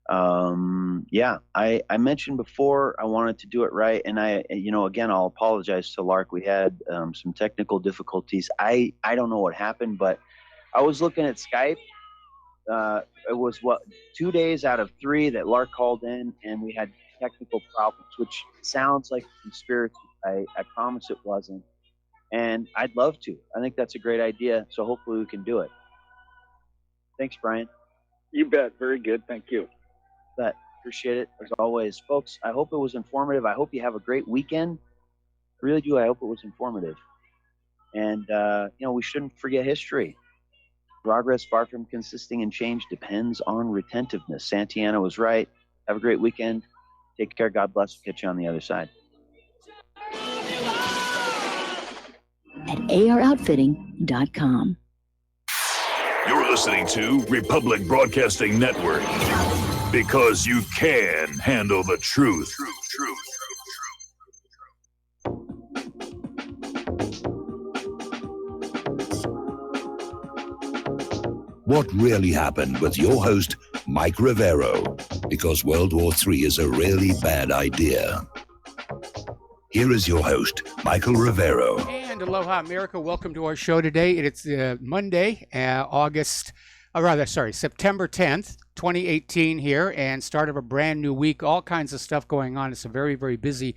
Yeah, I mentioned before I wanted to do it right, and again, I'll apologize to Lark. We had some technical difficulties. I don't know what happened, but I was looking at Skype. It was 2 days out of three that Lark called in, and we had technical problems, which sounds like a conspiracy. I promise it wasn't, and I'd love to. I think that's a great idea. So hopefully we can do it. Thanks, Brian. You bet. Very good. Thank you. But appreciate it as always, folks. I hope it was informative. I hope you have a great weekend. I really do. I hope it was informative. And we shouldn't forget history. Progress, far from consisting in change, depends on retentiveness. Santayana was right. Have a great weekend. Take care. God bless. Catch you on the other side. At AROutfitting.com. You're listening to Republic Broadcasting Network, because you can handle the truth. What really happened with your host, Mike Rivero, because World War III is a really bad idea. Here is your host, Michael Rivero. And aloha, America. Welcome to our show today. It's Monday, September 10th, 2018 here, and start of a brand new week. All kinds of stuff going on. It's a very, very busy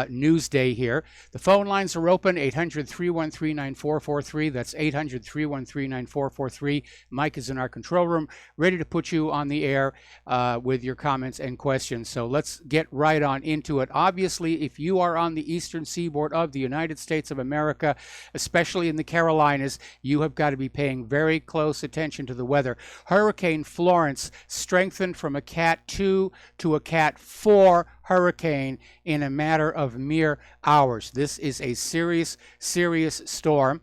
news day here. The phone lines are open, 800-313-9443. That's 800-313-9443. Mike is in our control room, ready to put you on the air with your comments and questions. So let's get right on into it. Obviously, if you are on the eastern seaboard of the United States of America, especially in the Carolinas, you have got to be paying very close attention to the weather. Hurricane Florence strengthened from a Cat 2 to a Cat 4 hurricane in a matter of mere hours. This is a serious, serious storm,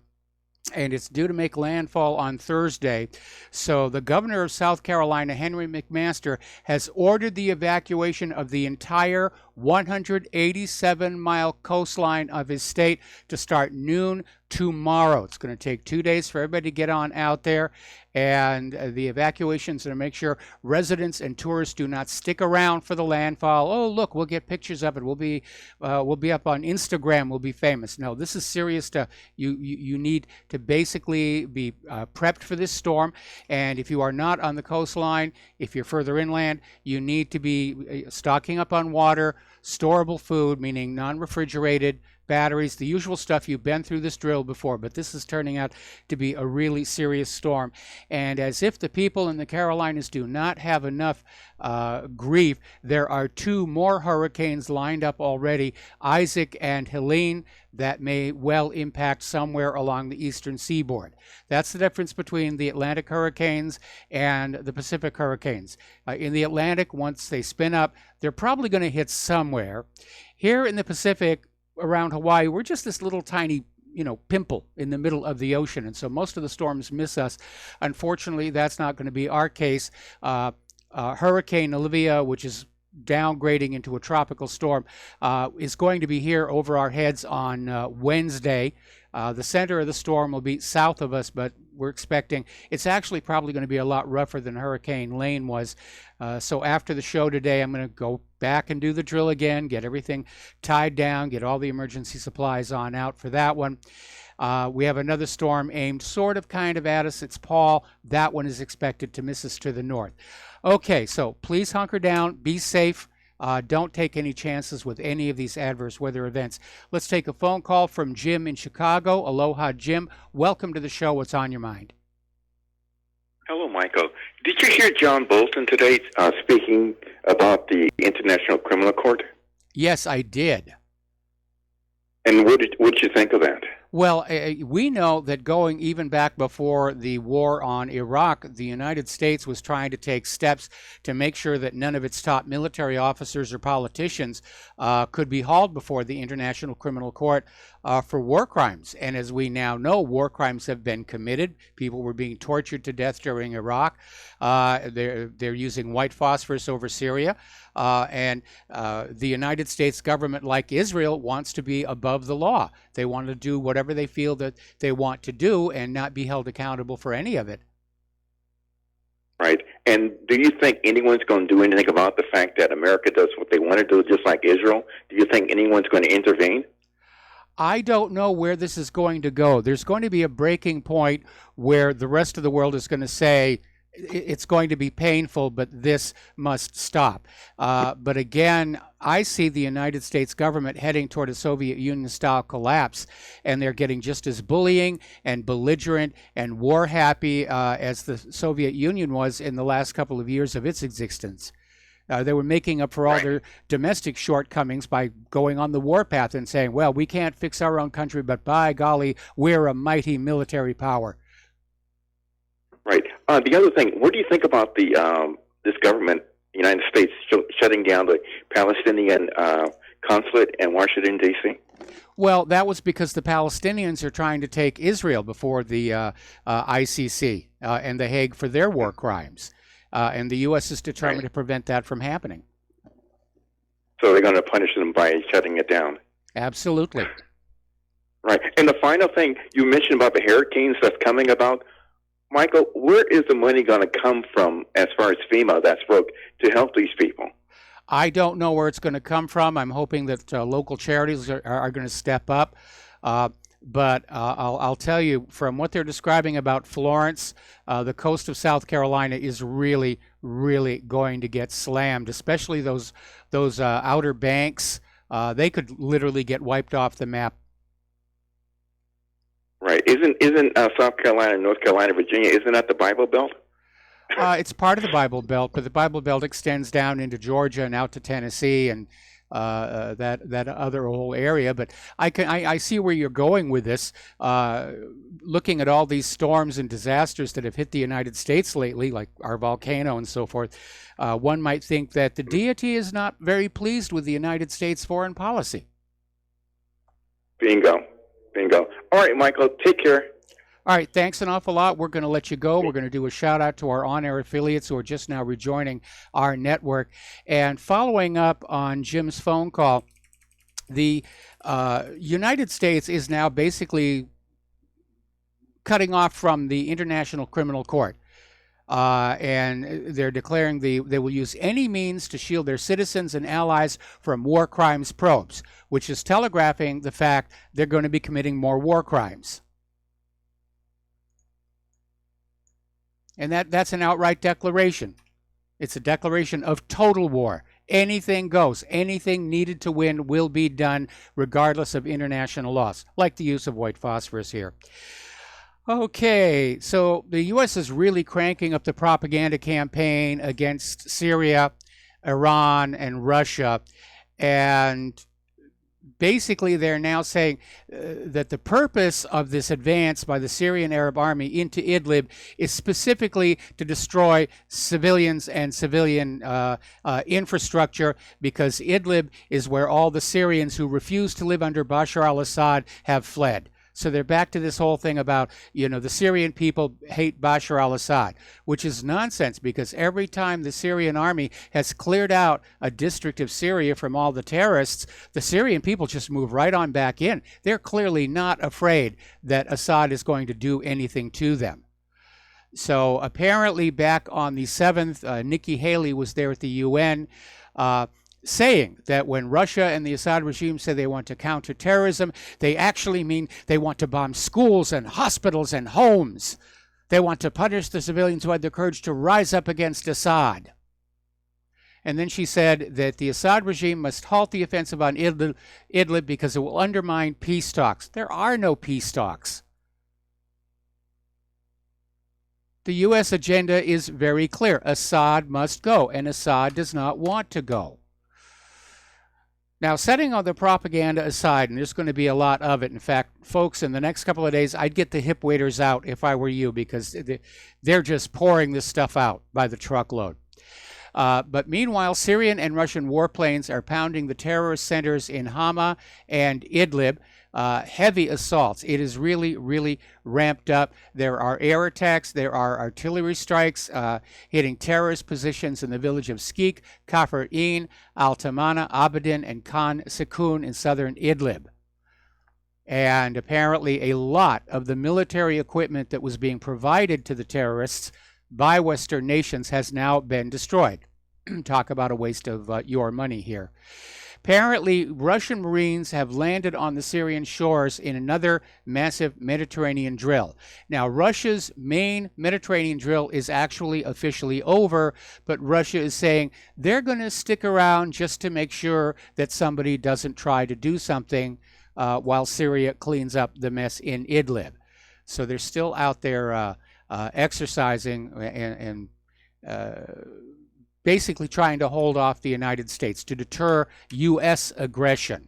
and it's due to make landfall on Thursday. So the governor of South Carolina, Henry McMaster, has ordered the evacuation of the entire 187-mile coastline of his state to start noon tomorrow. It's going to take 2 days for everybody to get on out there, and the evacuation's going to make sure residents and tourists do not stick around for the landfall. Oh, look, we'll get pictures of it. We'll be up on Instagram. We'll be famous. No, this is serious stuff. You need to basically be prepped for this storm, and if you are not on the coastline, if you're further inland, you need to be stocking up on water, storable food, meaning non-refrigerated, batteries, the usual stuff. You've been through this drill before, but this is turning out to be a really serious storm. And as if the people in the Carolinas do not have enough grief, there are two more hurricanes lined up already, Isaac and Helene, that may well impact somewhere along the eastern seaboard. That's the difference between the Atlantic hurricanes and the Pacific hurricanes. In the Atlantic, once they spin up, they're probably going to hit somewhere. Here in the Pacific, around Hawaii, we're just this little tiny pimple in the middle of the ocean, and so most of the storms miss us. Unfortunately, that's not going to be our case. Hurricane Olivia, which is downgrading into a tropical storm, is going to be here over our heads on Wednesday. The center of the storm will be south of us, but we're expecting it's actually probably going to be a lot rougher than Hurricane Lane was. So after the show today, I'm going to go back and do the drill again, get everything tied down, get all the emergency supplies on out for that one. We have another storm aimed kind of at us. It's Paul. That one is expected to miss us to the north. Okay, so please hunker down, be safe. Don't take any chances with any of these adverse weather events. Let's take a phone call from Jim in Chicago. Aloha, Jim. Welcome to the show. What's on your mind? Hello, Michael. Did you hear John Bolton today speaking about the International Criminal Court? Yes, I did. And what did you think of that? Well, we know that going even back before the war on Iraq, the United States was trying to take steps to make sure that none of its top military officers or politicians could be hauled before the International Criminal Court for war crimes. And as we now know, war crimes have been committed. People were being tortured to death during Iraq. They're using white phosphorus over Syria. And the United States government, like Israel, wants to be above the law. They want to do whatever they feel that they want to do and not be held accountable for any of it. Right. And do you think anyone's going to do anything about the fact that America does what they want to do, just like Israel? Do you think anyone's going to intervene? I don't know where this is going to go. There's going to be a breaking point where the rest of the world is going to say it's going to be painful, but this must stop. But again, I see the United States government heading toward a Soviet Union-style collapse, and they're getting just as bullying and belligerent and war-happy as the Soviet Union was in the last couple of years of its existence. They were making up for all their domestic shortcomings by going on the warpath and saying, well, we can't fix our own country, but by golly, we're a mighty military power. Right. The other thing, what do you think about the this government, the United States, shutting down the Palestinian consulate in Washington, D.C.? Well, that was because the Palestinians are trying to take Israel before the ICC and The Hague for their war crimes. And the U.S. is determined to prevent that from happening. So they're going to punish them by shutting it down. Absolutely. Right. And the final thing, you mentioned about the hurricanes that's coming about. Michael, where is the money going to come from as far as FEMA that's broke to help these people? I don't know where it's going to come from. I'm hoping that local charities are going to step up. But I'll tell you, from what they're describing about Florence, the coast of South Carolina is really, really going to get slammed, especially those outer banks. They could literally get wiped off the map. Right. Isn't South Carolina, North Carolina, Virginia, isn't that the Bible Belt? It's part of the Bible Belt, but the Bible Belt extends down into Georgia and out to Tennessee and that other whole area. But I see where you're going with this. Looking at all these storms and disasters that have hit the United States lately, like our volcano and so forth, one might think that the deity is not very pleased with the United States foreign policy. Bingo. All right, Michael, take care. All right, thanks an awful lot. We're going to let you go. We're going to do a shout out to our on-air affiliates who are just now rejoining our network. And following up on Jim's phone call, the United States is now basically cutting off from the International Criminal Court. And they're declaring they will use any means to shield their citizens and allies from war crimes probes, which is telegraphing the fact they're going to be committing more war crimes. And that's an outright declaration. It's a declaration of total war. Anything goes. Anything needed to win will be done regardless of international laws, like the use of white phosphorus here. Okay, so the U.S. is really cranking up the propaganda campaign against Syria, Iran, and Russia. And basically, they're now saying that the purpose of this advance by the Syrian Arab Army into Idlib is specifically to destroy civilians and civilian infrastructure, because Idlib is where all the Syrians who refuse to live under Bashar al-Assad have fled. So they're back to this whole thing about, the Syrian people hate Bashar al-Assad, which is nonsense, because every time the Syrian army has cleared out a district of Syria from all the terrorists, the Syrian people just move right on back in. They're clearly not afraid that Assad is going to do anything to them. So apparently back on the 7th, Nikki Haley was there at the UN, saying that when Russia and the Assad regime say they want to counter terrorism, they actually mean they want to bomb schools and hospitals and homes. They want to punish the civilians who had the courage to rise up against Assad. And then she said that the Assad regime must halt the offensive on Idlib because it will undermine peace talks. There are no peace talks. The U.S. agenda is very clear. Assad must go, and Assad does not want to go. Now, setting all the propaganda aside, and there's going to be a lot of it. In fact, folks, in the next couple of days, I'd get the hip waders out if I were you, because they're just pouring this stuff out by the truckload. But meanwhile, Syrian and Russian warplanes are pounding the terrorist centers in Hama and Idlib. Heavy assaults. It is really, really ramped up. There are air attacks. There are artillery strikes hitting terrorist positions in the village of Skik, Kafr Ain, Al-Tamana, Abedin, and Khan Sekun in southern Idlib. And apparently a lot of the military equipment that was being provided to the terrorists by Western nations has now been destroyed. Talk about a waste of your money here. Apparently, Russian Marines have landed on the Syrian shores in another massive Mediterranean drill. Now, Russia's main Mediterranean drill is actually officially over, but Russia is saying they're going to stick around just to make sure that somebody doesn't try to do something while Syria cleans up the mess in Idlib. So they're still out there exercising and basically trying to hold off the United States to deter U.S. aggression.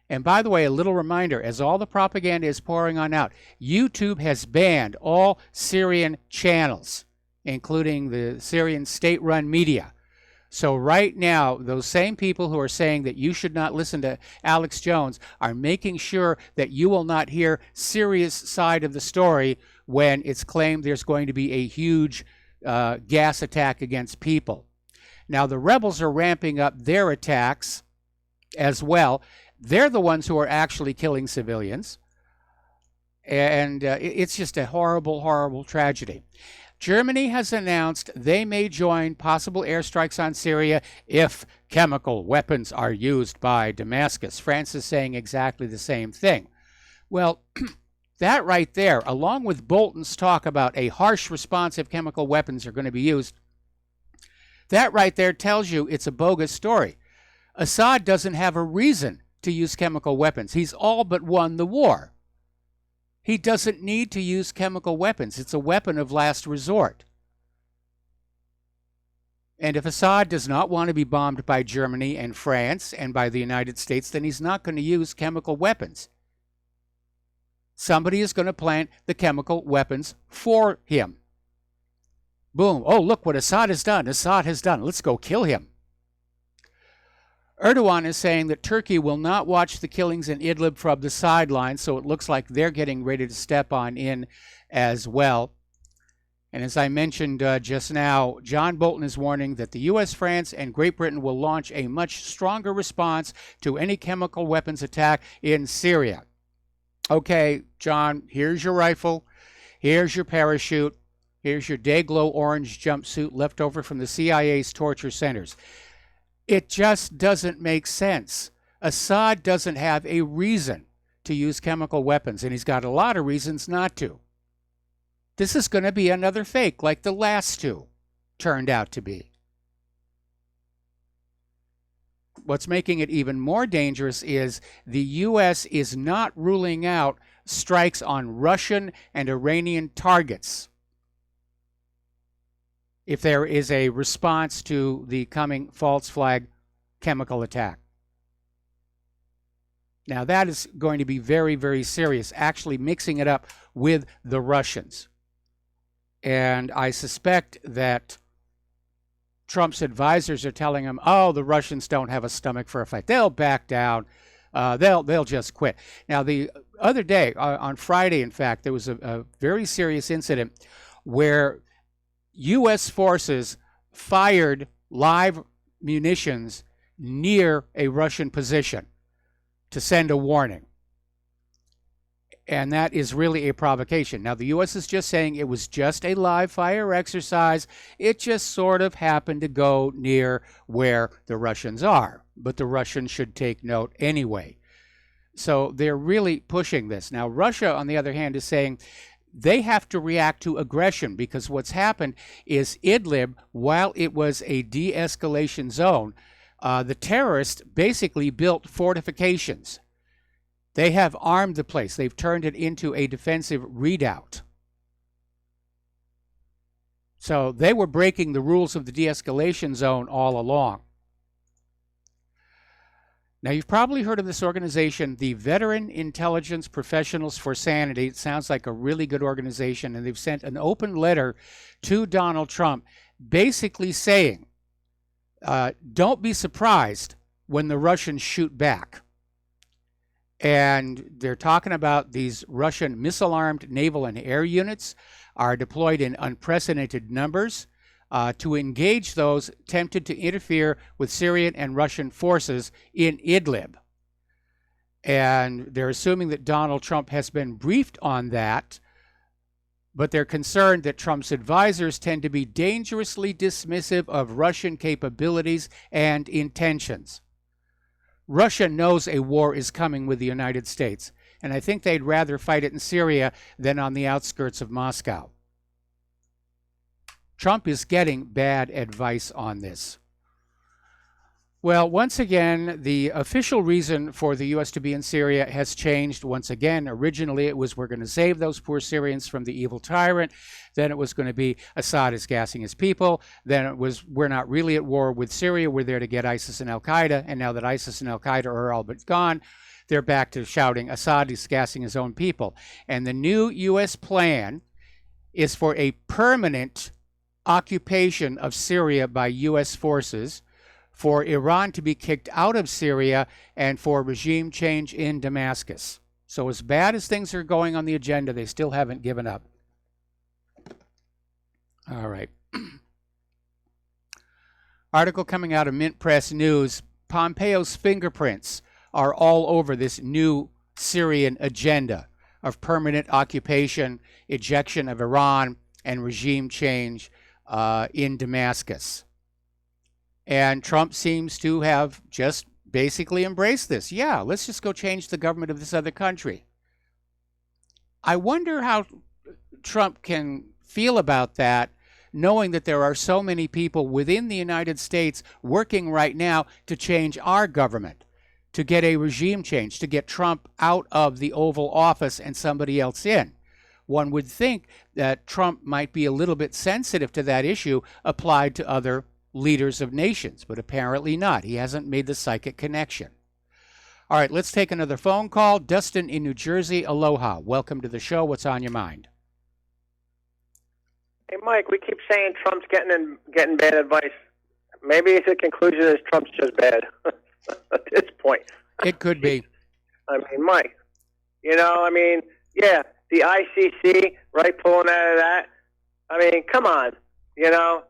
And by the way, a little reminder, as all the propaganda is pouring on out, YouTube has banned all Syrian channels, including the Syrian state-run media. So right now, those same people who are saying that you should not listen to Alex Jones are making sure that you will not hear Syria's side of the story when it's claimed there's going to be a huge gas attack against people. Now, the rebels are ramping up their attacks as well. They're the ones who are actually killing civilians. And it's just a horrible, horrible tragedy. Germany has announced they may join possible airstrikes on Syria if chemical weapons are used by Damascus. France is saying exactly the same thing. Well, that right there, along with Bolton's talk about a harsh response if chemical weapons are going to be used, that right there tells you it's a bogus story. Assad doesn't have a reason to use chemical weapons. He's all but won the war. He doesn't need to use chemical weapons. It's a weapon of last resort. And if Assad does not want to be bombed by Germany and France and by the United States, then he's not going to use chemical weapons. Somebody is going to plant the chemical weapons for him. Boom. Oh, look what Assad has done. Assad has done. Let's go kill him. Erdogan is saying that Turkey will not watch the killings in Idlib from the sidelines, so it looks like they're getting ready to step on in as well. And as I mentioned just now, John Bolton is warning that the U.S., France, and Great Britain will launch a much stronger response to any chemical weapons attack in Syria. Okay, John, here's your rifle, here's your parachute, here's your day-glow orange jumpsuit left over from the CIA's torture centers. It just doesn't make sense. Assad doesn't have a reason to use chemical weapons, and he's got a lot of reasons not to. This is going to be another fake like the last two turned out to be. What's making it even more dangerous is the U.S. is not ruling out strikes on Russian and Iranian targets if there is a response to the coming false flag chemical attack. Now, that is going to be very, very serious, actually mixing it up with the Russians. And I suspect that Trump's advisors are telling him, oh, the Russians don't have a stomach for a fight. They'll back down. They'll just quit. Now, the other day, on Friday, in fact, there was a very serious incident where U.S. forces fired live munitions near a Russian position to send a warning. And that is really a provocation. Now, the U.S. is just saying it was just a live fire exercise. It just sort of happened to go near where the Russians are. But the Russians should take note anyway. So they're really pushing this. Now, Russia, on the other hand, is saying they have to react to aggression because what's happened is Idlib, while it was a de-escalation zone, the terrorists basically built fortifications. They have armed the place. They've turned it into a defensive redoubt. So they were breaking the rules of the de-escalation zone all along. Now, you've probably heard of this organization, the Veteran Intelligence Professionals for Sanity. It sounds like a really good organization, and they've sent an open letter to Donald Trump basically saying, don't be surprised when the Russians shoot back. And they're talking about these Russian missile-armed naval and air units are deployed in unprecedented numbers to engage those tempted to interfere with Syrian and Russian forces in Idlib. And they're assuming that Donald Trump has been briefed on that but they're concerned that Trump's advisors tend to be dangerously dismissive of Russian capabilities and intentions. Russia knows a war is coming with the United States, and I think they'd rather fight it in Syria than on the outskirts of Moscow. Trump is getting bad advice on this. Well, once again, the official reason for the U.S. to be in Syria has changed once again. Originally, it was we're going to save those poor Syrians from the evil tyrant. Then it was going to be Assad is gassing his people. Then it was we're not really at war with Syria. We're there to get ISIS and al-Qaeda. And now that ISIS and al-Qaeda are all but gone, they're back to shouting Assad is gassing his own people. And the new U.S. plan is for a permanent occupation of Syria by U.S. forces, for Iran to be kicked out of Syria, and for regime change in Damascus. So as bad as things are going on the agenda, they still haven't given up. All right. Article coming out of Mint Press News. Pompeo's fingerprints are all over this new Syrian agenda of permanent occupation, ejection of Iran, and regime change in Damascus. And Trump seems to have just basically embraced this. Yeah, let's just go change the government of this other country. I wonder how Trump can feel about that, knowing that there are so many people within the United States working right now to change our government, to get a regime change, to get Trump out of the Oval Office and somebody else in. One would think that Trump might be a little bit sensitive to that issue applied to other leaders of nations, but apparently not. He hasn't made the psychic connection. All right, let's take another phone call. Dustin in New Jersey, aloha. Welcome to the show. What's on your mind? Hey, Mike, we keep saying Trump's getting bad advice. Maybe the conclusion is Trump's just bad at this point. It could be. I mean, Mike, yeah, the ICC, right, pulling out of that. I mean, come on.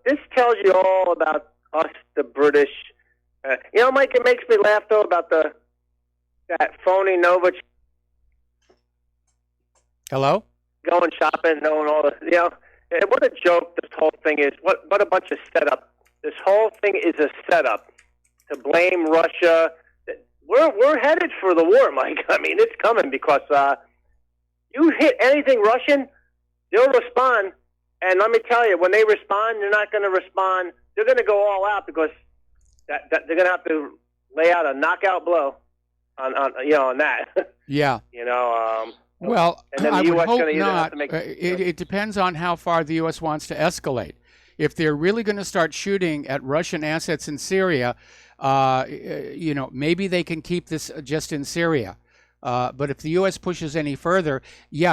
This tells you all about us, the British. Mike, it makes me laugh, though, about that phony Nova. Hello? Going shopping, knowing all this. What a joke this whole thing is. What a bunch of setup. This whole thing is a setup to blame Russia. We're headed for the war, Mike. I mean, it's coming because you hit anything Russian, they'll respond. And let me tell you, when they respond, they're not going to respond. They're going to go all out because they're going to have to lay out a knockout blow on that. Yeah. Well, and then the I US would hope gonna not. have to make, it depends on how far the U.S. wants to escalate. If they're really going to start shooting at Russian assets in Syria, maybe they can keep this just in Syria. But if the U.S. pushes any further,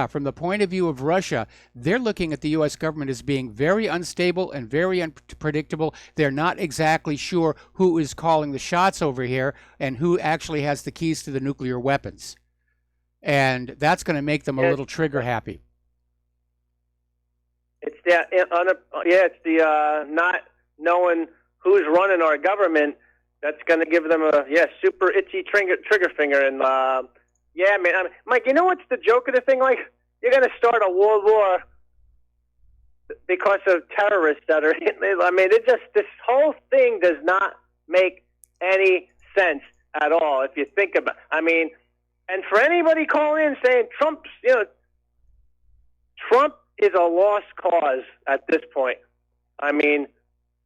from the point of view of Russia, they're looking at the U.S. government as being very unstable and very unpredictable. They're not exactly sure who is calling the shots over here and who actually has the keys to the nuclear weapons. And that's going to make them a little trigger happy. It's the not knowing who's running our government that's going to give them a super itchy trigger finger. And Mike, you know what's the joke of the thing? Like, you're going to start a world war because of terrorists that are. I mean, this whole thing does not make any sense at all if you think about. And for anybody calling in saying Trump is a lost cause at this point. I mean,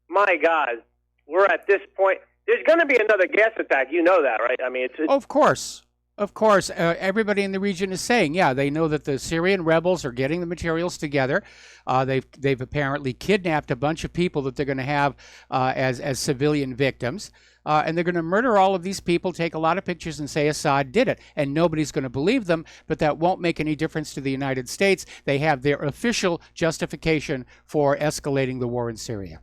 my God, we're at this point. There's going to be another gas attack. You know that, right? I mean, it's of course. Of course, everybody in the region is saying, they know that the Syrian rebels are getting the materials together. They've apparently kidnapped a bunch of people that they're going to have as civilian victims. And they're going to murder all of these people, take a lot of pictures, and say Assad did it. And nobody's going to believe them, but that won't make any difference to the United States. They have their official justification for escalating the war in Syria.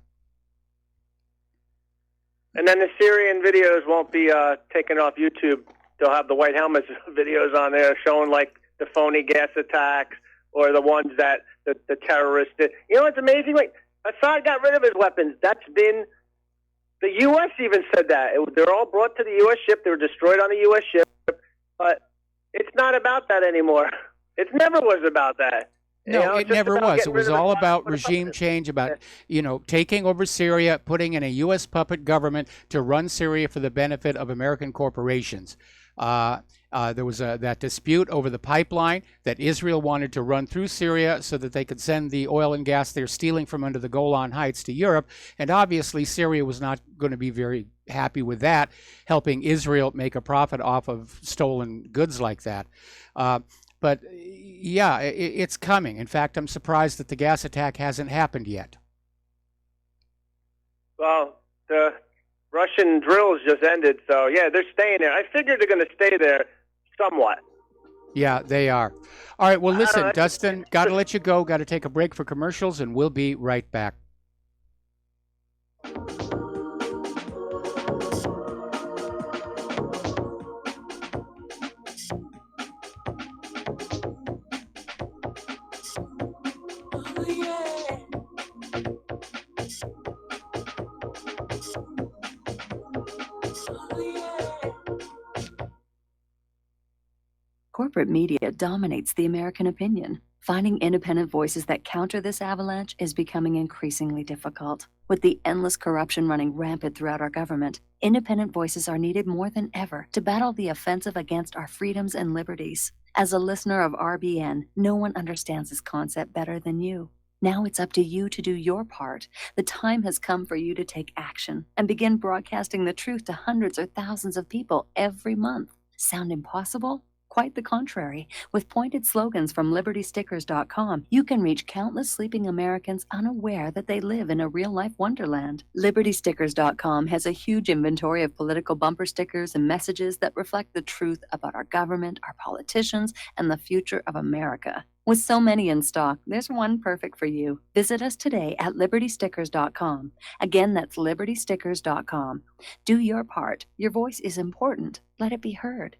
And then the Syrian videos won't be taken off YouTube. They'll have the White Helmets videos on there showing, like, the phony gas attacks or the ones that the terrorists did. You know what's amazing? Like, Assad got rid of his weapons. That's been... The U.S. even said that. They're all brought to the U.S. ship. They were destroyed on the U.S. ship. But it's not about that anymore. It never was about that. No, It's it just never about was. getting It was rid of the all guy about for the regime president. change, about, taking over Syria, putting in a U.S. puppet government to run Syria for the benefit of American corporations. There was that dispute over the pipeline that Israel wanted to run through Syria so that they could send the oil and gas they're stealing from under the Golan Heights to Europe. And obviously, Syria was not going to be very happy with that, helping Israel make a profit off of stolen goods like that. But yeah, it's coming. In fact, I'm surprised that the gas attack hasn't happened yet. Well, the Russian drills just ended, so yeah, they're staying there. I figured they're going to stay there somewhat. Yeah, they are. All right, well, listen, know. Dustin, got to let you go. Got to take a break for commercials, and we'll be right back. Corporate media dominates the American opinion. Finding independent voices that counter this avalanche is becoming increasingly difficult. With the endless corruption running rampant throughout our government, independent voices are needed more than ever to battle the offensive against our freedoms and liberties. As a listener of RBN, no one understands this concept better than you. Now it's up to you to do your part. The time has come for you to take action and begin broadcasting the truth to hundreds or thousands of people every month. Sound impossible? Quite the contrary. With pointed slogans from LibertyStickers.com, you can reach countless sleeping Americans unaware that they live in a real-life wonderland. LibertyStickers.com has a huge inventory of political bumper stickers and messages that reflect the truth about our government, our politicians, and the future of America. With so many in stock, there's one perfect for you. Visit us today at LibertyStickers.com. Again, that's LibertyStickers.com. Do your part. Your voice is important. Let it be heard.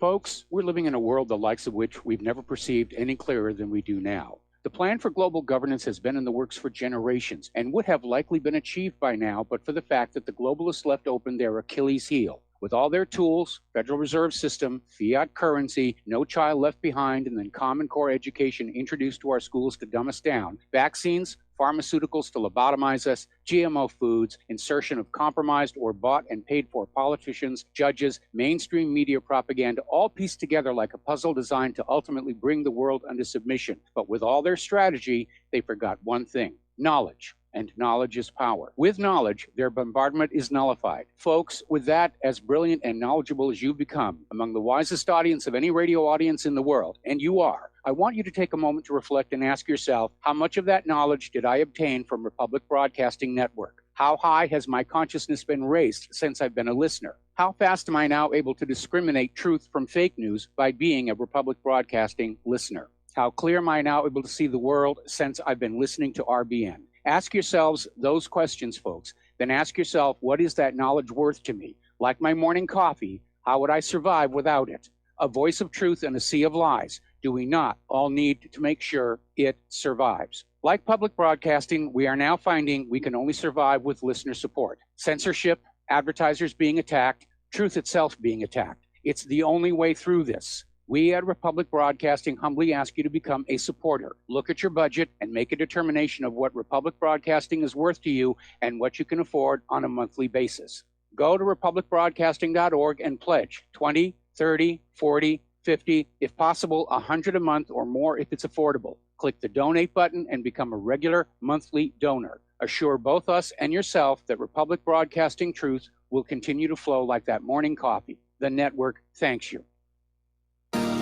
Folks, we're living in a world the likes of which we've never perceived any clearer than we do now. The plan for global governance has been in the works for generations and would have likely been achieved by now, but for the fact that the globalists left open their Achilles heel. With all their tools, Federal Reserve System, fiat currency, no child left behind, and then Common Core education introduced to our schools to dumb us down, vaccines, pharmaceuticals to lobotomize us, GMO foods, insertion of compromised or bought and paid for politicians, judges, mainstream media propaganda, all pieced together like a puzzle designed to ultimately bring the world under submission. But with all their strategy, they forgot one thing: knowledge. And knowledge is power. With knowledge, their bombardment is nullified. Folks, with that, as brilliant and knowledgeable as you've become, among the wisest audience of any radio audience in the world, and you are, I want you to take a moment to reflect and ask yourself, how much of that knowledge did I obtain from Republic Broadcasting Network? How high has my consciousness been raised since I've been a listener? How fast am I now able to discriminate truth from fake news by being a Republic Broadcasting listener? How clear am I now able to see the world since I've been listening to RBN? Ask yourselves those questions, folks. Then ask yourself, what is that knowledge worth to me? Like my morning coffee, how would I survive without it? A voice of truth in a sea of lies. Do we not all need to make sure it survives? Like public broadcasting, we are now finding we can only survive with listener support. Censorship, advertisers being attacked, truth itself being attacked. It's the only way through this. We at Republic Broadcasting humbly ask you to become a supporter. Look at your budget and make a determination of what Republic Broadcasting is worth to you and what you can afford on a monthly basis. Go to republicbroadcasting.org and pledge 20, 30, 40, 50, if possible, 100 a month or more if it's affordable. Click the donate button and become a regular monthly donor. Assure both us and yourself that Republic Broadcasting truth will continue to flow like that morning coffee. The network thanks you.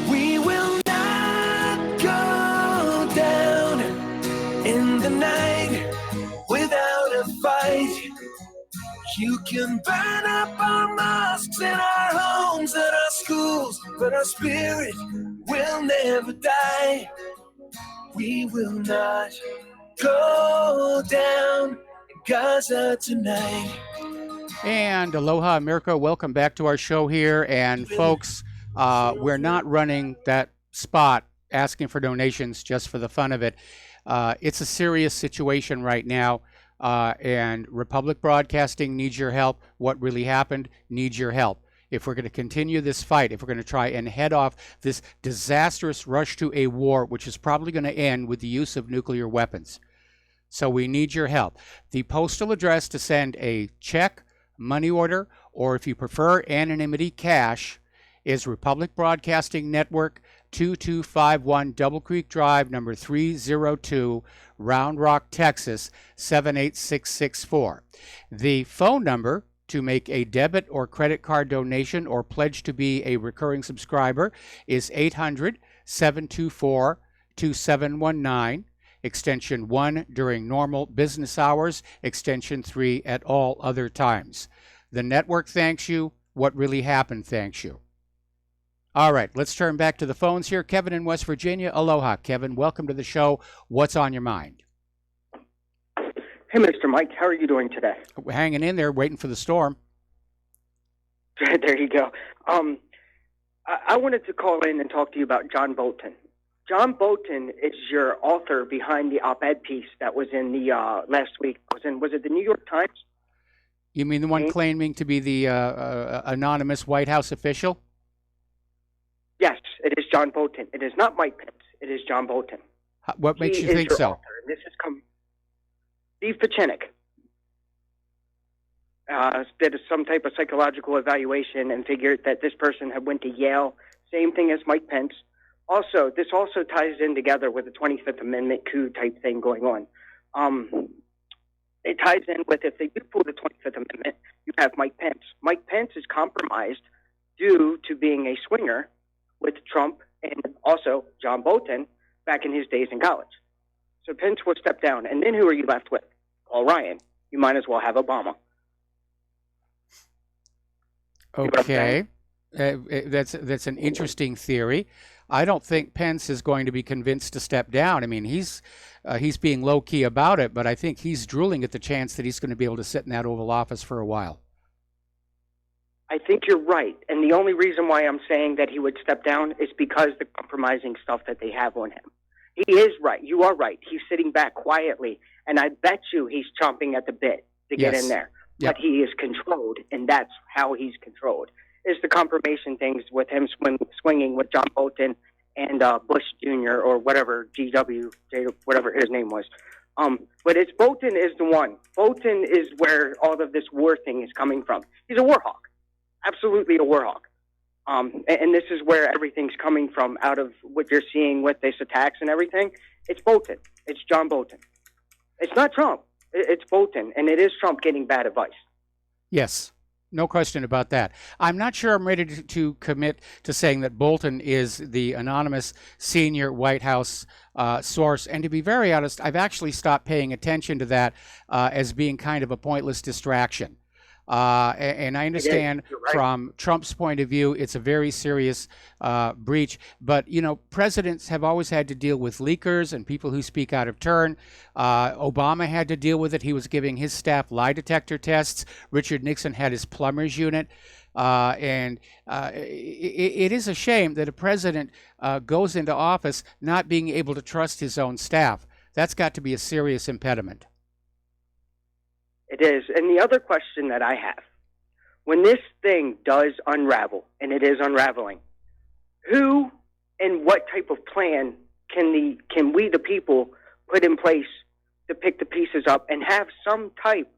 We will not go down in the night without a fight. You can burn up our mosques and our homes and our schools, but our spirit will never die. We will not go down in Gaza tonight. And aloha, America. Welcome back to our show here. And folks, we're not running that spot asking for donations just for the fun of it. It's a serious situation right now, and Republic Broadcasting needs your help. What really happened needs your help. if we're going to continue this fight, if we're going to try and head off this disastrous rush to a war, which is probably going to end with the use of nuclear weapons. So we need your help. The postal address to send a check, money order, or if you prefer anonymity, cash, is Republic Broadcasting Network, 2251 Double Creek Drive, number 302, Round Rock, Texas, 78664. The phone number to make a debit or credit card donation or pledge to be a recurring subscriber is 800-724-2719, extension 1 during normal business hours, extension 3 at all other times. The network thanks you. What really happened thanks you. All right, let's turn back to the phones here. Kevin in West Virginia. Aloha, Kevin. Welcome to the show. What's on your mind? Hey, Mr. Mike. How are you doing today? We're hanging in there, waiting for the storm. There you go. I wanted to call in and talk to you about John Bolton. John Bolton is your author behind the op-ed piece that was in the last week. Was it the New York Times? You mean the one claiming to be the anonymous White House official? Yes, it is John Bolton. It is not Mike Pence. It is John Bolton. What makes you think so? Author, and this has come. Steve Pachinik did some type of psychological evaluation and figured that this person had went to Yale. Same thing as Mike Pence. Also, this also ties in together with the 25th Amendment coup type thing going on. It ties in with, if they do pull the 25th Amendment, you have Mike Pence. Mike Pence is compromised due to being a swinger with Trump and also John Bolton back in his days in college. So Pence will step down. And then who are you left with? Paul Ryan. You might as well have Obama. Okay. That's an interesting theory. I don't think Pence is going to be convinced to step down. I mean, he's being low-key about it, but I think he's drooling at the chance that he's going to be able to sit in that Oval Office for a while. I think you're right. And the only reason why I'm saying that he would step down is because the compromising stuff that they have on him. He is right. You are right. He's sitting back quietly, and I bet you he's chomping at the bit to get in there. Yep. But he is controlled, and that's how he's controlled. Is the confirmation things with him swinging with John Bolton and Bush Jr. or whatever, GW, whatever his name was. But it's Bolton is the one. Bolton is where all of this war thing is coming from. He's a war hawk. Absolutely a war hawk. And this is where everything's coming from out of what you're seeing with this attacks and everything. It's Bolton. It's John Bolton. It's not Trump. It's Bolton. And it is Trump getting bad advice. Yes. No question about that. I'm not sure I'm ready to commit to saying that Bolton is the anonymous senior White House source. And to be very honest, I've actually stopped paying attention to that as being kind of a pointless distraction. And I understand from Trump's point of view, it's a very serious breach. But, you know, presidents have always had to deal with leakers and people who speak out of turn. Obama had to deal with it. He was giving his staff lie detector tests. Richard Nixon had his plumbers unit. It is a shame that a president goes into office not being able to trust his own staff. That's got to be a serious impediment. It is. And the other question that I have, when this thing does unravel, and it is unraveling, who and what type of plan can we, the people, put in place to pick the pieces up and have some type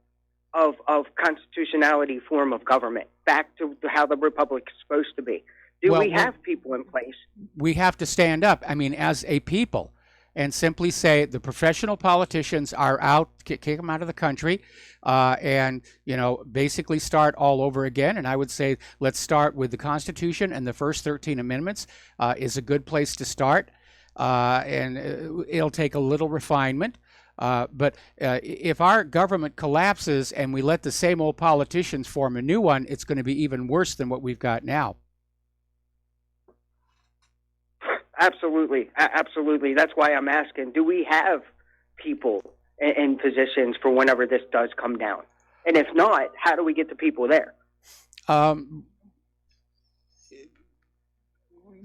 of constitutionality form of government back to how the republic is supposed to be? Do we have people in place? We have to stand up, I mean, as a people, and simply say the professional politicians are out, kick them out of the country, and, you know, basically start all over again. And I would say let's start with the Constitution, and the first 13 amendments is a good place to start. And it'll take a little refinement. But if our government collapses and we let the same old politicians form a new one, it's going to be even worse than what we've got now. Absolutely. Absolutely. That's why I'm asking, do we have people in positions for whenever this does come down? And if not, how do we get the people there?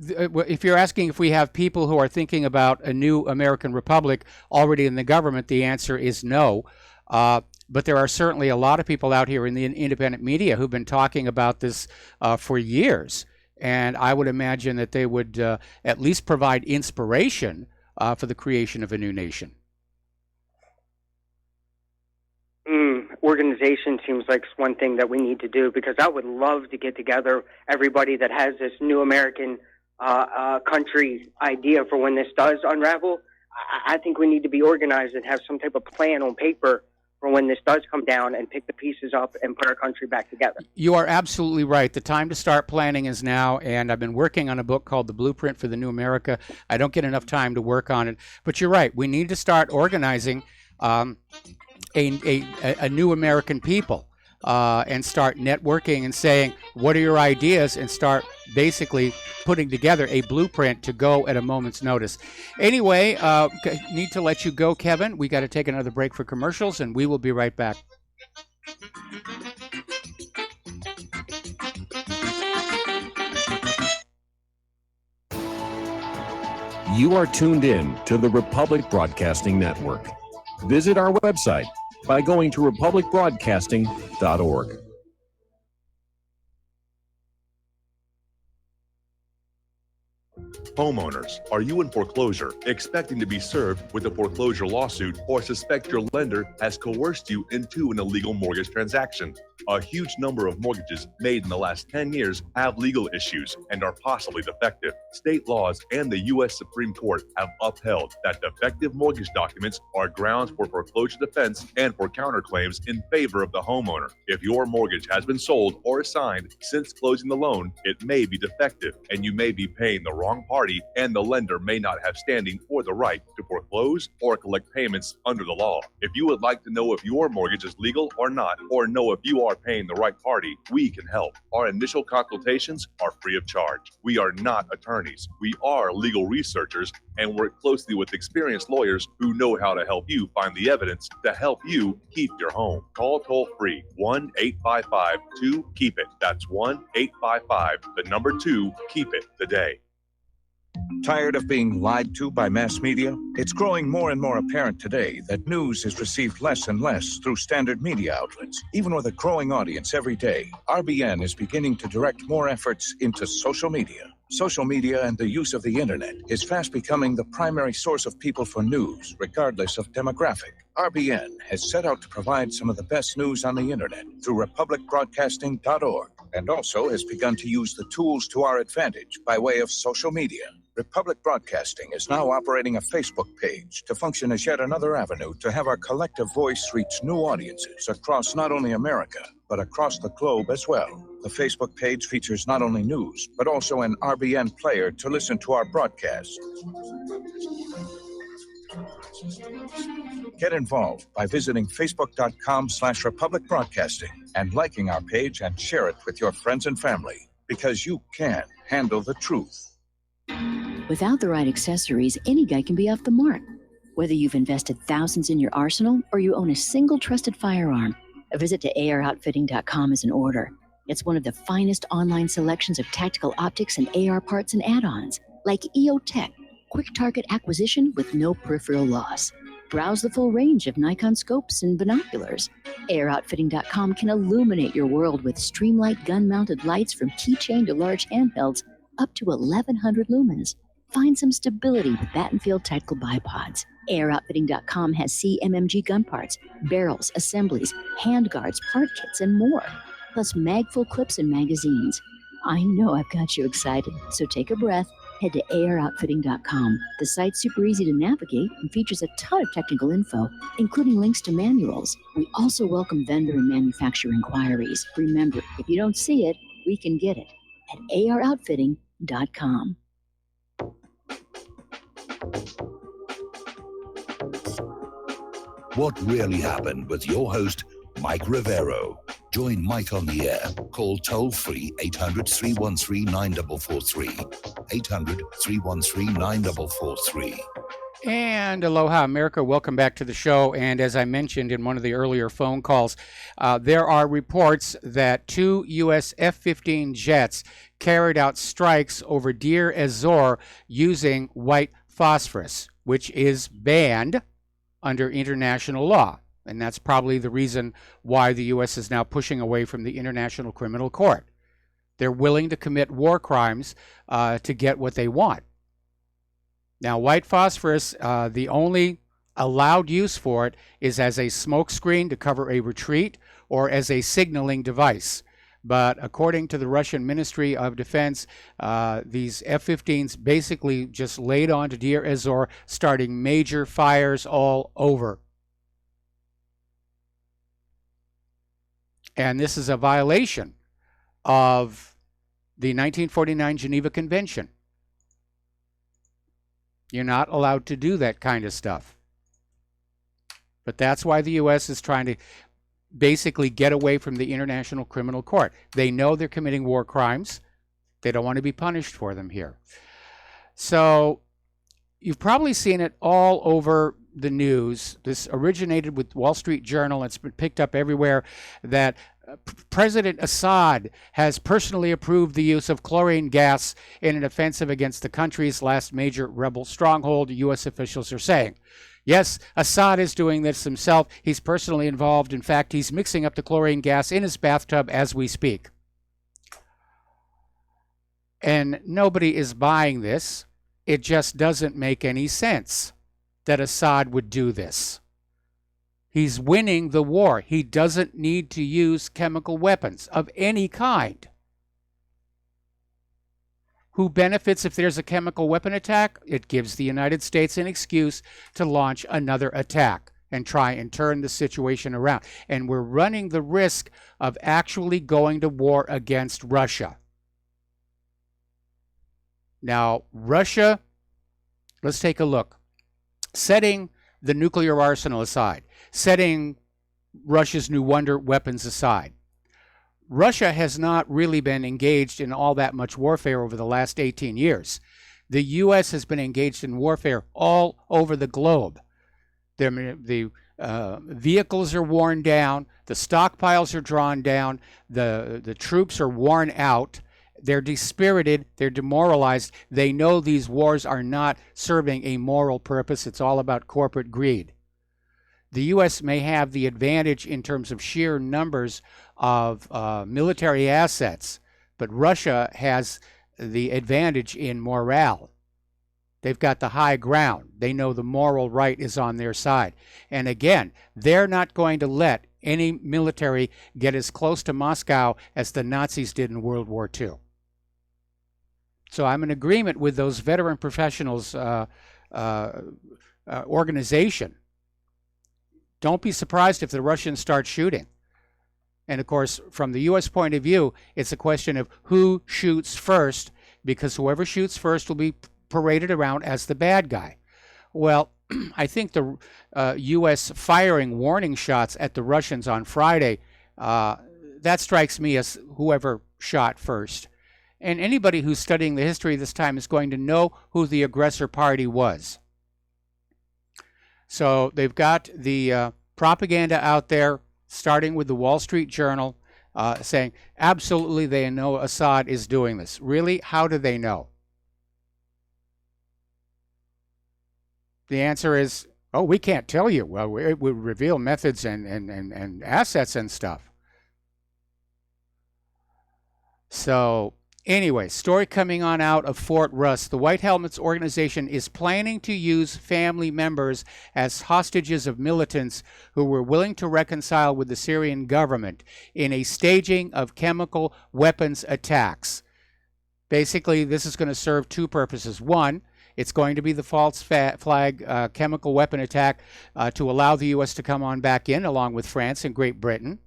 If you're asking if we have people who are thinking about a new American republic already in the government, the answer is no. But there are certainly a lot of people out here in the independent media who've been talking about this for years. And I would imagine that they would at least provide inspiration for the creation of a new nation. Organization seems like one thing that we need to do, because I would love to get together everybody that has this new American country idea for when this does unravel. I think we need to be organized and have some type of plan on paper for when this does come down, and pick the pieces up and put our country back together. You are absolutely right. The time to start planning is now, and I've been working on a book called The Blueprint for the New America. I don't get enough time to work on it, but you're right. We need to start organizing a new American people and start networking and saying, what are your ideas, and start basically putting together a blueprint to go at a moment's notice. Anyway, need to let you go, Kevin. We got to take another break for commercials, and we will be right back. You are tuned in to the Republic Broadcasting Network. Visit our website by going to republicbroadcasting.org. Homeowners, are you in foreclosure, expecting to be served with a foreclosure lawsuit, or suspect your lender has coerced you into an illegal mortgage transaction? A huge number of mortgages made in the last 10 years have legal issues and are possibly defective. State laws and the U.S. Supreme Court have upheld that defective mortgage documents are grounds for foreclosure defense and for counterclaims in favor of the homeowner. If your mortgage has been sold or assigned since closing the loan, it may be defective, and you may be paying the wrong party, and the lender may not have standing or the right to foreclose or collect payments under the law. If you would like to know if your mortgage is legal or not, or know if you are paying the right party, we can help. Our initial consultations are free of charge. We are not attorneys. We are legal researchers and work closely with experienced lawyers who know how to help you find the evidence to help you keep your home. Call toll-free 1-855-2-KEEP-IT. That's 1-855-2-KEEP-IT today. Tired of being lied to by mass media? It's growing more and more apparent today that news is received less and less through standard media outlets. Even with a growing audience every day, RBN is beginning to direct more efforts into social media. Social media and the use of the internet is fast becoming the primary source of people for news, regardless of demographic. RBN has set out to provide some of the best news on the internet through republicbroadcasting.org, and also has begun to use the tools to our advantage by way of social media. Republic Broadcasting is now operating a Facebook page to function as yet another avenue to have our collective voice reach new audiences across not only America, but across the globe as well. The Facebook page features not only news, but also an RBN player to listen to our broadcasts. Get involved by visiting facebook.com/Republic Broadcasting and liking our page, and share it with your friends and family, because you can handle the truth. Without the right accessories, any guy can be off the mark. Whether you've invested thousands in your arsenal or you own a single trusted firearm, a visit to AROutfitting.com is in order. It's one of the finest online selections of tactical optics and AR parts and add-ons, like EOTech, quick target acquisition with no peripheral loss. Browse the full range of Nikon scopes and binoculars. AROutfitting.com can illuminate your world with Streamlight gun-mounted lights from keychain to large handhelds up to 1,100 lumens. Find some stability with Battenfield tactical bipods. AirOutfitting.com has CMMG gun parts, barrels, assemblies, handguards, part kits, and more. Plus mag-full clips and magazines. I know I've got you excited, so take a breath. Head to AirOutfitting.com. The site's super easy to navigate and features a ton of technical info, including links to manuals. We also welcome vendor and manufacturer inquiries. Remember, if you don't see it, we can get it at AirOutfitting.com. What really happened with your host, Mike Rivero. Join Mike on the air. Call toll-free 800-313-9443. 800-313-9443. And aloha, America. Welcome back to the show. And as I mentioned in one of the earlier phone calls, there are reports that 2 U.S. F-15 jets carried out strikes over Deir ez-Zor using white phosphorus, which is banned under international law. And that's probably the reason why the U.S. is now pushing away from the International Criminal Court. They're willing to commit war crimes to get what they want. Now, white phosphorus, the only allowed use for it is as a smokescreen to cover a retreat or as a signaling device. But according to the Russian Ministry of Defense, these F-15s basically just laid on to Deir ez-Zor, starting major fires all over. And this is a violation of the 1949 Geneva Convention. You're not allowed to do that kind of stuff. But that's why the U.S. is trying to basically get away from the International Criminal Court. They know they're committing war crimes. They don't want to be punished for them here. So you've probably seen it all over the news. This originated with Wall Street Journal. It's been picked up everywhere that President Assad has personally approved the use of chlorine gas in an offensive against the country's last major rebel stronghold, U.S. officials are saying. Yes, Assad is doing this himself. He's personally involved. In fact, he's mixing up the chlorine gas in his bathtub as we speak. And nobody is buying this. It just doesn't make any sense that Assad would do this. He's winning the war. He doesn't need to use chemical weapons of any kind. Who benefits if there's a chemical weapon attack? It gives the United States an excuse to launch another attack and try and turn the situation around. And we're running the risk of actually going to war against Russia. Now, Russia, let's take a look. Setting the nuclear arsenal aside, setting Russia's new wonder weapons aside, Russia has not really been engaged in all that much warfare over the last 18 years. The U.S. has been engaged in warfare all over the globe. The vehicles are worn down, the stockpiles are drawn down, the troops are worn out, they're dispirited, they're demoralized. They know these wars are not serving a moral purpose. It's all about corporate greed. The U.S. may have the advantage in terms of sheer numbers of military assets, but Russia has the advantage in morale. They've got the high ground. They know the moral right is on their side. And again, they're not going to let any military get as close to Moscow as the Nazis did in World War II. So I'm in agreement with those veteran professionals organization. Don't be surprised if the Russians start shooting. And of course, from the U.S. point of view, it's a question of who shoots first, because whoever shoots first will be paraded around as the bad guy. Well, I think the U.S. firing warning shots at the Russians on Friday, that strikes me as whoever shot first. And anybody who's studying the history this time is going to know who the aggressor party was. So they've got the propaganda out there, starting with the Wall Street Journal, saying, absolutely they know Assad is doing this. Really? How do they know? The answer is, oh, we can't tell you. Well, it would reveal methods and assets and stuff. So anyway, story coming on out of Fort Russ. The White Helmets organization is planning to use family members as hostages of militants who were willing to reconcile with the Syrian government in a staging of chemical weapons attacks. Basically, this is going to serve two purposes. One, it's going to be the false flag chemical weapon attack to allow the U.S. to come on back in, along with France and Great Britain.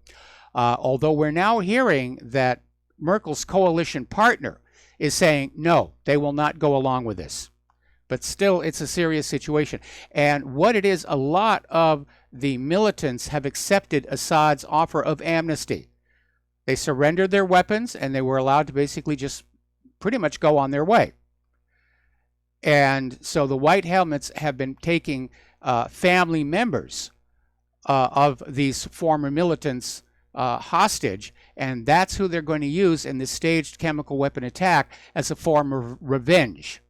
Although we're now hearing that Merkel's coalition partner is saying, no, they will not go along with this. But still, it's a serious situation. And what it is, a lot of the militants have accepted Assad's offer of amnesty. They surrendered their weapons, and they were allowed to basically just pretty much go on their way. And so the White Helmets have been taking family members of these former militants hostage, and that's who they're going to use in this staged chemical weapon attack as a form of revenge.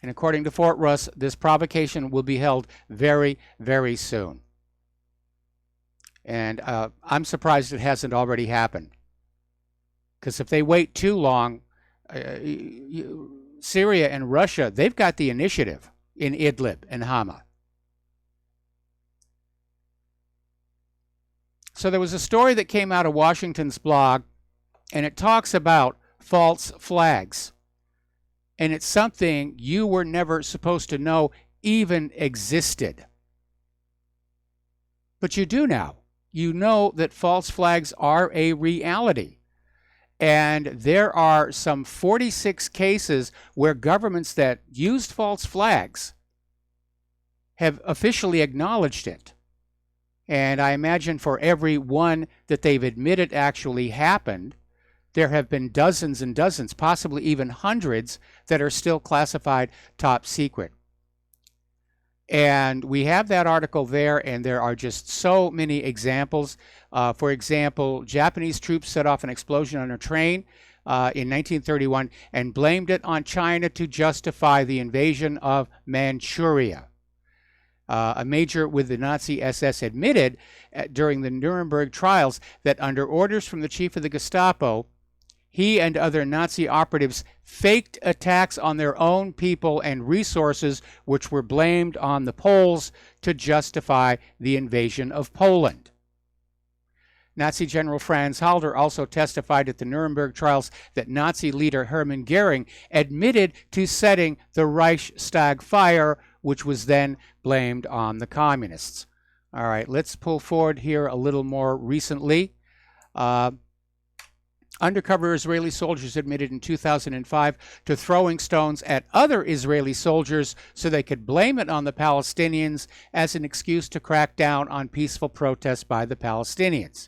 And according to Fort Russ, this provocation will be held very, very soon. And I'm surprised it hasn't already happened. Because if they wait too long, Syria and Russia, they've got the initiative in Idlib and Hama. So there was a story that came out of Washington's blog, and it talks about false flags. And it's something you were never supposed to know even existed. But you do now. You know that false flags are a reality. And there are some 46 cases where governments that used false flags have officially acknowledged it. And I imagine for every one that they've admitted actually happened, there have been dozens and dozens, possibly even hundreds, that are still classified top secret. And we have that article there, and there are just so many examples. For example, Japanese troops set off an explosion on a train in 1931 and blamed it on China to justify the invasion of Manchuria. A major with the Nazi SS admitted during the Nuremberg trials that under orders from the chief of the Gestapo, he and other Nazi operatives faked attacks on their own people and resources, which were blamed on the Poles to justify the invasion of Poland. Nazi General Franz Halder also testified at the Nuremberg trials that Nazi leader Hermann Goering admitted to setting the Reichstag fire, which was then blamed on the communists. All right, let's pull forward here a little more recently. Undercover Israeli soldiers admitted in 2005 to throwing stones at other Israeli soldiers so they could blame it on the Palestinians as an excuse to crack down on peaceful protests by the Palestinians.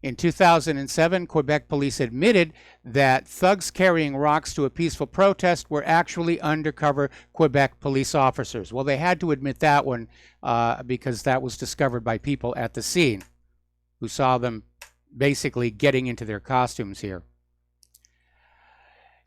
In 2007, Quebec police admitted that thugs carrying rocks to a peaceful protest were actually undercover Quebec police officers. Well, they had to admit that one because that was discovered by people at the scene who saw them basically getting into their costumes here.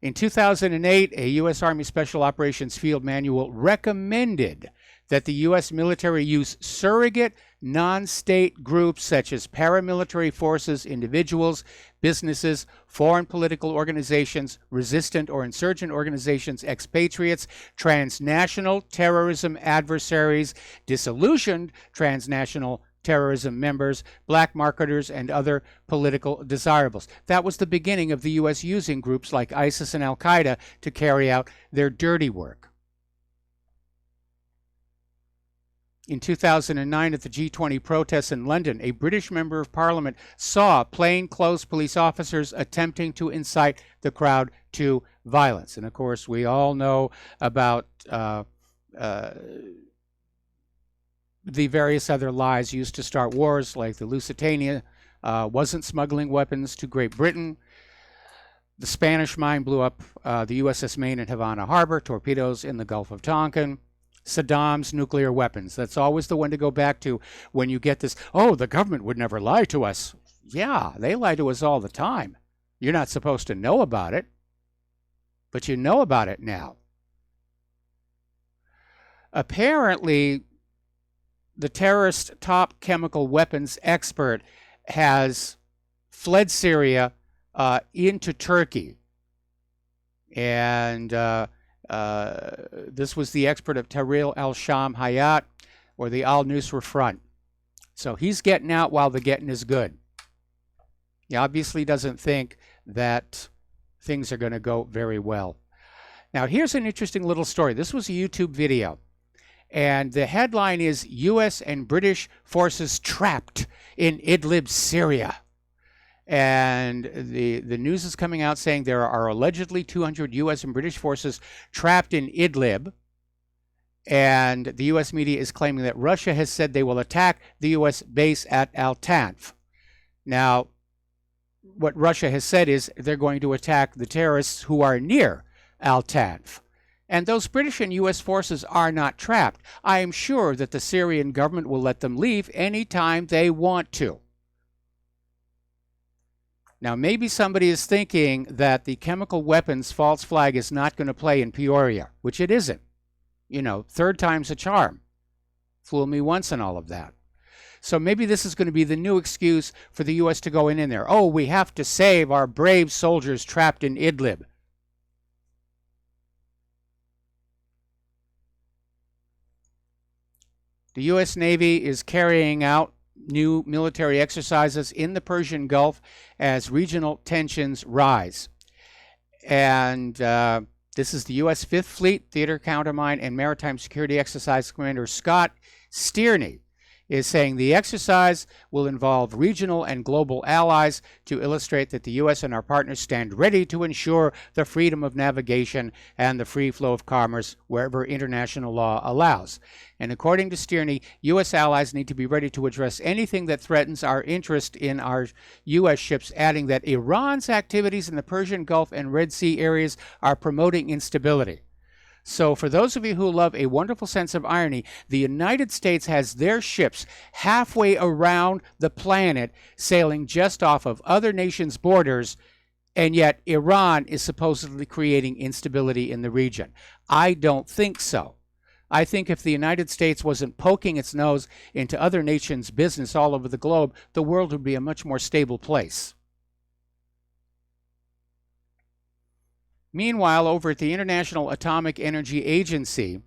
In 2008, a U.S. Army Special Operations Field Manual recommended that the U.S. military use surrogate non-state groups such as paramilitary forces, individuals, businesses, foreign political organizations, resistant or insurgent organizations, expatriates, transnational terrorism adversaries, disillusioned transnational terrorism members, black marketers, and other political desirables. That was the beginning of the U.S. using groups like ISIS and Al-Qaeda to carry out their dirty work. In 2009, at the G20 protests in London, a British member of Parliament saw plainclothes police officers attempting to incite the crowd to violence. And of course, we all know about the various other lies used to start wars, like the Lusitania wasn't smuggling weapons to Great Britain. The Spanish mine blew up the USS Maine in Havana Harbor, torpedoes in the Gulf of Tonkin. Saddam's nuclear weapons. That's always the one to go back to when you get this, oh, the government would never lie to us. Yeah, they lie to us all the time. You're not supposed to know about it, but you know about it now. Apparently, the terrorist top chemical weapons expert has fled Syria into Turkey. And this was the expert of Tahrir al-Sham Hayat, or the Al-Nusra Front. So he's getting out while the getting is good. He obviously doesn't think that things are going to go very well. Now, here's an interesting little story. This was a YouTube video. And the headline is, U.S. and British forces trapped in Idlib, Syria. And the news is coming out saying there are allegedly 200 U.S. and British forces trapped in Idlib. And the U.S. media is claiming that Russia has said they will attack the U.S. base at Al-Tanf. Now, what Russia has said is they're going to attack the terrorists who are near Al-Tanf. And those British and U.S. forces are not trapped. I am sure that the Syrian government will let them leave anytime they want to. Now, maybe somebody is thinking that the chemical weapons false flag is not going to play in Peoria, which it isn't. You know, third time's a charm. Fool me once and all of that. So maybe this is going to be the new excuse for the U.S. to go in there. Oh, we have to save our brave soldiers trapped in Idlib. The U.S. Navy is carrying out new military exercises in the Persian Gulf as regional tensions rise. And this is the U.S. Fifth Fleet Theater Countermine and Maritime Security Exercise Commander Scott Stearney is saying the exercise will involve regional and global allies to illustrate that the U.S. and our partners stand ready to ensure the freedom of navigation and the free flow of commerce wherever international law allows. And according to Stearney, U.S. allies need to be ready to address anything that threatens our interest in our U.S. ships, adding that Iran's activities in the Persian Gulf and Red Sea areas are promoting instability. So for those of you who love a wonderful sense of irony, the United States has their ships halfway around the planet sailing just off of other nations' borders, and yet Iran is supposedly creating instability in the region. I don't think so. I think if the United States wasn't poking its nose into other nations' business all over the globe, the world would be a much more stable place. Meanwhile, over at the International Atomic Energy Agency,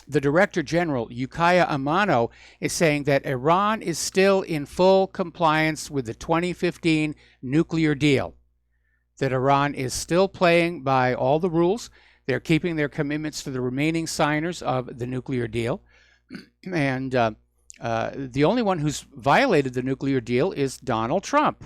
the Director General, Yukiya Amano, is saying that Iran is still in full compliance with the 2015 nuclear deal, that Iran is still playing by all the rules. They're keeping their commitments to the remaining signers of the nuclear deal. And the only one who's violated the nuclear deal is Donald Trump.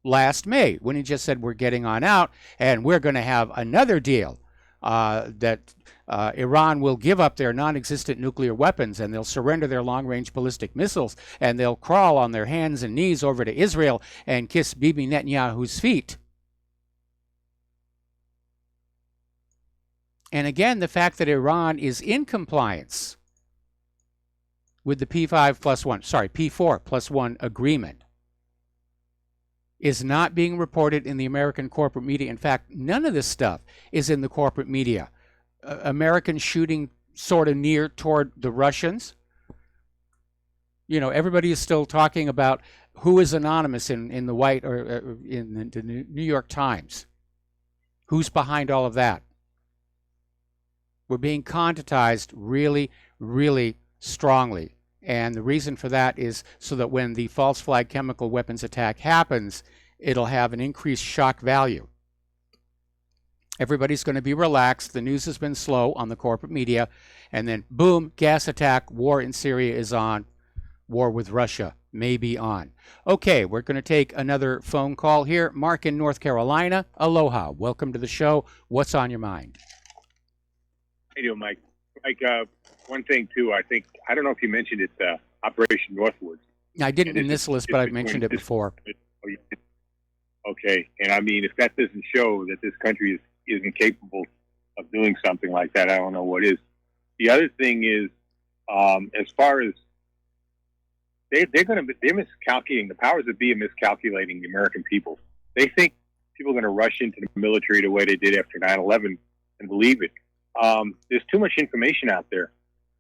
Last May, when he just said we're getting on out and we're going to have another deal that Iran will give up their non-existent nuclear weapons and they'll surrender their long-range ballistic missiles and they'll crawl on their hands and knees over to Israel and kiss Bibi Netanyahu's feet. And again, the fact that Iran is in compliance with the P4+1 agreement is not being reported in the American corporate media. In fact, none of this stuff is in the corporate media. Americans shooting sort of near toward the Russians. You know, everybody is still talking about who is anonymous in the White or in the New York Times. Who's behind all of that? We're being contentized really, really strongly. And the reason for that is so that when the false flag chemical weapons attack happens, it'll have an increased shock value. Everybody's going to be relaxed. The news has been slow on the corporate media. And then, boom, gas attack, war in Syria is on. War with Russia may be on. Okay, we're going to take another phone call here. Mark in North Carolina. Aloha. Welcome to the show. What's on your mind? How you doing, Mike? Mike, one thing, too, I don't know if you mentioned it, Operation Northwoods. I didn't in this list, but I've mentioned it before. Okay, and I mean, if that doesn't show that this country isn't capable of doing something like that, I don't know what is. The other thing is, as far as they're miscalculating, the powers that be are miscalculating the American people. They think people are going to rush into the military the way they did after 9/11 and believe it. There's too much information out there.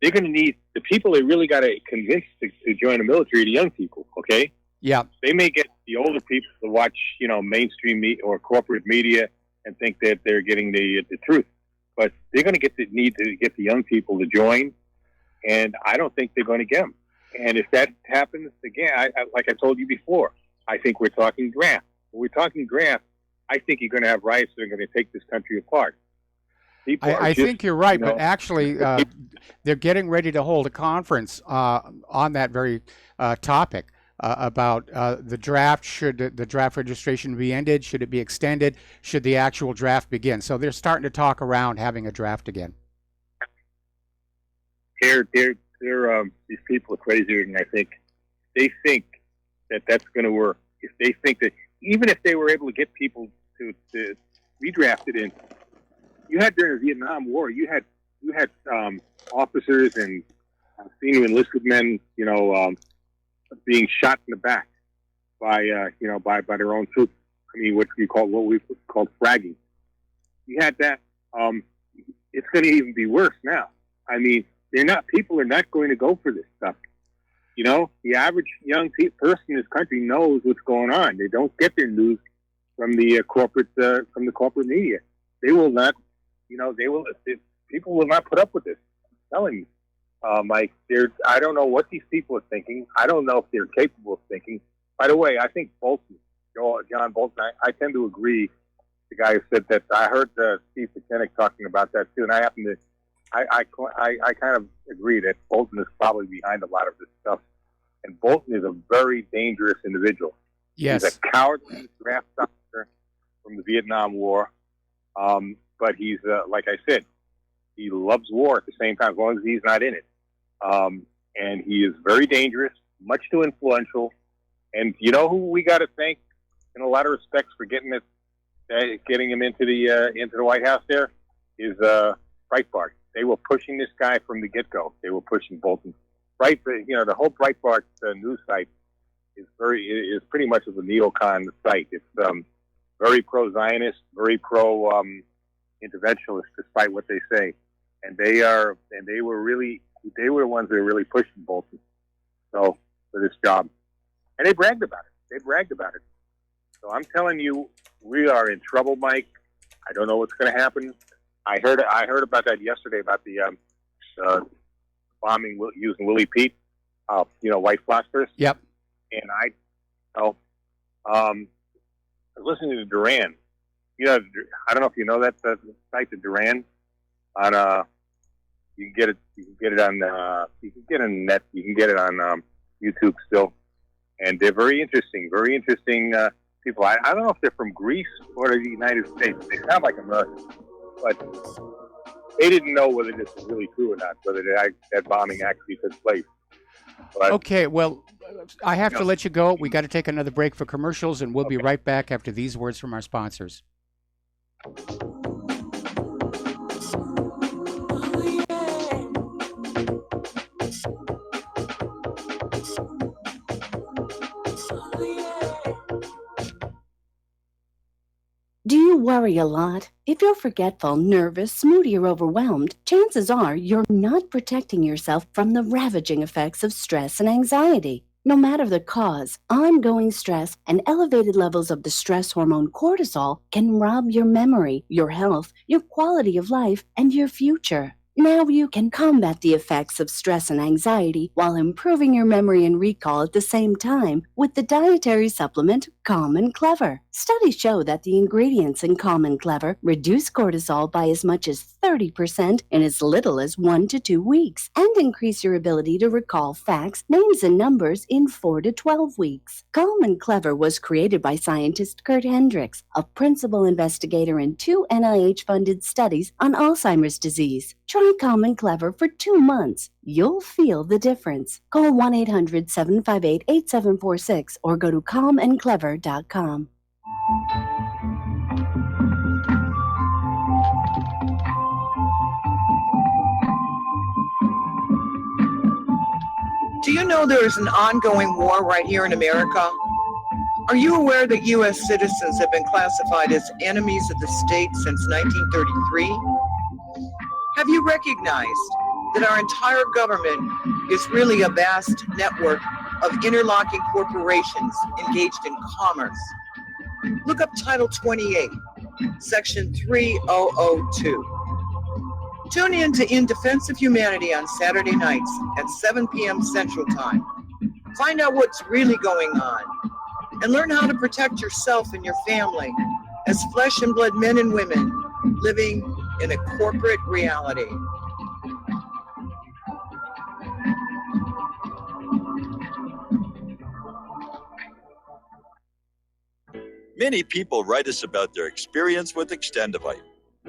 They're going to need the people they really got to convince to join the military, the young people, okay? Yeah. They may get the older people to watch, mainstream media or corporate media and think that they're getting the truth. But they're going to need to get the young people to join, and I don't think they're going to get them. And if that happens again, like I told you before, I think we're talking draft. When we're talking draft, I think you're going to have riots that are going to take this country apart. I think you're right, but actually they're getting ready to hold a conference on that very topic about the draft. Should the draft registration be ended? Should it be extended? Should the actual draft begin? So they're starting to talk around having a draft again. These people are crazier than I think. They think that that's going to work. If they think that, even if they were able to get people to be drafted in, you had during the Vietnam War, you had officers and senior enlisted men, being shot in the back. by their own troops. I mean, what we call fragging. You had that. It's going to even be worse now. I mean, people are not going to go for this stuff. You know, the average young person in this country knows what's going on. They don't get their news from the corporate media. They will not. People will not put up with this. I'm telling you, Mike. I don't know what these people are thinking. I don't know if they're capable of thinking. By the way, I think Bolton, John Bolton. I tend to agree. The guy who said that. I heard Steve Pachenik talking about that too, and I happen to. I kind of agree that Bolton is probably behind a lot of this stuff. And Bolton is a very dangerous individual. Yes. He's a cowardly draft officer from the Vietnam War. But he's, like I said, he loves war at the same time, as long as he's not in it. And he is very dangerous, much too influential. And you know who we got to thank in a lot of respects for getting him into the White House there is Breitbart. They were pushing this guy from the get-go. They were pushing Bolton. The whole Breitbart news site is pretty much of a neocon site. It's very pro-Zionist, very pro-interventionist, despite what they say. And they were the ones that were really pushing Bolton. So for this job, and they bragged about it. So I'm telling you, we are in trouble, Mike. I don't know what's going to happen. I heard about that yesterday about the bombing using Willie Pete, white phosphorus. Yep. And I was listening to Duran. You know, I don't know if you know that site, the Duran. On you can get it on the net. You can get it on YouTube still, and they're very interesting people. I don't know if they're from Greece or the United States. They sound like Americans. But they didn't know whether this was really true or not, whether that bombing actually took place. But, okay, well, I have to let you go. We got to take another break for commercials, and we'll be right back after these words from our sponsors. Do you worry a lot? If you're forgetful, nervous, moody, or overwhelmed, chances are you're not protecting yourself from the ravaging effects of stress and anxiety. No matter the cause, ongoing stress and elevated levels of the stress hormone cortisol can rob your memory, your health, your quality of life, and your future. Now you can combat the effects of stress and anxiety while improving your memory and recall at the same time with the dietary supplement Calm and Clever. Studies show that the ingredients in Calm and Clever reduce cortisol by as much as 30% in as little as 1 to 2 weeks and increase your ability to recall facts, names, and numbers in 4 to 12 weeks. Calm and Clever was created by scientist Kurt Hendricks, a principal investigator in 2 NIH-funded studies on Alzheimer's disease. Try Calm and Clever for 2 months. You'll feel the difference. Call 1-800-758-8746 or go to calmandclever.com. Do you know there is an ongoing war right here in America? Are you aware that U.S. citizens have been classified as enemies of the state since 1933? Have you recognized that our entire government is really a vast network of interlocking corporations engaged in commerce? Look up Title 28, Section 3002. Tune in to In Defense of Humanity on Saturday nights at 7 p.m. Central Time. Find out what's really going on and learn how to protect yourself and your family as flesh and blood men and women living in a corporate reality. Many people write us about their experience with Extendivite.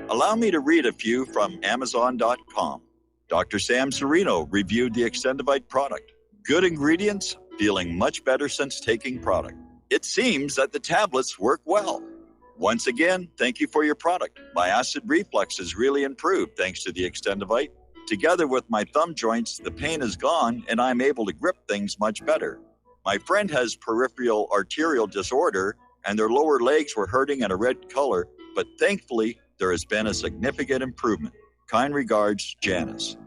Allow me to read a few from Amazon.com. Dr. Sam Serino reviewed the Extendivite product. Good ingredients, feeling much better since taking product. It seems that the tablets work well. Once again, thank you for your product. My acid reflux has really improved thanks to the Extendivite. Together with my thumb joints, the pain is gone and I'm able to grip things much better. My friend has peripheral arterial disorder, and their lower legs were hurting and a red color, but thankfully, there has been a significant improvement. Kind regards, Janice.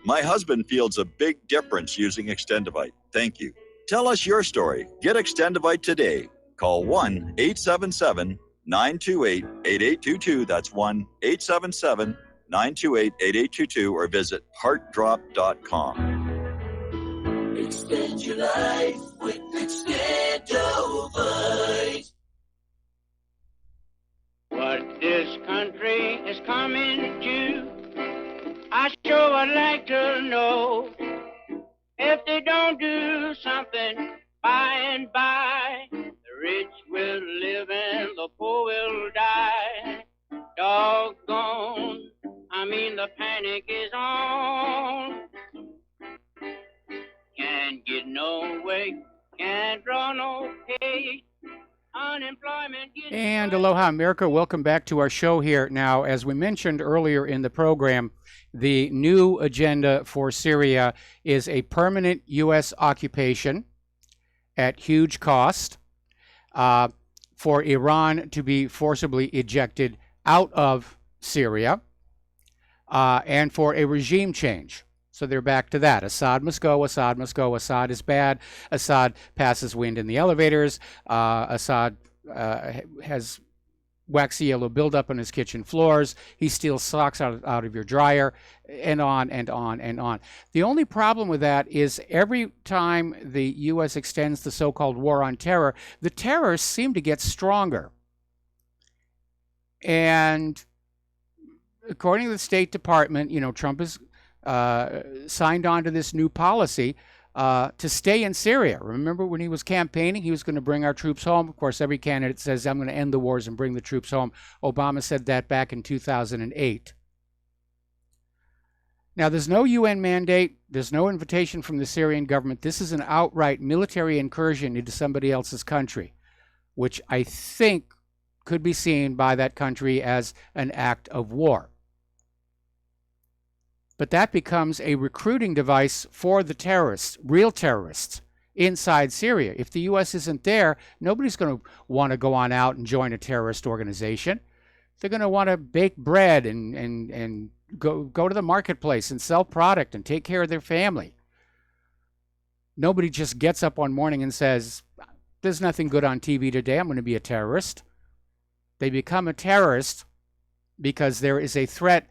My husband feels a big difference using Extendivite. Thank you. Tell us your story. Get Extendivite today. Call 1-877-928-8822. That's 1-877-928-8822 or visit heartdrop.com. Extend your life with Extendovite. What this country is coming to, I sure would like to know. If they don't do something by and by, the rich will live and the poor will die. Doggone, I mean the panic is on. Can't get no way, can't draw no pay. Unemployment gets... And aloha, America. Welcome back to our show here. Now, as we mentioned earlier in the program, the new agenda for Syria is a permanent U.S. occupation at huge cost, for Iran to be forcibly ejected out of Syria, and for a regime change. So they're back to that. Assad must go, Assad must go, Assad is bad, Assad passes wind in the elevators, Assad has waxy yellow buildup on his kitchen floors, he steals socks out of your dryer, and on and on and on. The only problem with that is every time the U.S. extends the so-called war on terror, the terrorists seem to get stronger. And according to the State Department, Trump has signed on to this new policy to stay in Syria. Remember when he was campaigning, he was going to bring our troops home. Of course, every candidate says, I'm going to end the wars and bring the troops home. Obama said that back in 2008. Now, there's no UN mandate. There's no invitation from the Syrian government. This is an outright military incursion into somebody else's country, which I think could be seen by that country as an act of war. But that becomes a recruiting device for the terrorists, real terrorists, inside Syria. If the U.S. isn't there, nobody's going to want to go on out and join a terrorist organization. They're going to want to bake bread and go to the marketplace and sell product and take care of their family. Nobody just gets up one morning and says, there's nothing good on TV today, I'm going to be a terrorist. They become a terrorist because there is a threat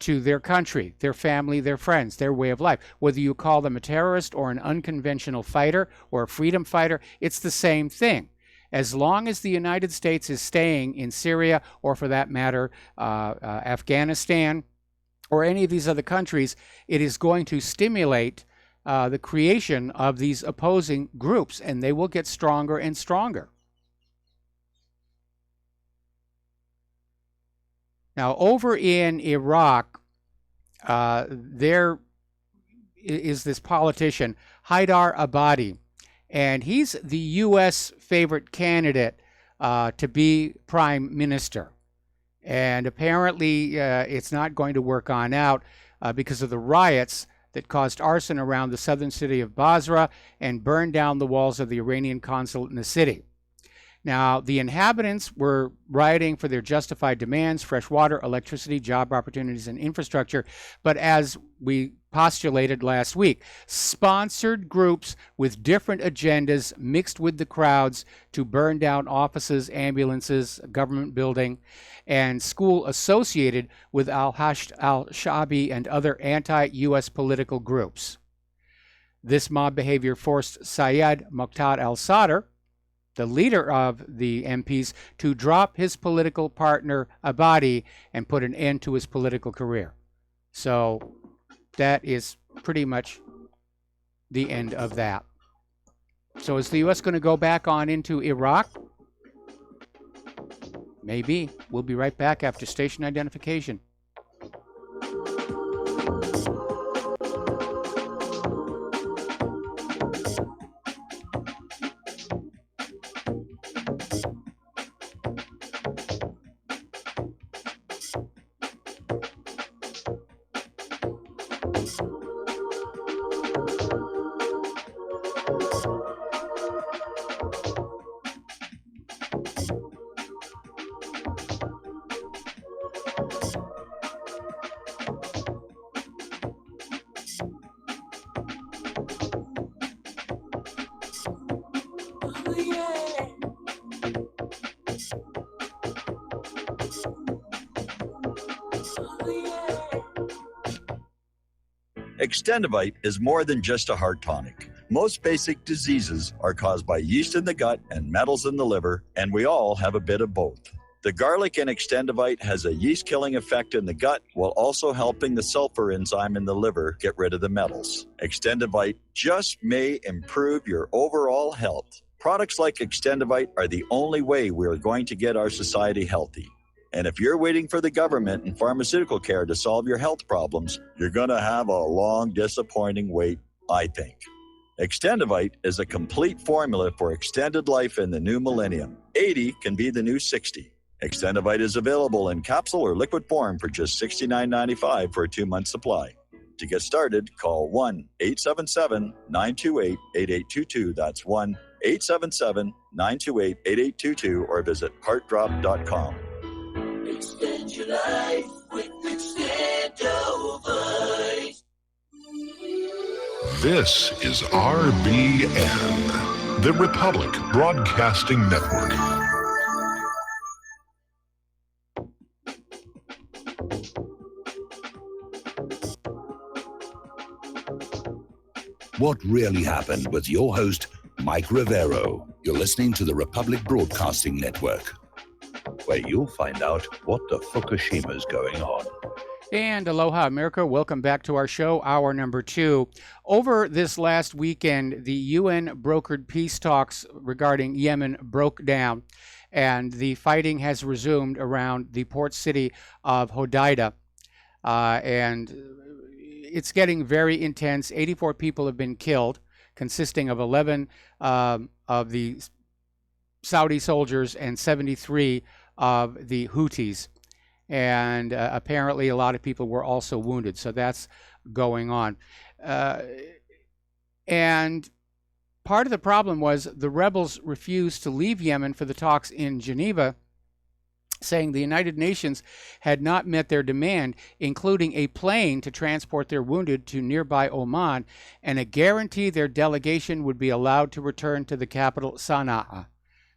to their country, their family, their friends, their way of life. Whether you call them a terrorist or an unconventional fighter or a freedom fighter, it's the same thing. As long as the United States is staying in Syria, or for that matter, Afghanistan, or any of these other countries, it is going to stimulate the creation of these opposing groups, and they will get stronger and stronger. Now, over in Iraq, there is this politician, Haidar Abadi, and he's the U.S. favorite candidate to be prime minister. And apparently, it's not going to work on out because of the riots that caused arson around the southern city of Basra and burned down the walls of the Iranian consulate in the city. Now, the inhabitants were rioting for their justified demands, fresh water, electricity, job opportunities, and infrastructure. But as we postulated last week, sponsored groups with different agendas mixed with the crowds to burn down offices, ambulances, a government building, and school associated with Al-Hashd al-Sha'bi and other anti-U.S. political groups. This mob behavior forced Syed Muqtada al-Sadr, the leader of the MPs, to drop his political partner Abadi and put an end to his political career. So that is pretty much the end of that. So is the U.S. going to go back on into Iraq? Maybe. We'll be right back after station identification. Extendivite is more than just a heart tonic. Most basic diseases are caused by yeast in the gut and metals in the liver, and we all have a bit of both. The garlic in Extendivite has a yeast-killing effect in the gut while also helping the sulfur enzyme in the liver get rid of the metals. Extendivite just may improve your overall health. Products like Extendivite are the only way we are going to get our society healthy. And if you're waiting for the government and pharmaceutical care to solve your health problems, you're going to have a long, disappointing wait, I think. Extendivite is a complete formula for extended life in the new millennium. 80 can be the new 60. Extendivite is available in capsule or liquid form for just $69.95 for a 2-month supply. To get started, call 1-877-928-8822. That's 1-877-928-8822 or visit heartdrop.com. Extend your life with Extendivite. This is RBN, the Republic Broadcasting Network. What really happened with your host, Mike Rivero. You're listening to the Republic Broadcasting Network, where you'll find out what the Fukushima's going on. And aloha, America. Welcome back to our show, hour number 2. Over this last weekend, the UN brokered peace talks regarding Yemen broke down, and the fighting has resumed around the port city of Hodeidah. And it's getting very intense. 84 people have been killed, consisting of 11 of the Saudi soldiers and 73 of the Houthis. And apparently a lot of people were also wounded. So that's going on. And part of the problem was the rebels refused to leave Yemen for the talks in Geneva, saying the United Nations had not met their demand, including a plane to transport their wounded to nearby Oman and a guarantee their delegation would be allowed to return to the capital, Sana'a.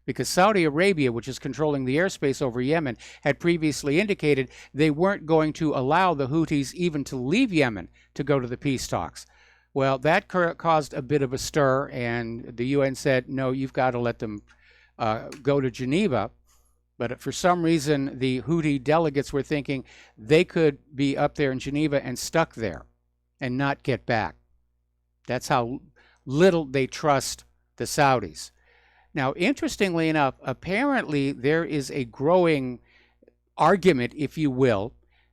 Because Saudi Arabia, which is controlling the airspace over Yemen, had previously indicated they weren't going to allow the Houthis even to leave Yemen to go to the peace talks. Well, that caused a bit of a stir, and the UN said, no, you've got to let them go to Geneva. But for some reason, the Houthi delegates were thinking they could be up there in Geneva and stuck there and not get back. That's how little they trust the Saudis. Now, interestingly enough, apparently there is a growing argument, if you will,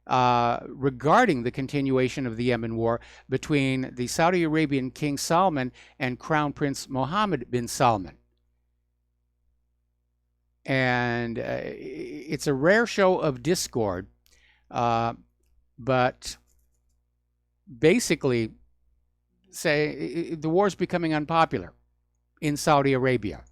regarding the continuation of the Yemen war between the Saudi Arabian King Salman and Crown Prince Mohammed bin Salman. And it's a rare show of discord, but basically say the war is becoming unpopular in Saudi Arabia.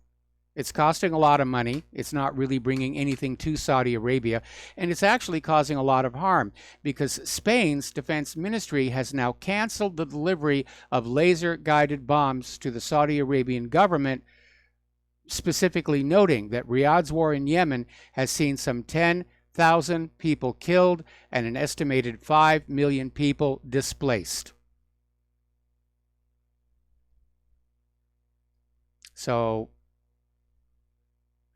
It's costing a lot of money. It's not really bringing anything to Saudi Arabia, and it's actually causing a lot of harm because Spain's defense ministry has now canceled the delivery of laser-guided bombs to the Saudi Arabian government, specifically noting that Riyadh's war in Yemen has seen some 10,000 people killed and an estimated 5 million people displaced. So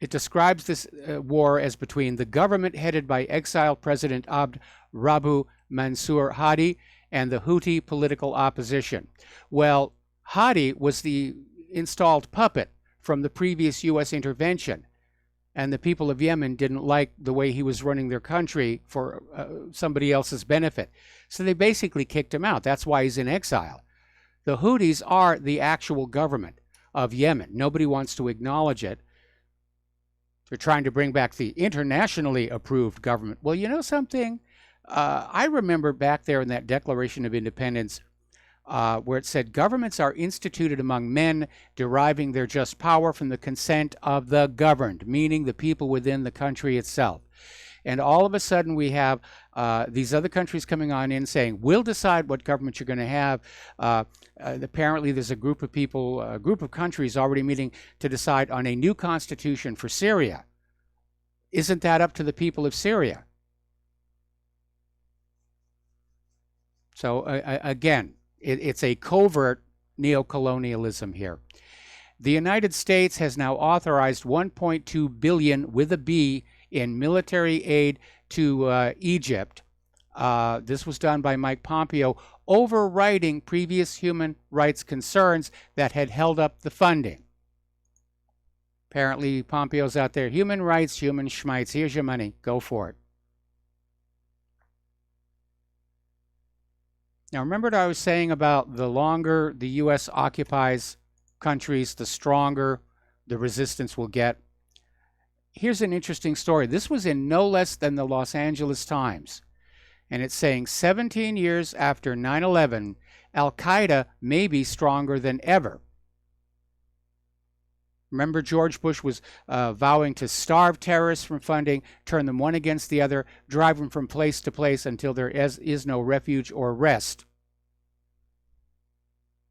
it describes this war as between the government headed by exiled President Abd Rabbu Mansur Hadi and the Houthi political opposition. Well, Hadi was the installed puppet from the previous U.S. intervention, and the people of Yemen didn't like the way he was running their country for somebody else's benefit. So they basically kicked him out. That's why he's in exile. The Houthis are the actual government of Yemen. Nobody wants to acknowledge it. They're trying to bring back the internationally approved government. Well, you know something? I remember back there in that Declaration of Independence where it said governments are instituted among men deriving their just power from the consent of the governed, meaning the people within the country itself. And all of a sudden we have these other countries coming on in saying, we'll decide what government you're going to have. Apparently there's a group of people, a group of countries already meeting to decide on a new constitution for Syria. Isn't that up to the people of Syria? So again, It's a covert neocolonialism here. The United States has now authorized $1.2 billion with a B in military aid to Egypt. This was done by Mike Pompeo, overriding previous human rights concerns that had held up the funding. Apparently, Pompeo's out there. Human rights, human schmites. Here's your money. Go for it. Now, remember what I was saying about the longer the U.S. occupies countries, the stronger the resistance will get. Here's an interesting story. This was in no less than the Los Angeles Times. And it's saying 17 years after 9/11, Al-Qaeda may be stronger than ever. Remember, George Bush was vowing to starve terrorists from funding, turn them one against the other, drive them from place to place until there is no refuge or rest.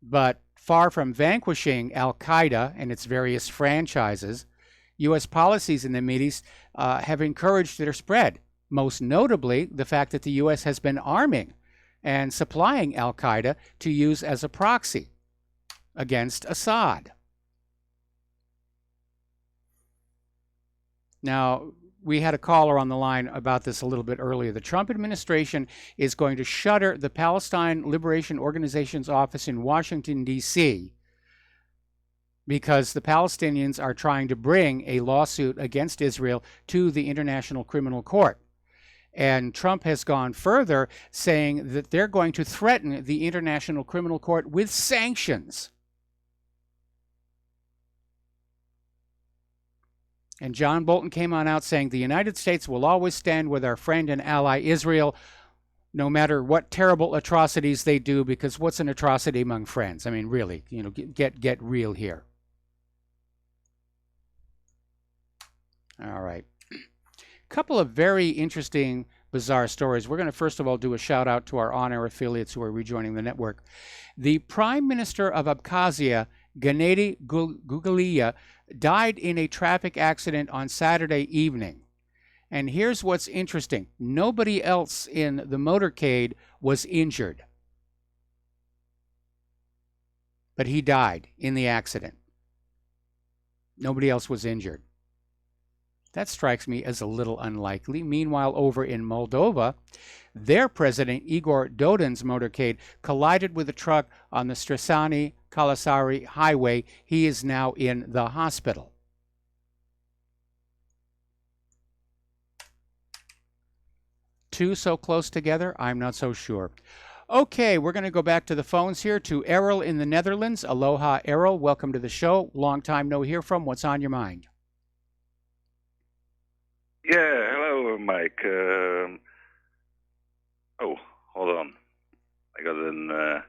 But far from vanquishing Al-Qaeda and its various franchises, U.S. policies in the Mideast have encouraged their spread, most notably the fact that the U.S. has been arming and supplying Al-Qaeda to use as a proxy against Assad. Now, we had a caller on the line about this a little bit earlier. The Trump administration is going to shutter the Palestine Liberation Organization's office in Washington, D.C., because the Palestinians are trying to bring a lawsuit against Israel to the International Criminal Court. And Trump has gone further, saying that they're going to threaten the International Criminal Court with sanctions. And John Bolton came on out saying the United States will always stand with our friend and ally Israel, no matter what terrible atrocities they do, because what's an atrocity among friends? I mean, really, get real here. All right. Couple of very interesting, bizarre stories. We're going to first of all do a shout out to our on-air affiliates who are rejoining the network. The Prime Minister of Abkhazia, Gennady Gugalia, died in a traffic accident on Saturday evening. And here's what's interesting. Nobody else in the motorcade was injured. But he died in the accident. Nobody else was injured. That strikes me as a little unlikely. Meanwhile, over in Moldova, their president, Igor Dodon's motorcade, collided with a truck on the Stresani-Kalasari highway. He is now in the hospital. Two so close together? I'm not so sure. Okay, we're going to go back to the phones here to Errol in the Netherlands. Aloha, Errol. Welcome to the show. Long time no hear from. What's on your mind? Yeah, hello, Mike. Oh, hold on. I got an...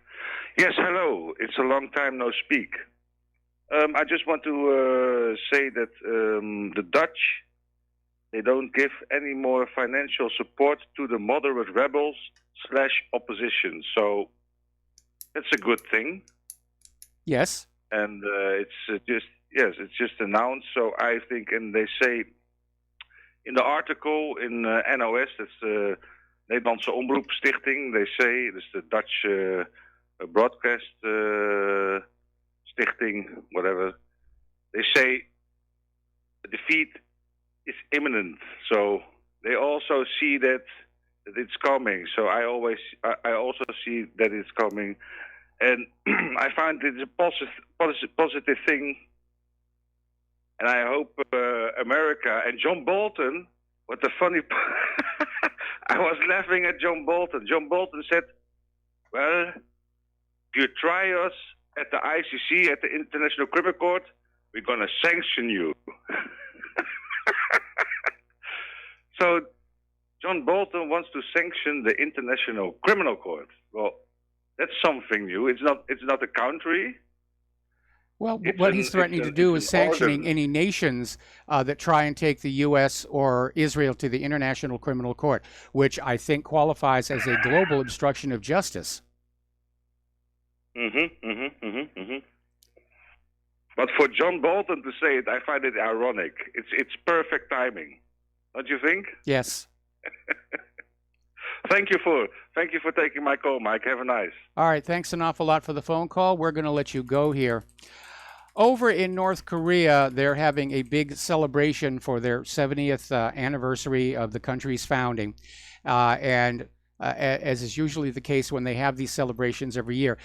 Yes, hello. It's a long time no speak. I just want to say that the Dutch, they don't give any more financial support to the moderate rebels / opposition. So that's a good thing. Yes. And it's just announced. So I think, and they say... In the article in NOS, that's the Nederlandse Omroepstichting, they say, that's the Dutch broadcast stichting, whatever, they say the defeat is imminent. So they also see that it's coming. So I also see that it's coming. And I find it's a positive thing. And I hope America and John Bolton, what the funny... I was laughing at John Bolton. John Bolton said, well, if you try us at the ICC, at the International Criminal Court, we're going to sanction you. So John Bolton wants to sanction the International Criminal Court. Well, that's something new. It's not a country. Well, what he's threatening to do is sanctioning any nations that try and take the U.S. or Israel to the International Criminal Court, which I think qualifies as a global obstruction of justice. But for John Bolton to say it, I find it ironic. It's perfect timing, don't you think? Yes. Thank you for taking my call, Mike. Have a nice. All right, thanks an awful lot for the phone call. We're going to let you go here. Over in North Korea, they're having a big celebration for their 70th anniversary of the country's founding. As is usually the case when they have these celebrations every year,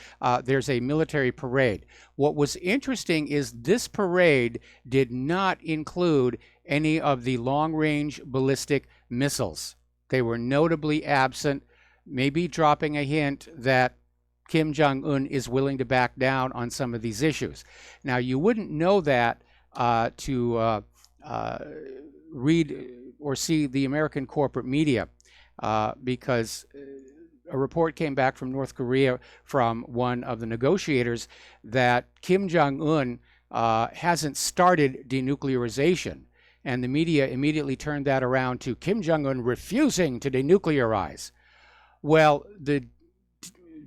there's a military parade. What was interesting is this parade did not include any of the long-range ballistic missiles. They were notably absent, maybe dropping a hint that Kim Jong-un is willing to back down on some of these issues. Now, you wouldn't know that to read or see the American corporate media because a report came back from North Korea from one of the negotiators that Kim Jong-un hasn't started denuclearization. And the media immediately turned that around to Kim Jong-un refusing to denuclearize. Well, the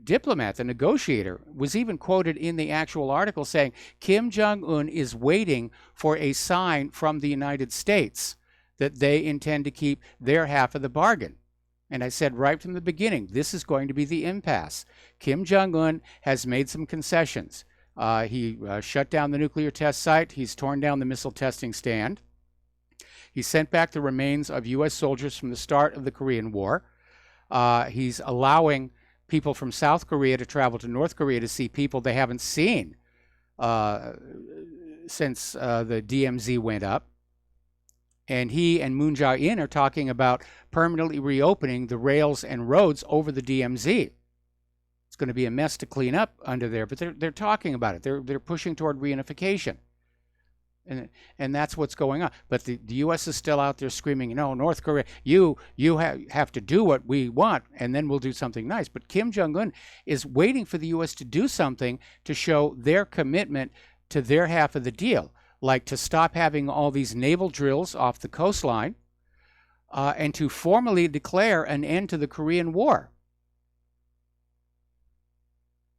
diplomat, the negotiator, was even quoted in the actual article saying Kim Jong-un is waiting for a sign from the United States that they intend to keep their half of the bargain. And I said right from the beginning, this is going to be the impasse. Kim Jong-un has made some concessions. He shut down the nuclear test site. He's torn down the missile testing stand. He sent back the remains of U.S. soldiers from the start of the Korean War. He's allowing people from South Korea to travel to North Korea to see people they haven't seen since the DMZ went up. And he and Moon Jae-in are talking about permanently reopening the rails and roads over the DMZ. It's going to be a mess to clean up under there, but they're talking about it. They're pushing toward reunification. And that's what's going on. But the U.S. is still out there screaming, no, North Korea, you have to do what we want, and then we'll do something nice. But Kim Jong-un is waiting for the U.S. to do something to show their commitment to their half of the deal, like to stop having all these naval drills off the coastline and to formally declare an end to the Korean War.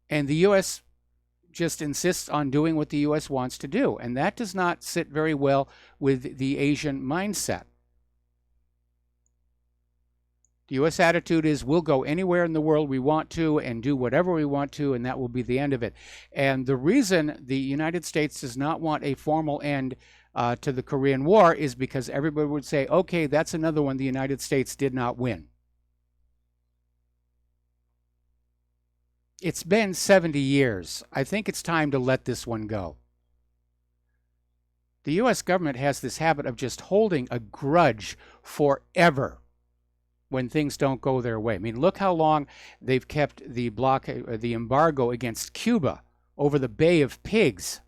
And the U.S. just insists on doing what the U.S. wants to do. And that does not sit very well with the Asian mindset. The U.S. attitude is we'll go anywhere in the world we want to and do whatever we want to, and that will be the end of it. And the reason the United States does not want a formal end to the Korean War is because everybody would say, okay, that's another one the United States did not win. It's been 70 years. I think it's time to let this one go. The U.S. government has this habit of just holding a grudge forever when things don't go their way. I mean, look how long they've kept the blockade, the embargo against Cuba over the Bay of Pigs,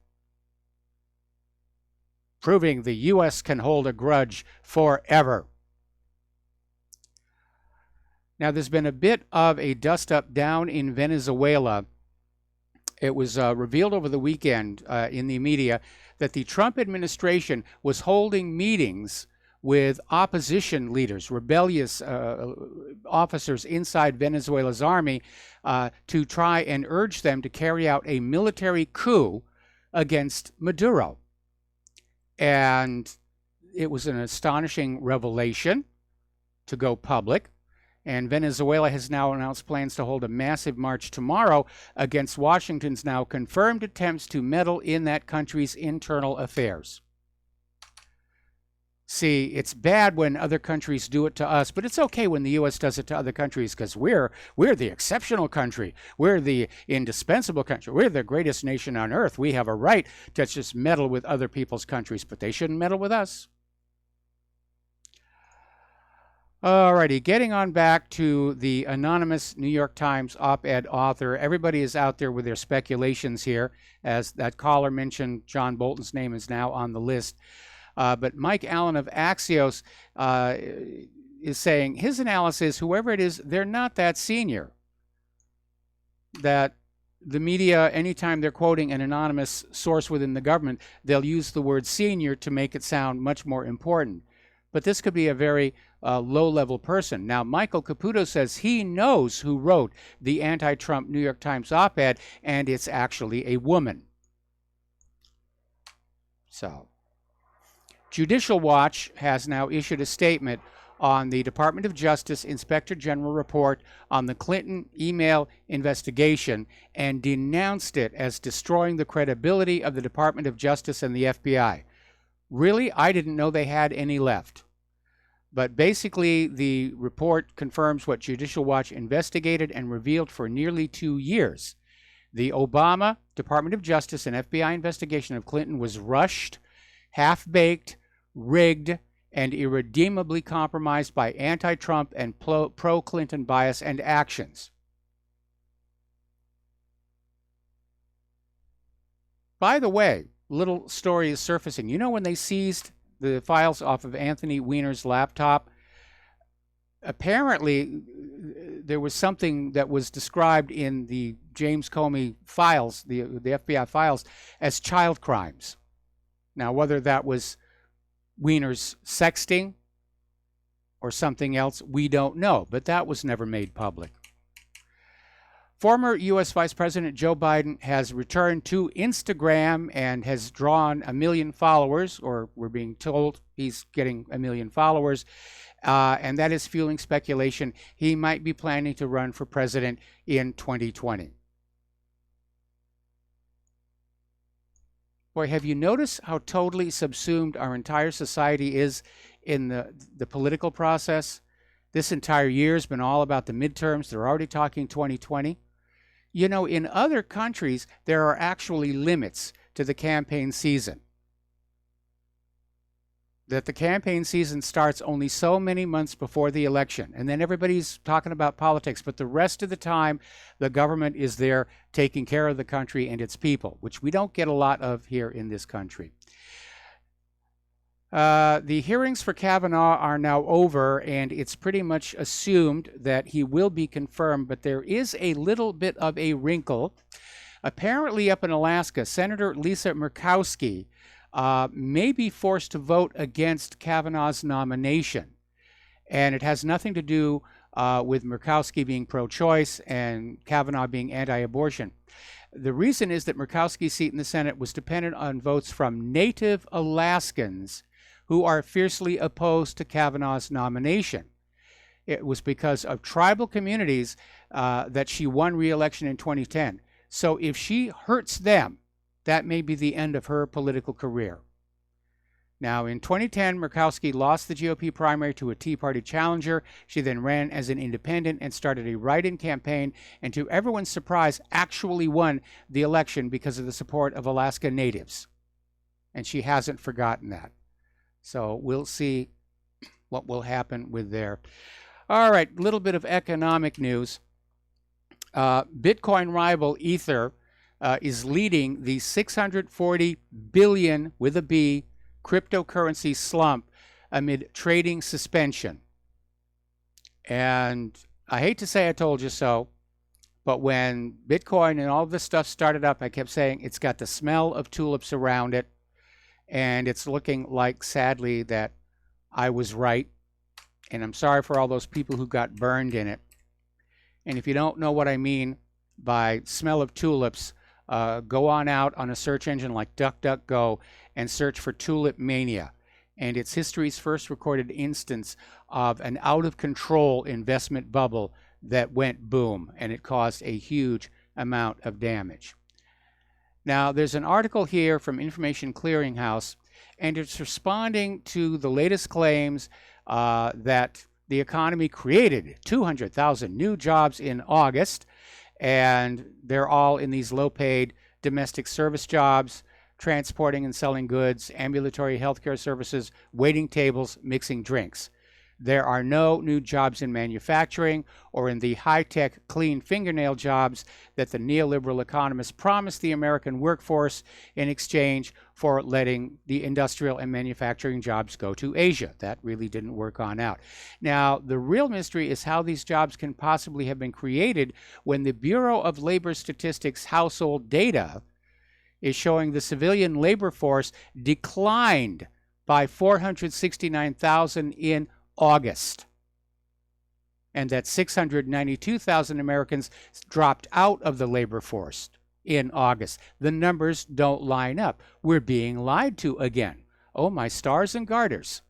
proving the U.S. can hold a grudge forever. Now, there's been a bit of a dust-up down in Venezuela. It was revealed over the weekend in the media that the Trump administration was holding meetings with opposition leaders, rebellious officers inside Venezuela's army to try and urge them to carry out a military coup against Maduro. And it was an astonishing revelation to go public. And Venezuela has now announced plans to hold a massive march tomorrow against Washington's now confirmed attempts to meddle in that country's internal affairs. See, it's bad when other countries do it to us, but it's okay when the U.S. does it to other countries because we're the exceptional country. We're the indispensable country. We're the greatest nation on earth. We have a right to just meddle with other people's countries, but they shouldn't meddle with us. Alrighty, getting on back to the anonymous New York Times op-ed author. Everybody is out there with their speculations here. As that caller mentioned, John Bolton's name is now on the list. But Mike Allen of Axios is saying his analysis, whoever it is, they're not that senior. That the media, anytime they're quoting an anonymous source within the government, they'll use the word senior to make it sound much more important. But this could be a very low-level person. Now, Michael Caputo says he knows who wrote the anti-Trump New York Times op-ed, and it's actually a woman. So, Judicial Watch has now issued a statement on the Department of Justice Inspector General report on the Clinton email investigation and denounced it as destroying the credibility of the Department of Justice and the FBI. Really? I didn't know they had any left. But basically, the report confirms what Judicial Watch investigated and revealed for nearly 2 years. The Obama Department of Justice and FBI investigation of Clinton was rushed, half-baked, rigged, and irredeemably compromised by anti-Trump and pro-Clinton bias and actions. By the way, little story is surfacing. You know when they seized the files off of Anthony Weiner's laptop? Apparently, there was something that was described in the James Comey files, the FBI files, as child crimes. Now, whether that was Weiner's sexting or something else, we don't know, but that was never made public. Former U.S. Vice President Joe Biden has returned to Instagram and has drawn 1 million followers, or we're being told he's getting 1 million followers, and that is fueling speculation he might be planning to run for president in 2020. Boy, have you noticed how totally subsumed our entire society is in the political process? This entire year has been all about the midterms. They're already talking 2020. You know, in other countries, there are actually limits to the campaign season. That the campaign season starts only so many months before the election, and then everybody's talking about politics, but the rest of the time, the government is there taking care of the country and its people, which we don't get a lot of here in this country. The hearings for Kavanaugh are now over, and it's pretty much assumed that he will be confirmed, but there is a little bit of a wrinkle. Apparently up in Alaska, Senator Lisa Murkowski may be forced to vote against Kavanaugh's nomination. And it has nothing to do with Murkowski being pro-choice and Kavanaugh being anti-abortion. The reason is that Murkowski's seat in the Senate was dependent on votes from Native Alaskans who are fiercely opposed to Kavanaugh's nomination. It was because of tribal communities that she won re-election in 2010. So if she hurts them, that may be the end of her political career. Now, in 2010, Murkowski lost the GOP primary to a Tea Party challenger. She then ran as an independent and started a write-in campaign, and to everyone's surprise, actually won the election because of the support of Alaska Natives. And she hasn't forgotten that. So we'll see what will happen with there. All right, a little bit of economic news. Bitcoin rival Ether is leading the 640 billion with a B cryptocurrency slump amid trading suspension. And I hate to say I told you so, but when Bitcoin and all this stuff started up, I kept saying it's got the smell of tulips around it. And it's looking like, sadly, that I was right. And I'm sorry for all those people who got burned in it. And if you don't know what I mean by smell of tulips, go on out on a search engine like DuckDuckGo and search for tulip mania. And it's history's first recorded instance of an out-of-control investment bubble that went boom, and it caused a huge amount of damage. Now, there's an article here from Information Clearinghouse, and it's responding to the latest claims that the economy created 200,000 new jobs in August, and they're all in these low-paid domestic service jobs, transporting and selling goods, ambulatory healthcare services, waiting tables, mixing drinks. There are no new jobs in manufacturing or in the high-tech, clean fingernail jobs that the neoliberal economists promised the American workforce in exchange for letting the industrial and manufacturing jobs go to Asia. That really didn't work on out. Now, the real mystery is how these jobs can possibly have been created when the Bureau of Labor Statistics household data is showing the civilian labor force declined by 469,000 in August, and that 692,000 Americans dropped out of the labor force in August. The numbers don't line up. We're being lied to again. Oh, my stars and garters.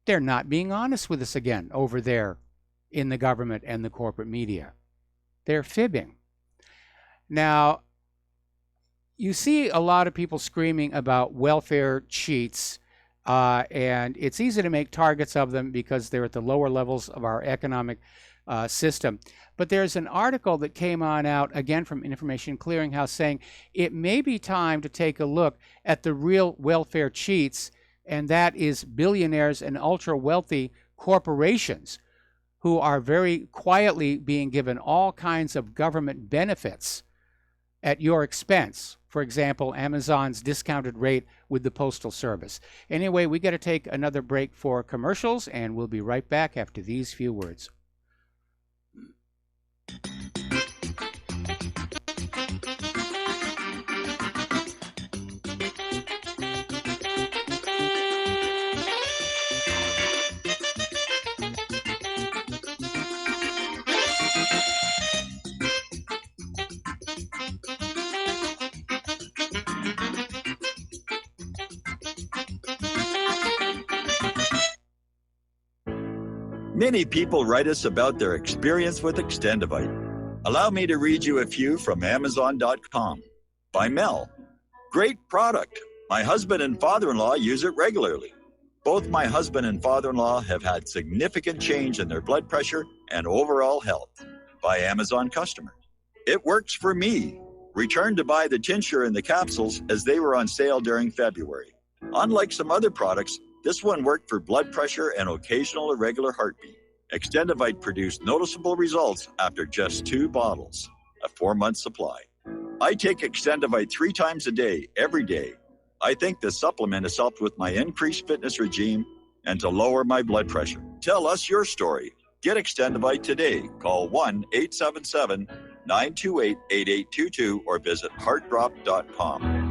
They're not being honest with us again over there in the government and the corporate media. They're fibbing. Now, you see a lot of people screaming about welfare cheats, and it's easy to make targets of them because they're at the lower levels of our economic system. But there's an article that came on out, again from Information Clearinghouse, saying it may be time to take a look at the real welfare cheats, and that is billionaires and ultra-wealthy corporations who are very quietly being given all kinds of government benefits at your expense. For example, Amazon's discounted rate with the Postal Service. Anyway, we got to take another break for commercials, and we'll be right back after these few words. Many people write us about their experience with Extendivite. Allow me to read you a few from Amazon.com. By Mel. Great product. My husband and father-in-law use it regularly. Both my husband and father-in-law have had significant change in their blood pressure and overall health. By Amazon customers. It works for me. Returned to buy the tincture and the capsules as they were on sale during February. Unlike some other products, this one worked for blood pressure and occasional irregular heartbeat. Extendivite produced noticeable results after just 2 bottles, a 4-month supply. I take Extendivite 3 times a day, every day. I think this supplement has helped with my increased fitness regime and to lower my blood pressure. Tell us your story. Get Extendivite today. Call 1-877-928-8822 or visit heartdrop.com.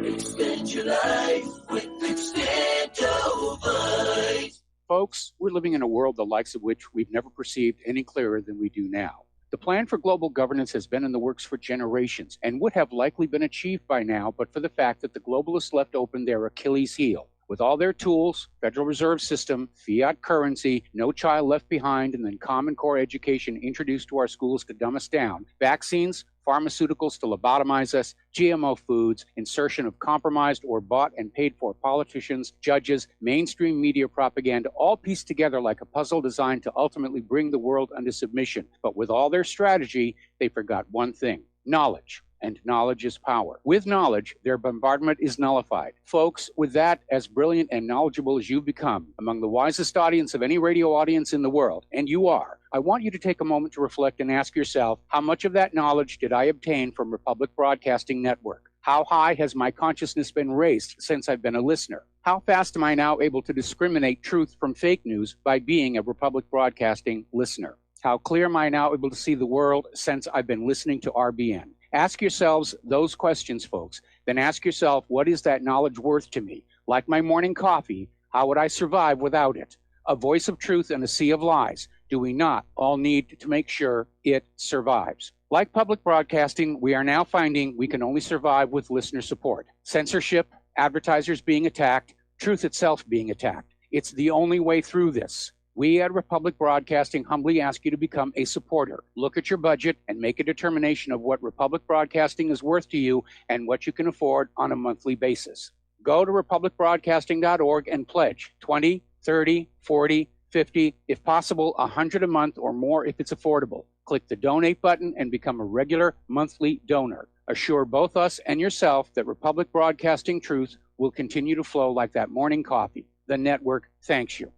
Extend your life with Extendivite. Folks, we're living in a world the likes of which we've never perceived any clearer than we do now. The plan for global governance has been in the works for generations and would have likely been achieved by now, but for the fact that the globalists left open their Achilles heel. With all their tools, Federal Reserve System, fiat currency, no child left behind, and then Common Core education introduced to our schools to dumb us down, vaccines, pharmaceuticals to lobotomize us, GMO foods, insertion of compromised or bought and paid for politicians, judges, mainstream media propaganda, all pieced together like a puzzle designed to ultimately bring the world under submission. But with all their strategy, they forgot one thing: knowledge. And knowledge is power. With knowledge, their bombardment is nullified. Folks, with that, as brilliant and knowledgeable as you've become, among the wisest audience of any radio audience in the world, and you are, I want you to take a moment to reflect and ask yourself, how much of that knowledge did I obtain from Republic Broadcasting Network? How high has my consciousness been raised since I've been a listener? How fast am I now able to discriminate truth from fake news by being a Republic Broadcasting listener? How clear am I now able to see the world since I've been listening to RBN? Ask yourselves those questions, folks. Then ask yourself, what is that knowledge worth to me? Like my morning coffee, how would I survive without it? A voice of truth in a sea of lies. Do we not all need to make sure it survives? Like public broadcasting, we are now finding we can only survive with listener support. Censorship, advertisers being attacked, truth itself being attacked. It's the only way through this. We at Republic Broadcasting humbly ask you to become a supporter. Look at your budget and make a determination of what Republic Broadcasting is worth to you and what you can afford on a monthly basis. Go to republicbroadcasting.org and pledge 20, 30, 40, 50, if possible, 100 a month or more if it's affordable. Click the donate button and become a regular monthly donor. Assure both us and yourself that Republic Broadcasting truth will continue to flow like that morning coffee. The network thanks you.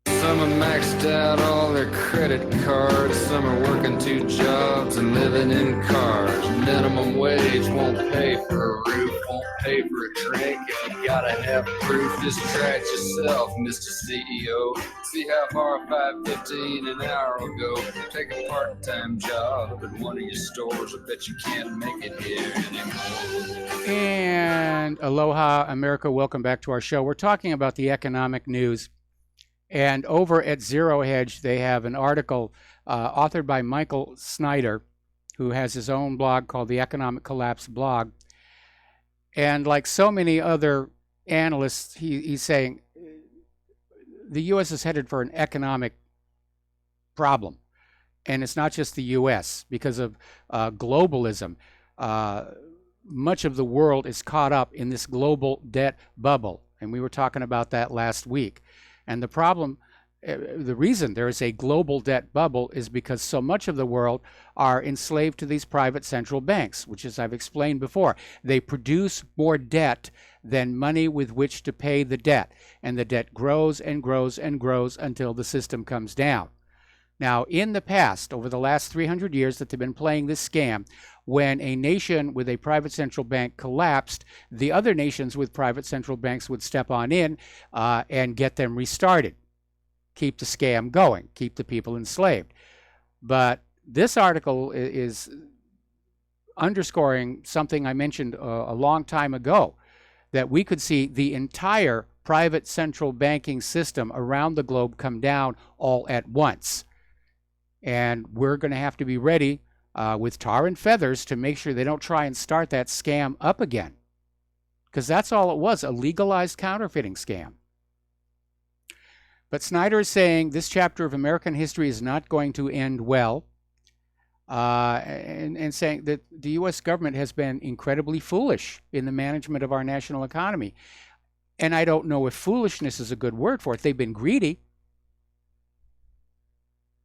Some are maxed out all their credit cards. Some are working 2 jobs and living in cars. Minimum wage won't pay for a roof, won't pay for a drink. If you gotta have proof, distract yourself, Mr. CEO. See how far 5.15 an hour will go. Take a part-time job at one of your stores. I bet you can't make it here anymore. And aloha, America. Welcome back to our show. We're talking about the economic news. And over at Zero Hedge, they have an article authored by Michael Snyder, who has his own blog called the Economic Collapse Blog. And like so many other analysts, he's saying the U.S. is headed for an economic problem. And it's not just the U.S. because of globalism. Much of the world is caught up in this global debt bubble. And we were talking about that last week. And the problem, the reason there is a global debt bubble is because so much of the world are enslaved to these private central banks, which, as I've explained before, they produce more debt than money with which to pay the debt. And the debt grows and grows and grows until the system comes down. Now, in the past, over the last 300 years that they've been playing this scam, when a nation with a private central bank collapsed, the other nations with private central banks would step on in and get them restarted. Keep the scam going, keep the people enslaved. But this article is underscoring something I mentioned a long time ago, that we could see the entire private central banking system around the globe come down all at once. And we're going to have to be ready with tar and feathers to make sure they don't try and start that scam up again. Because that's all it was, a legalized counterfeiting scam. But Snyder is saying this chapter of American history is not going to end well, and saying that the U.S. government has been incredibly foolish in the management of our national economy. And I don't know if foolishness is a good word for it. They've been greedy,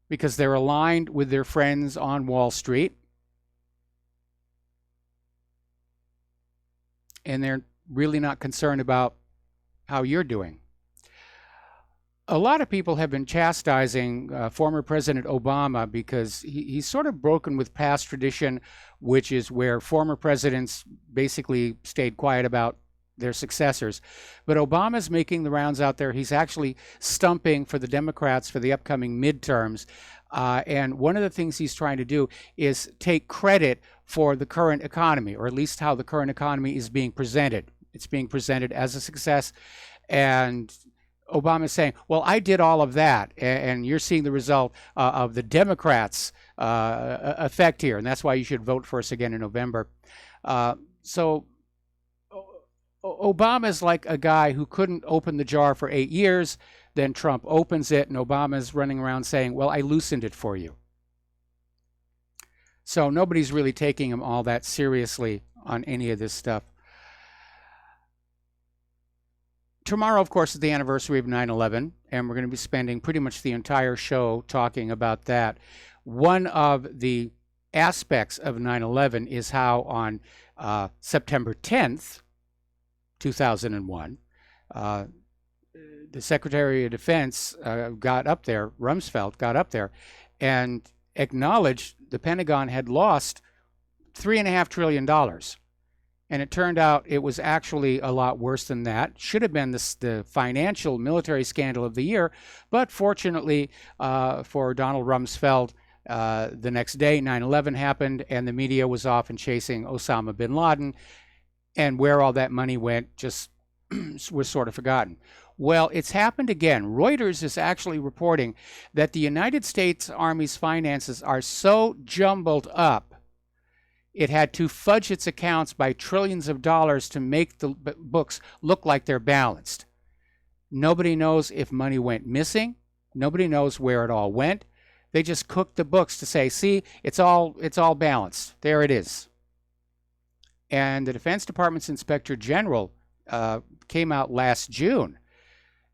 because they're aligned with their friends on Wall Street. And they're really not concerned about how you're doing. A lot of people have been chastising former President Obama because he's sort of broken with past tradition, which is where former presidents basically stayed quiet about their successors. But Obama's making the rounds out there. He's actually stumping for the Democrats for the upcoming midterms. And one of the things he's trying to do is take credit for the current economy, or at least how the current economy is being presented. It's being presented as a success. And Obama's saying, well, I did all of that, and you're seeing the result of the Democrats' effect here. And that's why you should vote for us again in November. So Obama's like a guy who couldn't open the jar for 8 years. Then Trump opens it, and Obama's running around saying, well, I loosened it for you. So nobody's really taking him all that seriously on any of this stuff. Tomorrow, of course, is the anniversary of 9/11, and we're going to be spending pretty much the entire show talking about that. One of the aspects of 9/11 is how on September 10th, 2001, the Secretary of Defense got up there, Rumsfeld got up there, and acknowledged the Pentagon had lost $3.5 trillion. And it turned out it was actually a lot worse than that. Should have been the financial military scandal of the year. But fortunately for Donald Rumsfeld, the next day, 9/11 happened, and the media was off and chasing Osama bin Laden. And where all that money went just was sort of forgotten. Well, it's happened again. Reuters is actually reporting that the United States Army's finances are so jumbled up, it had to fudge its accounts by trillions of dollars to make the books look like they're balanced. Nobody knows if money went missing. Nobody knows where it all went. They just cooked the books to say, see, it's all balanced. There it is. And the Defense Department's Inspector General came out last June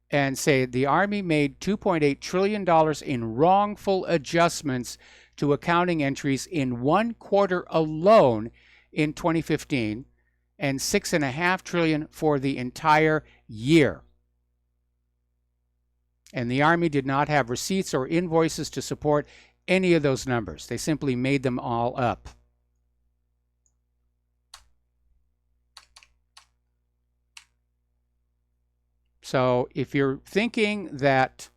and said the Army made $2.8 trillion in wrongful adjustments to accounting entries in 1 quarter alone in 2015, and $6.5 trillion for the entire year. And the Army did not have receipts or invoices to support any of those numbers. They simply made them all up. So if you're thinking that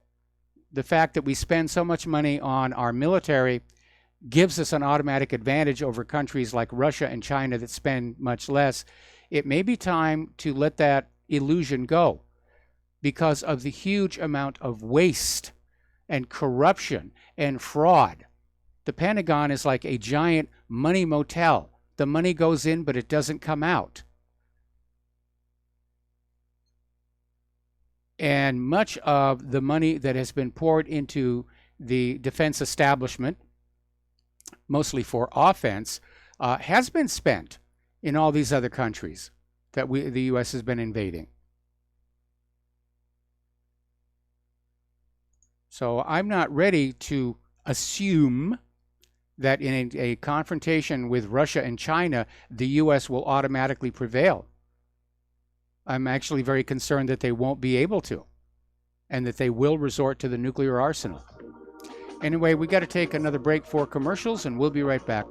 the fact that we spend so much money on our military gives us an automatic advantage over countries like Russia and China that spend much less, it may be time to let that illusion go because of the huge amount of waste and corruption and fraud. The Pentagon is like a giant money motel. The money goes in, but it doesn't come out. And much of the money that has been poured into the defense establishment, mostly for offense, has been spent in all these other countries that the U.S. has been invading. So I'm not ready to assume that in a confrontation with Russia and China, the U.S. will automatically prevail. I'm actually very concerned that they won't be able to, and that they will resort to the nuclear arsenal. Anyway, we got to take another break for commercials, and we'll be right back.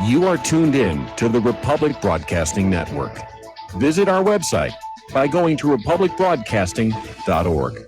You are tuned in to the Republic Broadcasting Network. Visit our website by going to republicbroadcasting.org.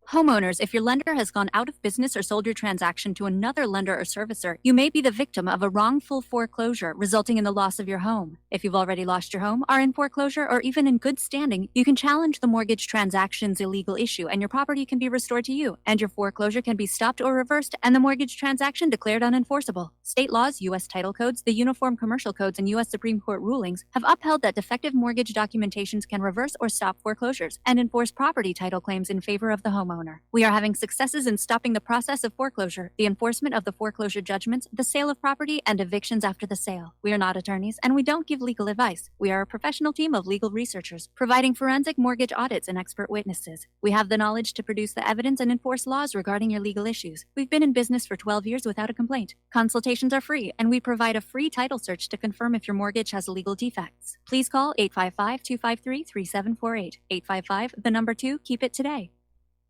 Homeowners, if your lender has gone out of business or sold your transaction to another lender or servicer, you may be the victim of a wrongful foreclosure, resulting in the loss of your home. If you've already lost your home, are in foreclosure, or even in good standing, you can challenge the mortgage transaction's illegal issue, and your property can be restored to you, and your foreclosure can be stopped or reversed, and the mortgage transaction declared unenforceable. State laws, U.S. title codes, the Uniform Commercial Codes, and U.S. Supreme Court rulings have upheld that defective mortgage documentations can reverse or stop foreclosures and enforce property title claims in favor of the homeowner. We are having successes in stopping the process of foreclosure, the enforcement of the foreclosure judgments, the sale of property, and evictions after the sale. We are not attorneys, and we don't give legal advice. We are a professional team of legal researchers, providing forensic mortgage audits and expert witnesses. We have the knowledge to produce the evidence and enforce laws regarding your legal issues. We've been in business for 12 years without a complaint. Consultations are free, and we provide a free title search to confirm if your mortgage has legal defects. Please call 855-253-3748. 855, the number 2, keep it today.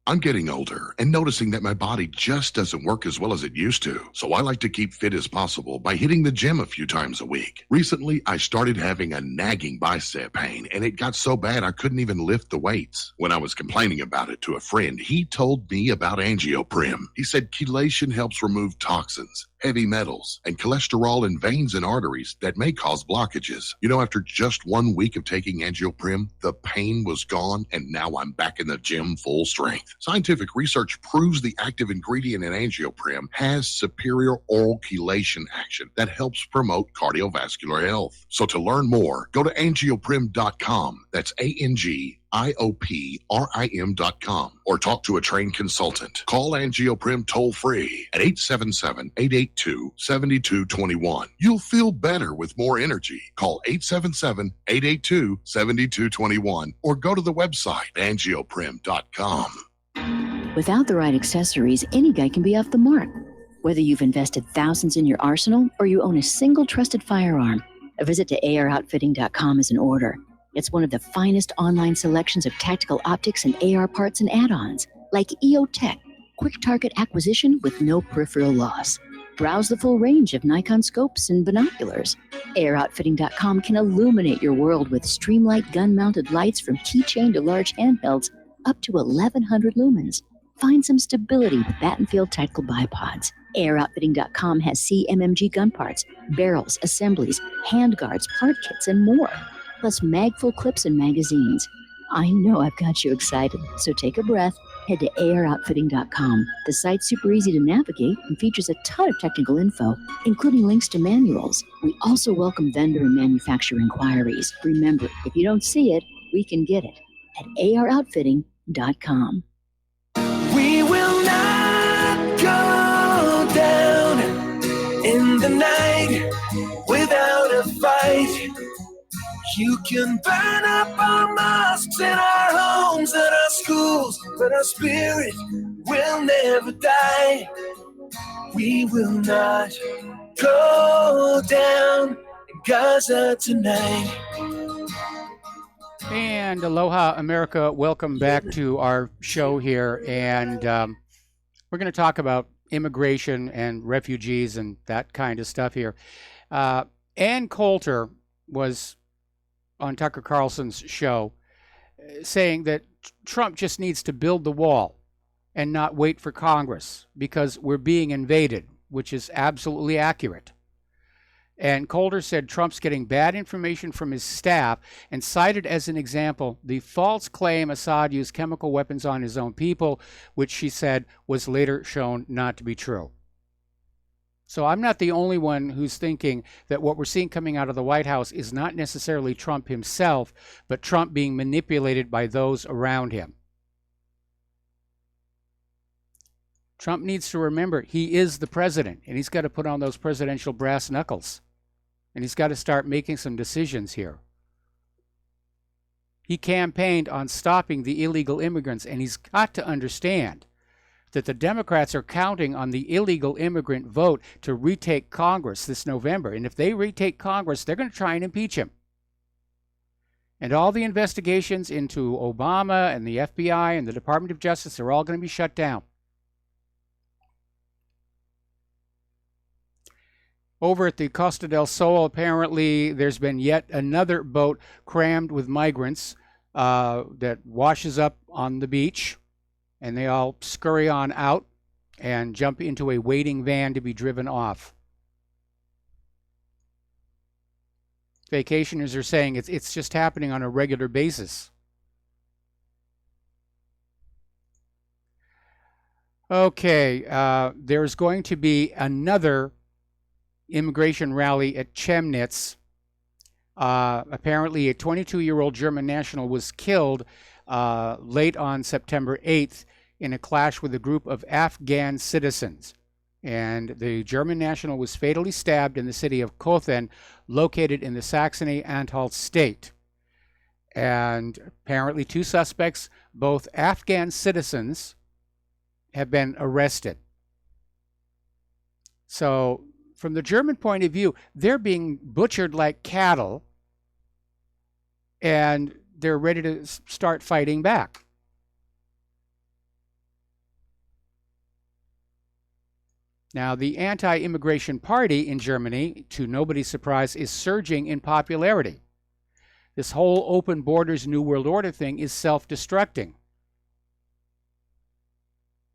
I'm getting older and noticing that my body just doesn't work as well as it used to. So I like to keep fit as possible by hitting the gym a few times a week. Recently, I started having a nagging bicep pain, and it got so bad I couldn't even lift the weights. When I was complaining about it to a friend, he told me about Angioprim. He said chelation helps remove toxins, heavy metals, and cholesterol in veins and arteries that may cause blockages. You know, after just 1 week of taking Angioprim, the pain was gone, and now I'm back in the gym full strength. Scientific research proves the active ingredient in Angioprim has superior oral chelation action that helps promote cardiovascular health. So to learn more, go to angioprim.com. That's ANGIOPRIM.com, or talk to a trained consultant. Call Angioprim toll-free at 877-882-7221. You'll feel better with more energy. Call 877-882-7221 or go to the website angioprim.com. Without the right accessories, any guy can be off the mark. Whether you've invested thousands in your arsenal or you own a single trusted firearm, a visit to AROutfitting.com is in order. It's one of the finest online selections of tactical optics and AR parts and add-ons, like EOTech, quick target acquisition with no peripheral loss. Browse the full range of Nikon scopes and binoculars. AROutfitting.com can illuminate your world with Streamlight gun-mounted lights from keychain to large handhelds up to 1,100 lumens. Find some stability with Battenfield tactical bipods. AirOutfitting.com has CMMG gun parts, barrels, assemblies, handguards, part kits, and more, plus mag-full clips and magazines. I know I've got you excited, so take a breath. Head to AirOutfitting.com. The site's super easy to navigate and features a ton of technical info, including links to manuals. We also welcome vendor and manufacturer inquiries. Remember, if you don't see it, we can get it at AirOutfitting.com. We will not go down in the night without a fight. You can burn up our mosques and our homes and our schools, but our spirit will never die. We will not go down in Gaza tonight. And aloha, America. Welcome back to our show here. And we're going to talk about immigration and refugees and that kind of stuff here. Ann Coulter was on Tucker Carlson's show saying that Trump just needs to build the wall and not wait for Congress because we're being invaded, which is absolutely accurate. And Coulter said Trump's getting bad information from his staff and cited as an example the false claim Assad used chemical weapons on his own people, which she said was later shown not to be true. So I'm not the only one who's thinking that what we're seeing coming out of the White House is not necessarily Trump himself, but Trump being manipulated by those around him. Trump needs to remember he is the president, and he's got to put on those presidential brass knuckles. And he's got to start making some decisions here. He campaigned on stopping the illegal immigrants, and he's got to understand that the Democrats are counting on the illegal immigrant vote to retake Congress this November. And if they retake Congress, they're going to try and impeach him. And all the investigations into Obama and the FBI and the Department of Justice are all going to be shut down. Over at the Costa del Sol, apparently there's been yet another boat crammed with migrants that washes up on the beach, and they all scurry on out and jump into a waiting van to be driven off. Vacationers are saying it's just happening on a regular basis. Okay, there's going to be another immigration rally at Chemnitz. Apparently a 22-year-old German national was killed late on September 8th in a clash with a group of Afghan citizens. And the German national was fatally stabbed in the city of Kothen, located in the Saxony-Anhalt state. And apparently 2 suspects, both Afghan citizens, have been arrested. So from the German point of view, they're being butchered like cattle, and they're ready to start fighting back. Now, the anti-immigration party in Germany, to nobody's surprise, is surging in popularity. This whole open borders, New World Order thing is self-destructing.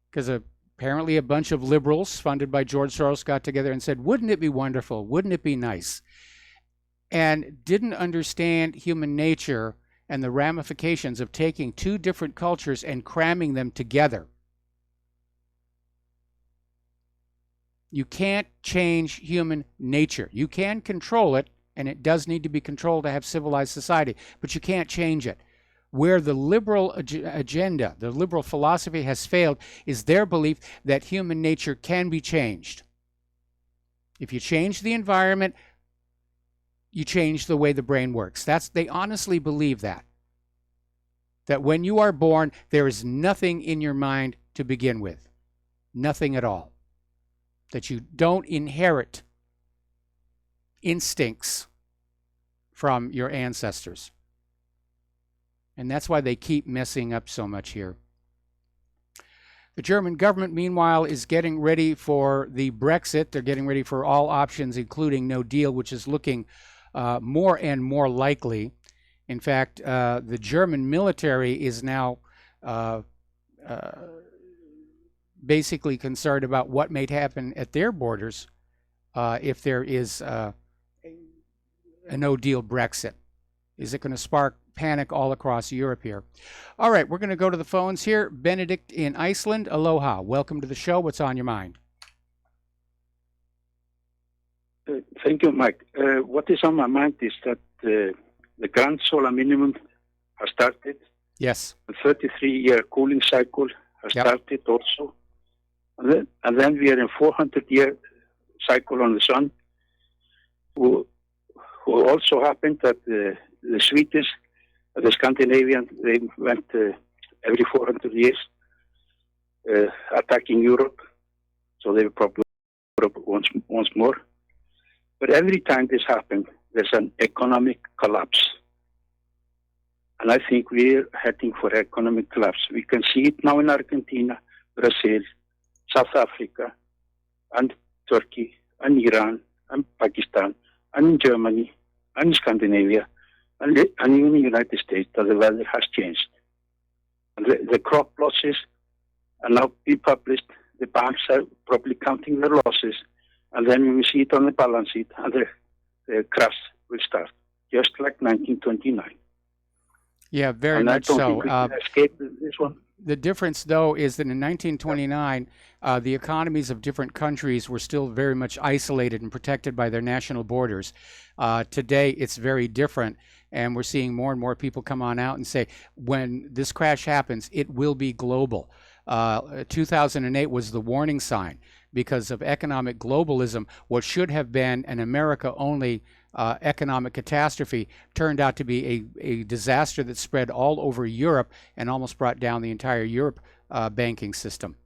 Because apparently a bunch of liberals funded by George Soros got together and said, wouldn't it be wonderful? Wouldn't it be nice? And didn't understand human nature and the ramifications of taking 2 different cultures and cramming them together. You can't change human nature. You can control it, and it does need to be controlled to have civilized society, but you can't change it. Where the liberal agenda, the liberal philosophy has failed is their belief that human nature can be changed. If you change the environment, you change the way the brain works. They honestly believe that. That when you are born, there is nothing in your mind to begin with. Nothing at all. That you don't inherit instincts from your ancestors. And that's why they keep messing up so much here. The German government, meanwhile, is getting ready for the Brexit. They're getting ready for all options, including no deal, which is looking more and more likely. In fact, the German military is now basically concerned about what may happen at their borders if there is a no-deal Brexit. Is it going to spark panic all across Europe here? All right, we're going to go to the phones here. Benedict in Iceland, aloha. Welcome to the show. What's on your mind? Thank you, Mike. What is on my mind is that the Grand Solar Minimum has started. Yes. The 33-year cooling cycle has started also. And then we are in 400-year cycle on the sun, who also happened that the Swedes, the Scandinavian, they went every 400 years attacking Europe, so they were probably Europe once more. But every time this happened, there's an economic collapse. And I think we're heading for economic collapse. We can see it now in Argentina, Brazil, South Africa, and Turkey, and Iran, and Pakistan, and Germany, and Scandinavia. and even in the United States, that the weather has changed. And the crop losses are now being published. The banks are probably counting their losses, and then we see it on the balance sheet, and the crash will start, just like 1929. Yeah, very and much I don't so. think we can escape this one. The difference, though, is that in 1929, the economies of different countries were still very much isolated and protected by their national borders. Today, it's very different, and we're seeing more and more people come on out and say, when this crash happens, it will be global. 2008 was the warning sign because of economic globalism. What should have been an America-only economic catastrophe turned out to be a disaster that spread all over Europe and almost brought down the entire Europe banking system.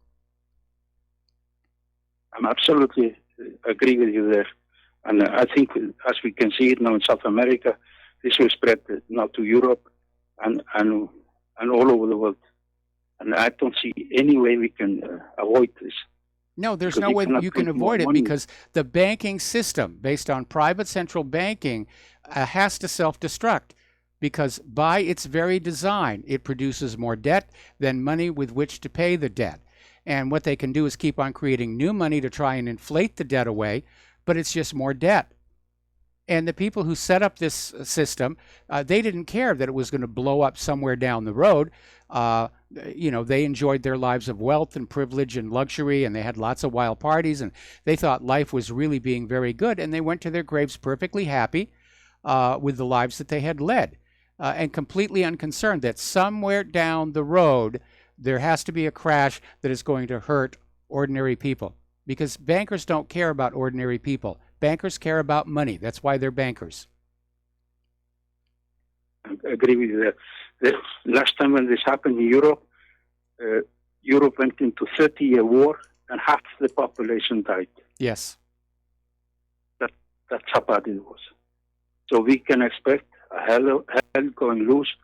I'm absolutely agree with you there. And I think as we can see it now in South America, this will spread now to Europe and all over the world. And I don't see any way we can avoid this. No, there's no way you can avoid it because the banking system, based on private central banking, has to self-destruct because by its very design, it produces more debt than money with which to pay the debt. And what they can do is keep on creating new money to try and inflate the debt away, but it's just more debt. And the people who set up this system, they didn't care that it was going to blow up somewhere down the road. They enjoyed their lives of wealth and privilege and luxury, and they had lots of wild parties, and they thought life was really being very good, and they went to their graves perfectly happy with the lives that they had led, and completely unconcerned that somewhere down the road there has to be a crash that is going to hurt ordinary people, because bankers don't care about ordinary people. Bankers care about money. That's why they're bankers. I agree with you. The last time when this happened in Europe, Europe went into 30-year war and half the population died. Yes. That's how bad it was. So we can expect a hell going loose,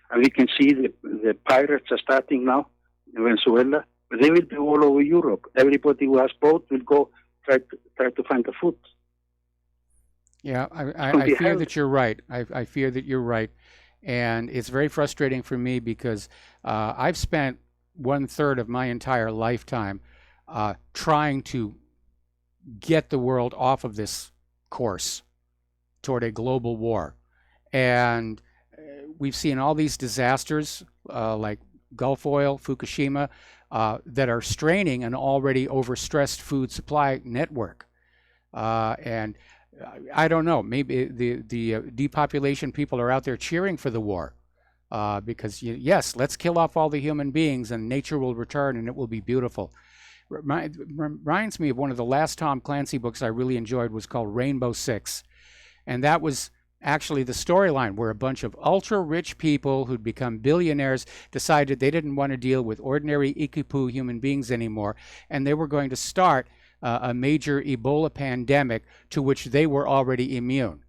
and we can see the pirates are starting now in Venezuela, but they will be all over Europe. Everybody who has boat will go try to find the food. Yeah, I fear that you're right. I fear that you're right. And it's very frustrating for me because I've spent 1/3 of my entire lifetime trying to get the world off of this course toward a global war. And we've seen all these disasters like Gulf Oil, Fukushima, that are straining an already overstressed food supply network. And I don't know, maybe the depopulation people are out there cheering for the war because, yes, let's kill off all the human beings and nature will return and it will be beautiful. Reminds me of one of the last Tom Clancy books I really enjoyed was called Rainbow Six. And that was actually the storyline where a bunch of ultra-rich people who'd become billionaires decided they didn't want to deal with ordinary ikipu human beings anymore, and they were going to start a major Ebola pandemic to which they were already immune.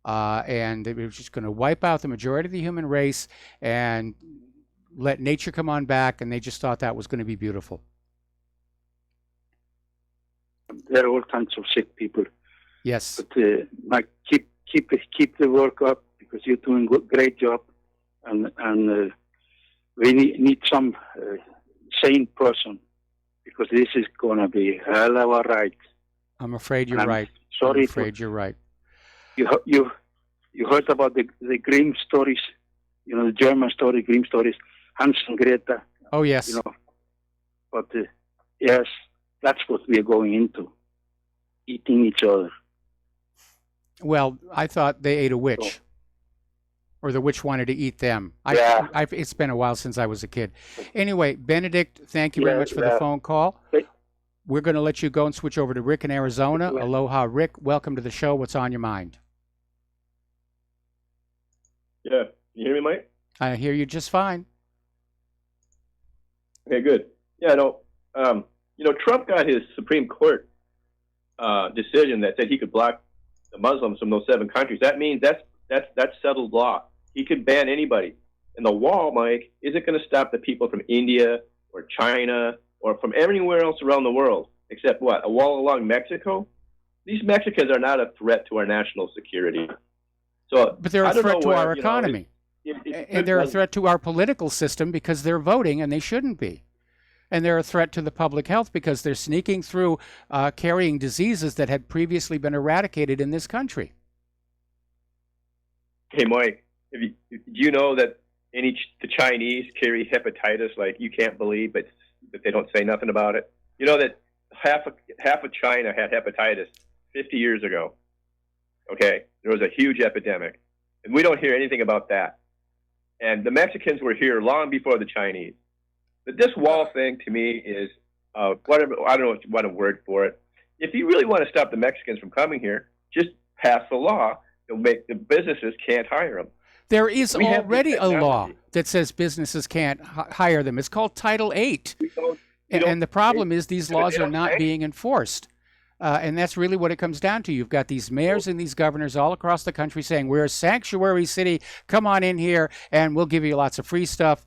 And they were just going to wipe out the majority of the human race and let nature come on back, and they just thought that was going to be beautiful. There are all kinds of sick people. Yes. But Mike, keep the work up because you're doing a great job, and we need some sane person because this is gonna be a hell of a ride. I'm afraid you're right. Sorry, I'm afraid you're right. You heard about the Grimm stories, the German story, Grimm stories, Hans and Greta. Oh yes. But yes, that's what we are going into, eating each other. Well, I thought they ate a witch, or the witch wanted to eat them. Yeah. It's been a while since I was a kid. Anyway, Benedict, thank you very much for the phone call. We're going to let you go and switch over to Rick in Arizona. Aloha, Rick. Welcome to the show. What's on your mind? Yeah. Can you hear me, Mike? I hear you just fine. Okay, good. Yeah, Trump got his Supreme Court decision that said he could block the Muslims from those 7 countries. That means that's settled law. He could ban anybody. And the wall, Mike, isn't going to stop the people from India or China or from anywhere else around the world, except what? A wall along Mexico? These Mexicans are not a threat to our national security. So, But they're I a don't threat know to where, our you know, economy. And they're a threat to our political system because they're voting and they shouldn't be. And they're a threat to the public health because they're sneaking through carrying diseases that had previously been eradicated in this country. Hey, Mike, do you know that the Chinese carry hepatitis like you can't believe, but they don't say nothing about it? You know that half of China had hepatitis 50 years ago. Okay, there was a huge epidemic, and we don't hear anything about that. And the Mexicans were here long before the Chinese. But this wall thing to me is whatever. I don't know what a word for it. If you really want to stop the Mexicans from coming here, just pass a law that make the businesses can't hire them. There is already a law that says businesses can't hire them. It's called Title VIII. And the problem is these laws are not being enforced. And that's really what it comes down to. You've got these mayors and these governors all across the country saying, we're a sanctuary city. Come on in here and we'll give you lots of free stuff,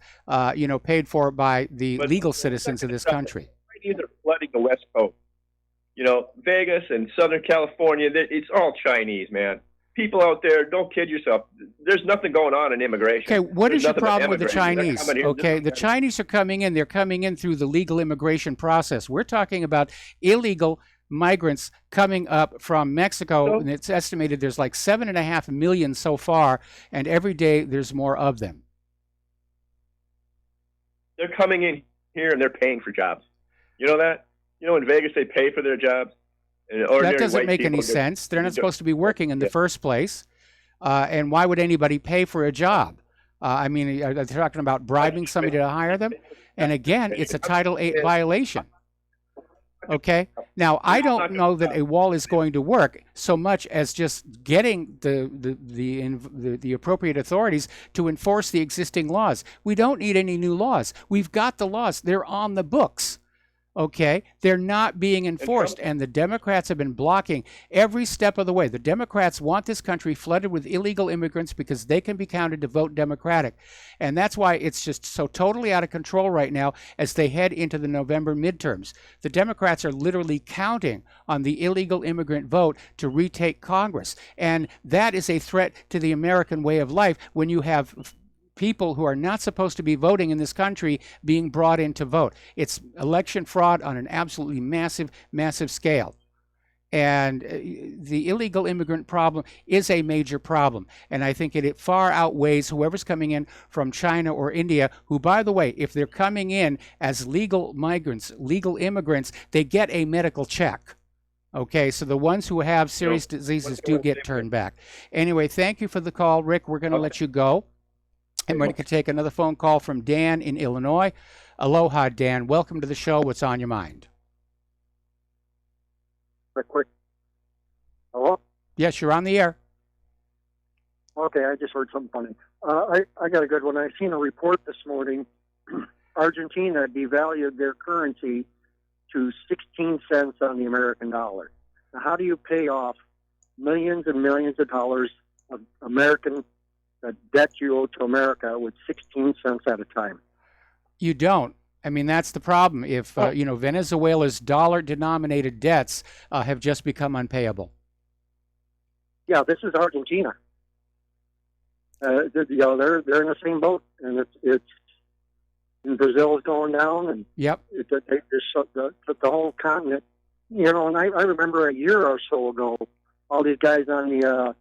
paid for by the legal citizens of this country. Chinese are flooding the West Coast. You know, Vegas and Southern California, it's all Chinese, man. People out there, don't kid yourself. There's nothing going on in immigration. Okay, what is your There's nothing problem with the but Chinese? immigration. They're coming here. Okay, the Chinese are coming in. They're coming in through the legal immigration process. We're talking about illegal migrants coming up from Mexico, and it's estimated there's like 7.5 million so far, and every day there's more of them. They're coming in here and they're paying for jobs. You know that? You know, in Vegas they pay for their jobs. That doesn't make any sense. They're not supposed to be working in the first place. And why would anybody pay for a job? I mean, are they talking about bribing somebody to hire them? And again, it's a Title VIII violation. Okay. Now, I don't know that a wall is going to work so much as just getting the appropriate authorities to enforce the existing laws. We don't need any new laws. We've got the laws. They're on the books. Okay, they're not being enforced, and the Democrats have been blocking every step of the way. The Democrats want this country flooded with illegal immigrants because they can be counted to vote Democratic, and that's why it's just so totally out of control right now as they head into the November midterms. The Democrats are literally counting on the illegal immigrant vote to retake Congress, and that is a threat to the American way of life when you have people who are not supposed to be voting in this country being brought in to vote. It's election fraud on an absolutely massive, massive scale. And the illegal immigrant problem is a major problem. And I think it far outweighs whoever's coming in from China or India, who, by the way, if they're coming in as legal migrants, legal immigrants, they get a medical check. Okay, so the ones who have serious diseases do get turned back. Anyway, thank you for the call, Rick. We're going to let you go. And we're going to take another phone call from Dan in Illinois. Aloha, Dan. Welcome to the show. What's on your mind? Quick. Hello? Yes, you're on the air. Okay, I just heard something funny. I got a good one. I seen a report this morning. Argentina devalued their currency to 16 cents on the American dollar. Now, how do you pay off millions and millions of dollars of American debt you owe to America with 16 cents at a time? You don't. I mean, that's the problem. If, Venezuela's dollar-denominated debts have just become unpayable. Yeah, this is Argentina. They're in the same boat, and it's and Brazil is going down, and yep, they just shut the whole continent. You know, and I remember a year or so ago, all these guys on the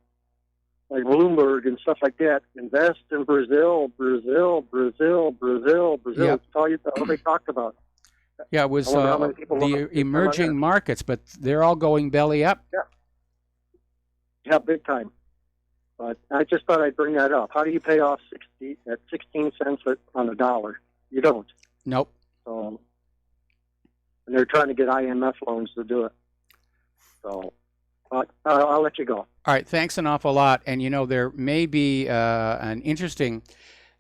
like Bloomberg and stuff like that, invest in Brazil. Yep. That's all they talked about. Yeah, it was the emerging markets, but they're all going belly up. Yeah, big time. But I just thought I'd bring that up. How do you pay off 16 cents on a dollar? You don't. Nope. So, and they're trying to get IMF loans to do it. So, I'll let you go. All right, thanks an awful lot. And, there may be an interesting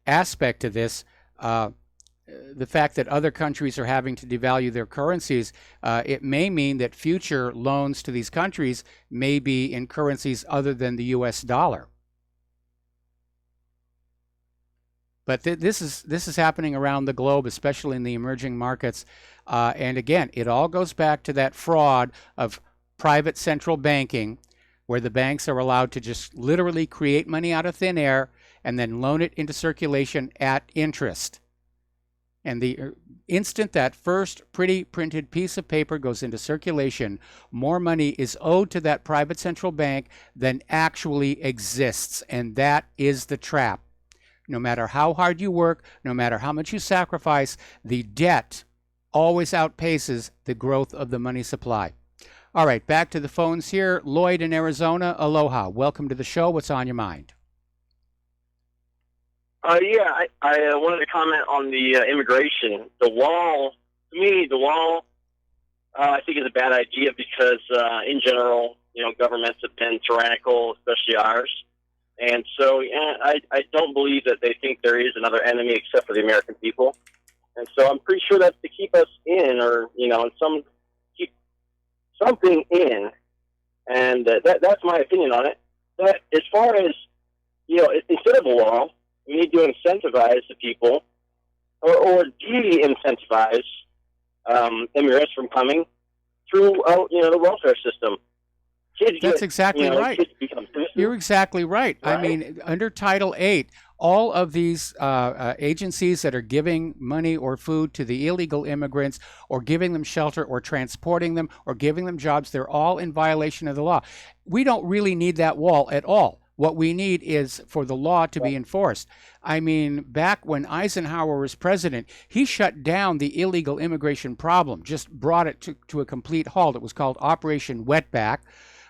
aspect to this. The fact that other countries are having to devalue their currencies, it may mean that future loans to these countries may be in currencies other than the U.S. dollar. But this is happening around the globe, especially in the emerging markets. And again, it all goes back to that fraud of private central banking where the banks are allowed to just literally create money out of thin air and then loan it into circulation at interest. And the instant that first pretty printed piece of paper goes into circulation, more money is owed to that private central bank than actually exists. And that is the trap. No matter how hard you work, no matter how much you sacrifice, the debt always outpaces the growth of the money supply. All right, back to the phones here. Lloyd in Arizona, aloha. Welcome to the show. What's on your mind? I wanted to comment on the immigration. The wall, to me, I think is a bad idea because, in general, governments have been tyrannical, especially ours. And so I don't believe that they think there is another enemy except for the American people. And so I'm pretty sure that's to keep us in, or, keep something in. And that's my opinion on it. But as far as, instead of a wall, we need to incentivize the people or de-incentivize immigrants from coming through, the welfare system. That's exactly right. You're exactly right. I mean, under Title VIII, all of these agencies that are giving money or food to the illegal immigrants or giving them shelter or transporting them or giving them jobs, they're all in violation of the law. We don't really need that wall at all. What we need is for the law to be enforced. I mean, back when Eisenhower was president, he shut down the illegal immigration problem, just brought it to a complete halt. It was called Operation Wetback,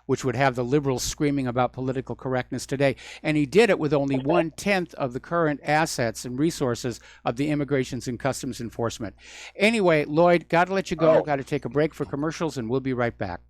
which would have the liberals screaming about political correctness today. And he did it with only 1/10 of the current assets and resources of the Immigrations and Customs Enforcement. Anyway, Lloyd, got to let you go. Got to take a break for commercials, and we'll be right back.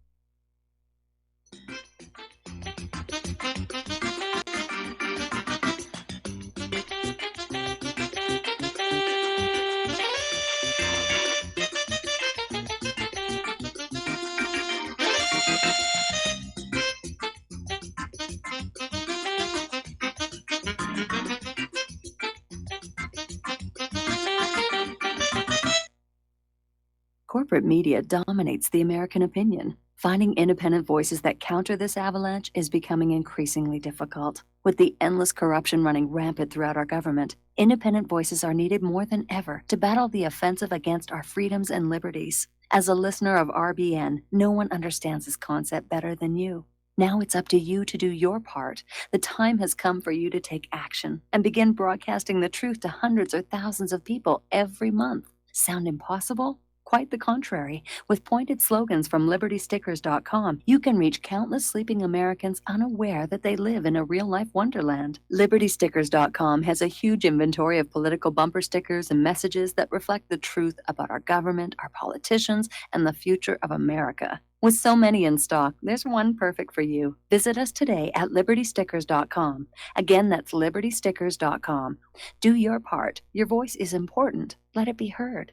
Corporate media dominates the American opinion. Finding independent voices that counter this avalanche is becoming increasingly difficult. With the endless corruption running rampant throughout our government, independent voices are needed more than ever to battle the offensive against our freedoms and liberties. As a listener of RBN, no one understands this concept better than you. Now it's up to you to do your part. The time has come for you to take action and begin broadcasting the truth to hundreds or thousands of people every month. Sound impossible? Quite the contrary. With pointed slogans from LibertyStickers.com, you can reach countless sleeping Americans unaware that they live in a real-life wonderland. LibertyStickers.com has a huge inventory of political bumper stickers and messages that reflect the truth about our government, our politicians, and the future of America. With so many in stock, there's one perfect for you. Visit us today at LibertyStickers.com. Again, that's LibertyStickers.com. Do your part. Your voice is important. Let it be heard.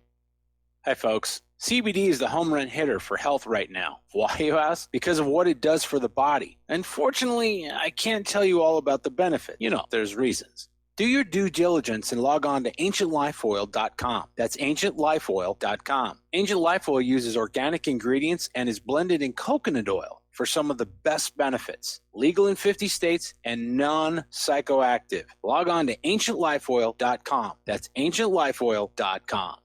Hi, folks. CBD is the home run hitter for health right now. Why, you ask? Because of what it does for the body. Unfortunately, I can't tell you all about the benefit. There's reasons. Do your due diligence and log on to AncientLifeOil.com. That's AncientLifeOil.com. Ancient Life Oil uses organic ingredients and is blended in coconut oil for some of the best benefits. Legal in 50 states and non-psychoactive. Log on to AncientLifeOil.com. That's AncientLifeOil.com.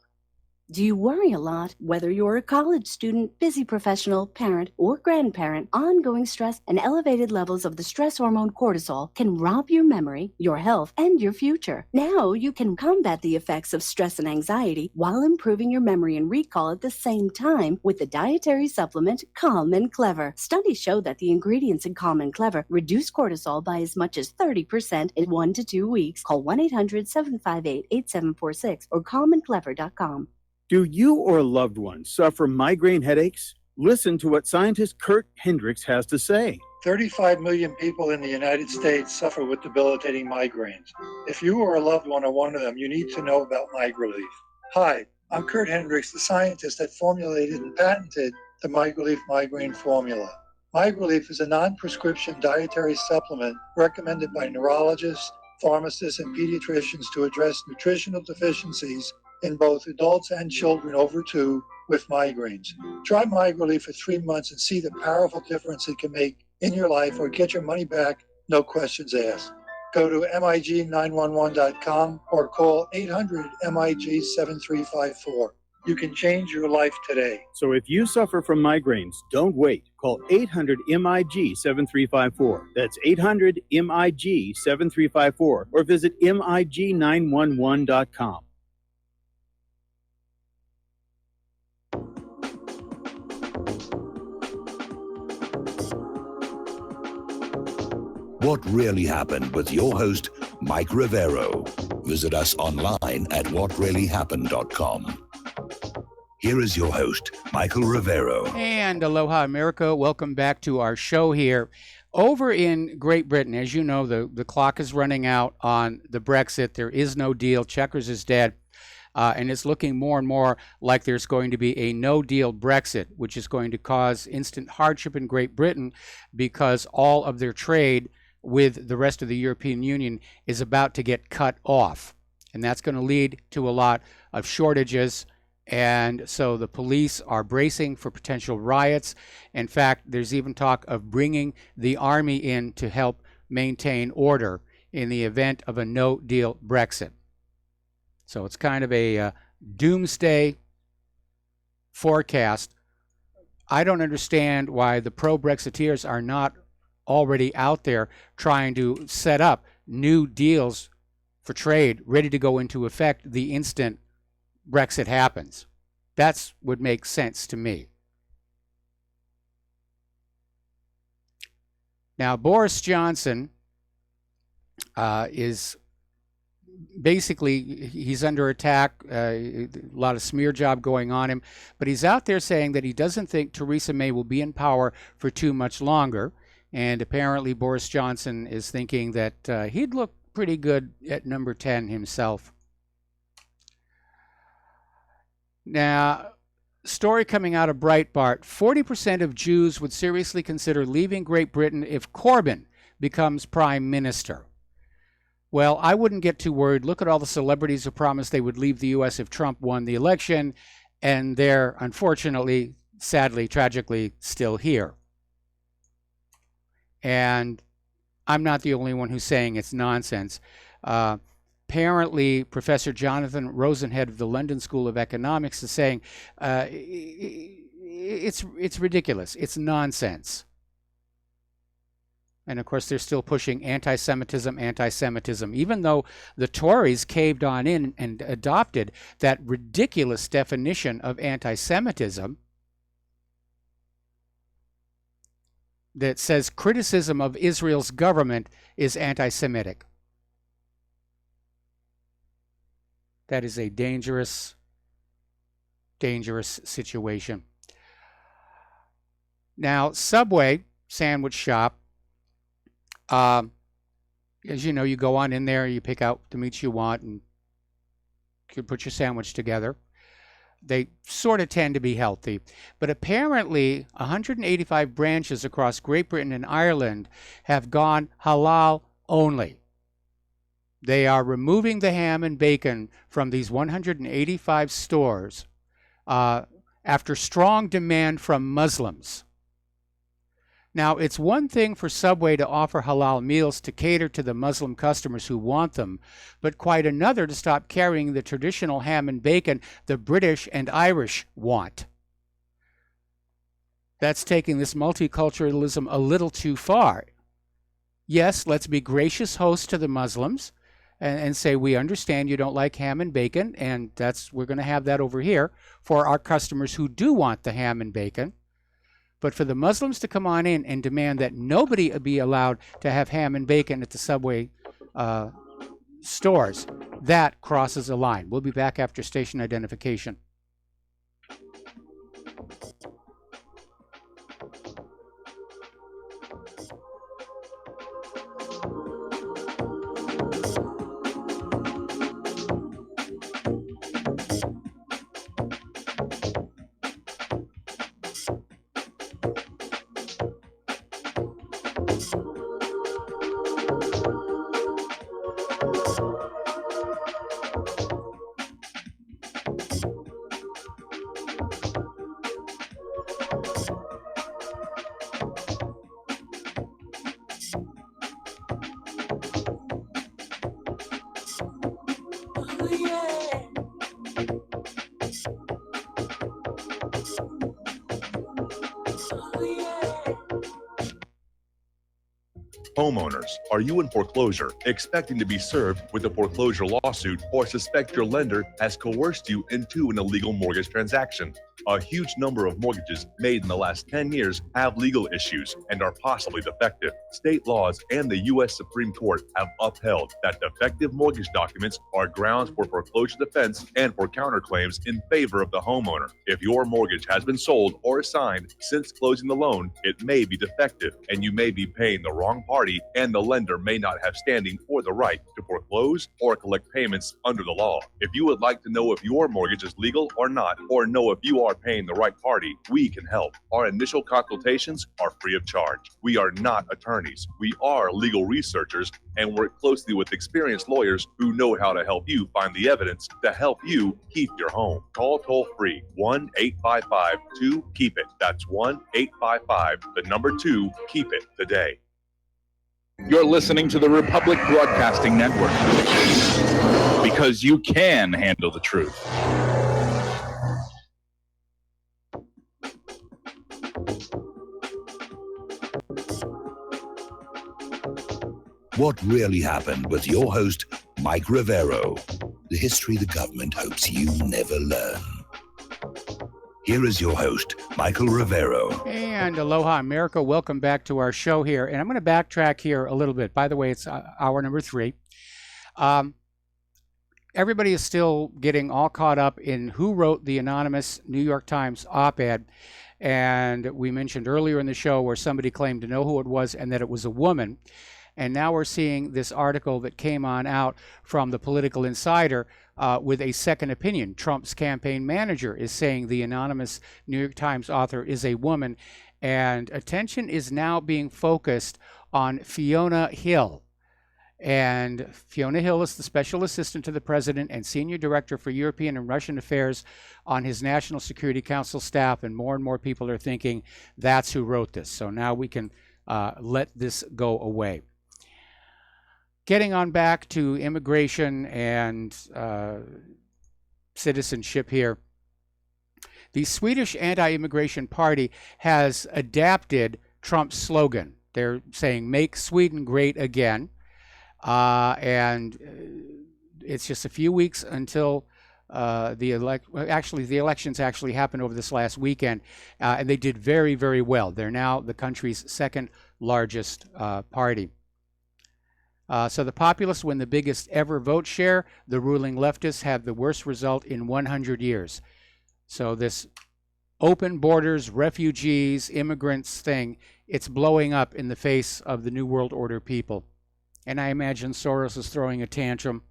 Do you worry a lot? Whether you're a college student, busy professional, parent, or grandparent, ongoing stress and elevated levels of the stress hormone cortisol can rob your memory, your health, and your future. Now you can combat the effects of stress and anxiety while improving your memory and recall at the same time with the dietary supplement Calm and Clever. Studies show that the ingredients in Calm and Clever reduce cortisol by as much as 30% in 1 to 2 weeks. Call 1-800-758-8746 or calmandclever.com. Do you or a loved one suffer migraine headaches? Listen to what scientist Kurt Hendricks has to say. 35 million people in the United States suffer with debilitating migraines. If you or a loved one are one of them, you need to know about MigraLief. Hi, I'm Kurt Hendricks, the scientist that formulated and patented the MigraLief migraine formula. MigraLief is a non-prescription dietary supplement recommended by neurologists, pharmacists, and pediatricians to address nutritional deficiencies in both adults and children over 2 with migraines. Try MigraLief for 3 months and see the powerful difference it can make in your life or get your money back, no questions asked. Go to MIG911.com or call 800-MIG-7354. You can change your life today. So if you suffer from migraines, don't wait. Call 800-MIG-7354. That's 800-MIG-7354 or visit MIG911.com. What Really Happened with your host, Mike Rivero. Visit us online at whatreallyhappened.com. Here is your host, Michael Rivero. And aloha, America. Welcome back to our show here. Over in Great Britain, as you know, the clock is running out on the Brexit. There is no deal. Chequers is dead. And it's looking more and more like there's going to be a no-deal Brexit, which is going to cause instant hardship in Great Britain because all of their trade with the rest of the European Union is about to get cut off. And that's going to lead to a lot of shortages. And so the police are bracing for potential riots. In fact, there's even talk of bringing the army in to help maintain order in the event of a no-deal Brexit. So it's kind of a doomsday forecast. I don't understand why the pro-Brexiteers are not already out there trying to set up new deals for trade ready to go into effect the instant Brexit happens. That's what makes sense to me. Now, Boris Johnson is basically, he's under attack, a lot of smear job going on him, but he's out there saying that he doesn't think Theresa May will be in power for too much longer. And apparently Boris Johnson is thinking that he'd look pretty good at number 10 himself. Now, story coming out of Breitbart, 40% of Jews would seriously consider leaving Great Britain if Corbyn becomes prime minister. Well, I wouldn't get too worried. Look at all the celebrities who promised they would leave the U.S. if Trump won the election, and they're unfortunately, sadly, tragically still here. And I'm not the only one who's saying it's nonsense. Apparently, Professor Jonathan Rosenhead of the London School of Economics is saying it's ridiculous. It's nonsense. And of course, they're still pushing anti-Semitism, even though the Tories caved on in and adopted that ridiculous definition of anti-Semitism that says criticism of Israel's government is anti-Semitic. That is a dangerous, dangerous situation. Now, Subway sandwich shop, as you know, you go on in there, you pick out the meats you want, and you put your sandwich together. They sort of tend to be healthy. But apparently, 185 branches across Great Britain and Ireland have gone halal only. They are removing the ham and bacon from these 185 stores after strong demand from Muslims. Now, it's one thing for Subway to offer halal meals to cater to the Muslim customers who want them, but quite another to stop carrying the traditional ham and bacon the British and Irish want. That's taking this multiculturalism a little too far. Yes, let's be gracious hosts to the Muslims and say, we understand you don't like ham and bacon, and we're going to have that over here for our customers who do want the ham and bacon. But for the Muslims to come on in and demand that nobody be allowed to have ham and bacon at the Subway stores, that crosses a line. We'll be back after station identification. Homeowners, are you in foreclosure, expecting to be served with a foreclosure lawsuit, or suspect your lender has coerced you into an illegal mortgage transaction? A huge number of mortgages made in the last 10 years have legal issues and are possibly defective. State laws and the U.S. Supreme Court have upheld that defective mortgage documents are grounds for foreclosure defense and for counterclaims in favor of the homeowner. If your mortgage has been sold or assigned since closing the loan, it may be defective and you may be paying the wrong party, and the lender may not have standing or the right to foreclose or collect payments under the law. If you would like to know if your mortgage is legal or not, or know if you are paying the right party, we can help. Our initial consultations are free of charge. We are not attorneys. We are legal researchers and work closely with experienced lawyers who know how to help you find the evidence to help you keep your home. Call toll free 1-855-2-KEEP-IT. That's 1-855-2-KEEP-IT today. You're listening to the Republic Broadcasting Network because you can handle the truth. What really happened with your host, Mike Rivero. The history the government hopes you never learn. Here is your host, Michael Rivero. And aloha, America. Welcome back to our show here. And I'm going to backtrack here a little bit. By the way, it's hour number 3. Everybody is still getting all caught up in who wrote the anonymous New York Times op-ed. And we mentioned earlier in the show where somebody claimed to know who it was and that it was a woman. And now we're seeing this article that came on out from the Political Insider with a second opinion. Trump's campaign manager is saying the anonymous New York Times author is a woman. And attention is now being focused on Fiona Hill. And Fiona Hill is the special assistant to the president and senior director for European and Russian affairs on his National Security Council staff. And more people are thinking that's who wrote this. So now we can let this go away. Getting on back to immigration and citizenship here, the Swedish anti-immigration party has adapted Trump's slogan. They're saying, "Make Sweden great again." And it's just a few weeks until the elections actually happened over this last weekend, and they did very, very well. They're now the country's second largest party. So the populists win the biggest ever vote share. The ruling leftists have the worst result in 100 years. So this open borders, refugees, immigrants thing, it's blowing up in the face of the New World Order people. And I imagine Soros is throwing a tantrum.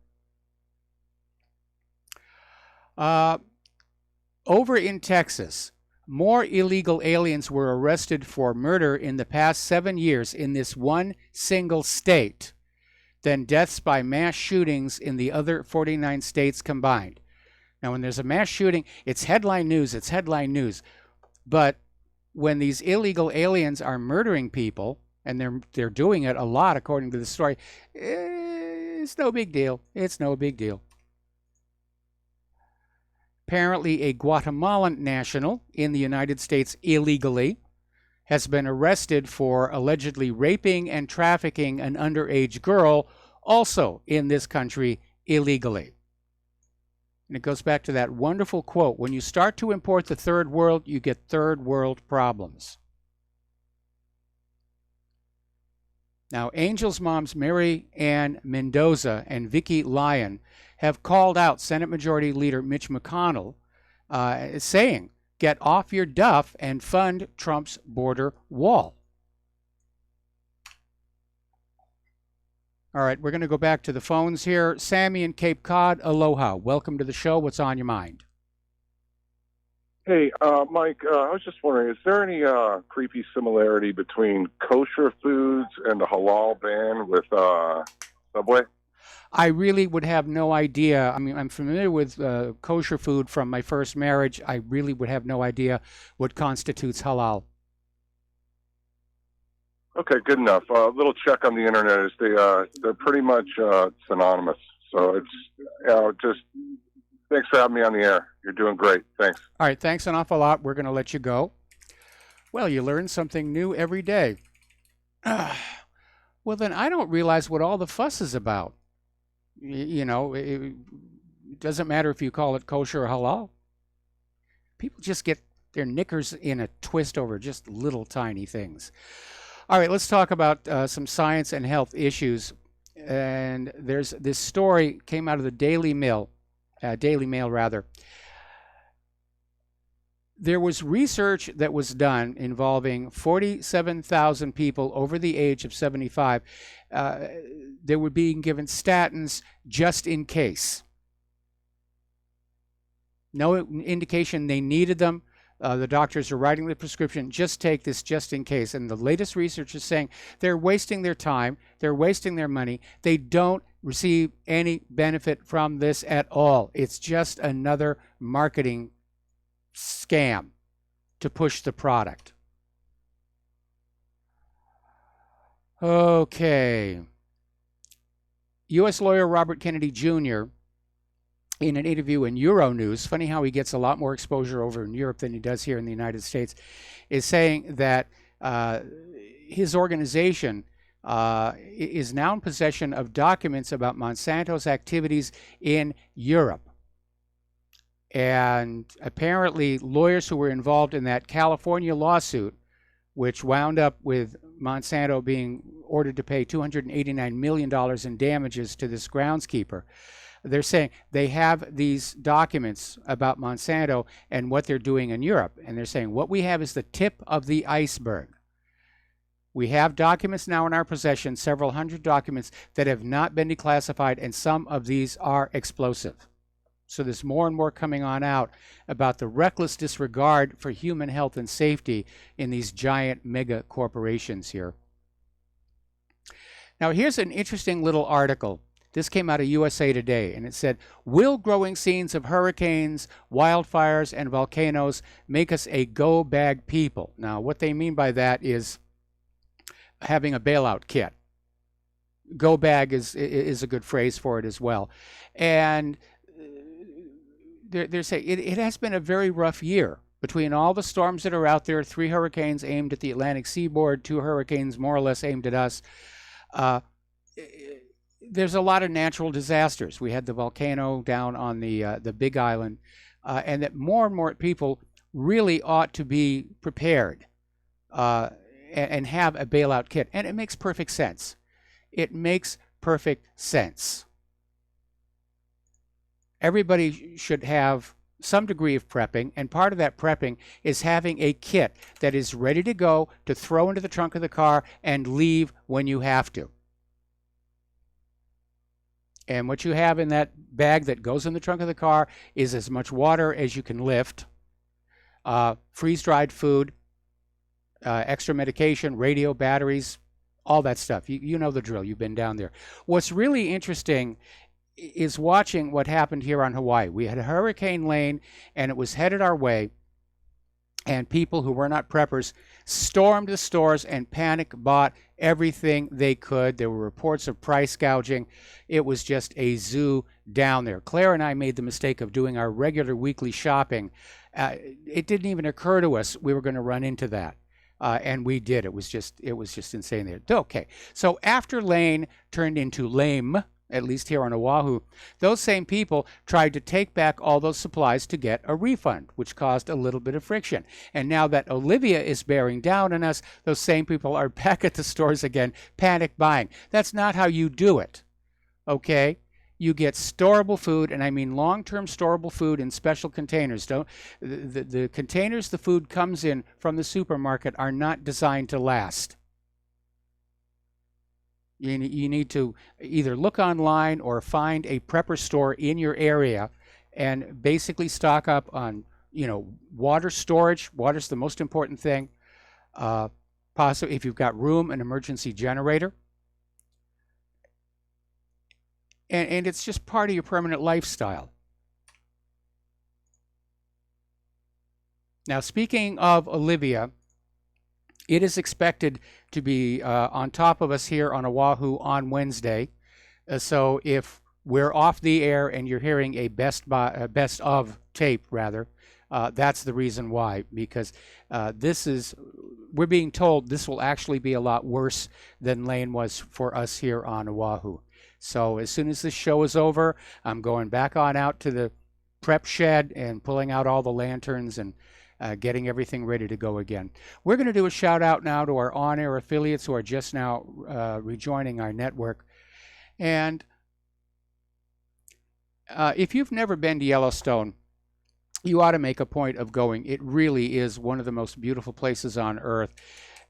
Over in Texas, more illegal aliens were arrested for murder in the past 7 years in this one single state than deaths by mass shootings in the other 49 states combined. Now, when there's a mass shooting, it's headline news, But when these illegal aliens are murdering people, and they're doing it a lot according to the story, it's no big deal. It's no big deal. Apparently, a Guatemalan national in the United States illegally has been arrested for allegedly raping and trafficking an underage girl, also in this country illegally. And it goes back to that wonderful quote, when you start to import the third world, you get third world problems. Now, Angels moms Mary Ann Mendoza and Vicky Lyon have called out Senate Majority Leader Mitch McConnell, saying, get off your duff and fund Trump's border wall. All right, we're going to go back to the phones here. Sammy in Cape Cod, aloha. Welcome to the show. What's on your mind? Hey, Mike, I was just wondering, is there any creepy similarity between kosher foods and the halal ban with Subway? I really would have no idea. I mean, I'm familiar with kosher food from my first marriage. I really would have no idea what constitutes halal. Okay, good enough. A little check on the internet is they're pretty much synonymous. So it's, just thanks for having me on the air. You're doing great. Thanks. All right, thanks an awful lot. We're going to let you go. Well, you learn something new every day. Well, then I don't realize what all the fuss is about. It doesn't matter if you call it kosher or halal. People just get their knickers in a twist over just little tiny things. All right, let's talk about some science and health issues. And there's this story came out of the Daily Mail. There was research that was done involving 47,000 people over the age of 75. They were being given statins just in case. No indication they needed them. The doctors are writing the prescription, just take this just in case. And the latest research is saying they're wasting their time, they're wasting their money. They don't receive any benefit from this at all. It's just another marketing scam to push the product. Okay. U.S. lawyer Robert Kennedy Jr., in an interview in Euronews, funny how he gets a lot more exposure over in Europe than he does here in the United States, is saying that his organization is now in possession of documents about Monsanto's activities in Europe. And apparently lawyers who were involved in that California lawsuit, which wound up with Monsanto being ordered to pay $289 million in damages to this groundskeeper, they're saying they have these documents about Monsanto and what they're doing in Europe. And they're saying what we have is the tip of the iceberg. We have documents now in our possession, several hundred documents that have not been declassified, and some of these are explosive. So there's more and more coming on out about the reckless disregard for human health and safety in these giant mega corporations here. Now here's an interesting little article. This came out of USA Today, and it said, will growing scenes of hurricanes, wildfires, and volcanoes make us a go-bag people? Now, what they mean by that is having a bailout kit. Go-bag is a good phrase for it as well. And they're saying it has been a very rough year. Between all the storms that are out there, 3 hurricanes aimed at the Atlantic seaboard, 2 hurricanes more or less aimed at us, there's a lot of natural disasters. We had the volcano down on the Big Island, and that more and more people really ought to be prepared and have a bailout kit. And it makes perfect sense. It makes perfect sense. Everybody should have some degree of prepping, and part of that prepping is having a kit that is ready to go to throw into the trunk of the car and leave when you have to. And what you have in that bag that goes in the trunk of the car is as much water as you can lift, freeze-dried food, extra medication, radio, batteries, all that stuff. You know the drill. You've been down there. What's really interesting is watching what happened here on Hawaii. We had Hurricane Lane, and it was headed our way, and people who were not preppers stormed the stores and panic bought everything they could. There were reports of price gouging. It was just a zoo down there. Claire and I made the mistake of doing our regular weekly shopping. It didn't even occur to us we were going to run into that. And we did. It was just insane there. Okay, so after Lane turned into lame, at least here on Oahu, those same people tried to take back all those supplies to get a refund, which caused a little bit of friction. And now that Olivia is bearing down on us, those same people are back at the stores again, panic buying. That's not how you do it, okay? You get storable food, and I mean long-term storable food in special containers. The containers the food comes in from the supermarket are not designed to last. You need to either look online or find a prepper store in your area and basically stock up on, water storage. Water's the most important thing. Possibly, if you've got room, an emergency generator. And it's just part of your permanent lifestyle. Now, speaking of Olivia, it is expected to be on top of us here on Oahu on Wednesday. So if we're off the air and you're hearing a best of tape, rather, that's the reason why, because we're being told this will actually be a lot worse than Lane was for us here on Oahu. So as soon as this show is over, I'm going back on out to the prep shed and pulling out all the lanterns and getting everything ready to go again. We're going to do a shout out now to our on-air affiliates who are just now rejoining our network. And if you've never been to Yellowstone, you ought to make a point of going. It really is one of the most beautiful places on Earth.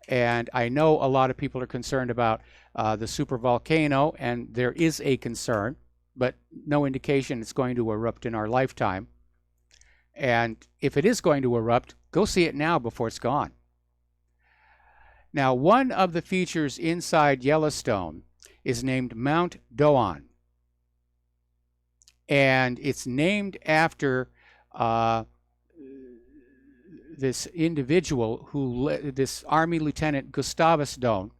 And I know a lot of people are concerned about the supervolcano, and there is a concern, but no indication it's going to erupt in our lifetime. And if it is going to erupt, go see it now before it's gone. Now, one of the features inside Yellowstone is named Mount Doan. And it's named after this individual this Army Lieutenant Gustavus Doan,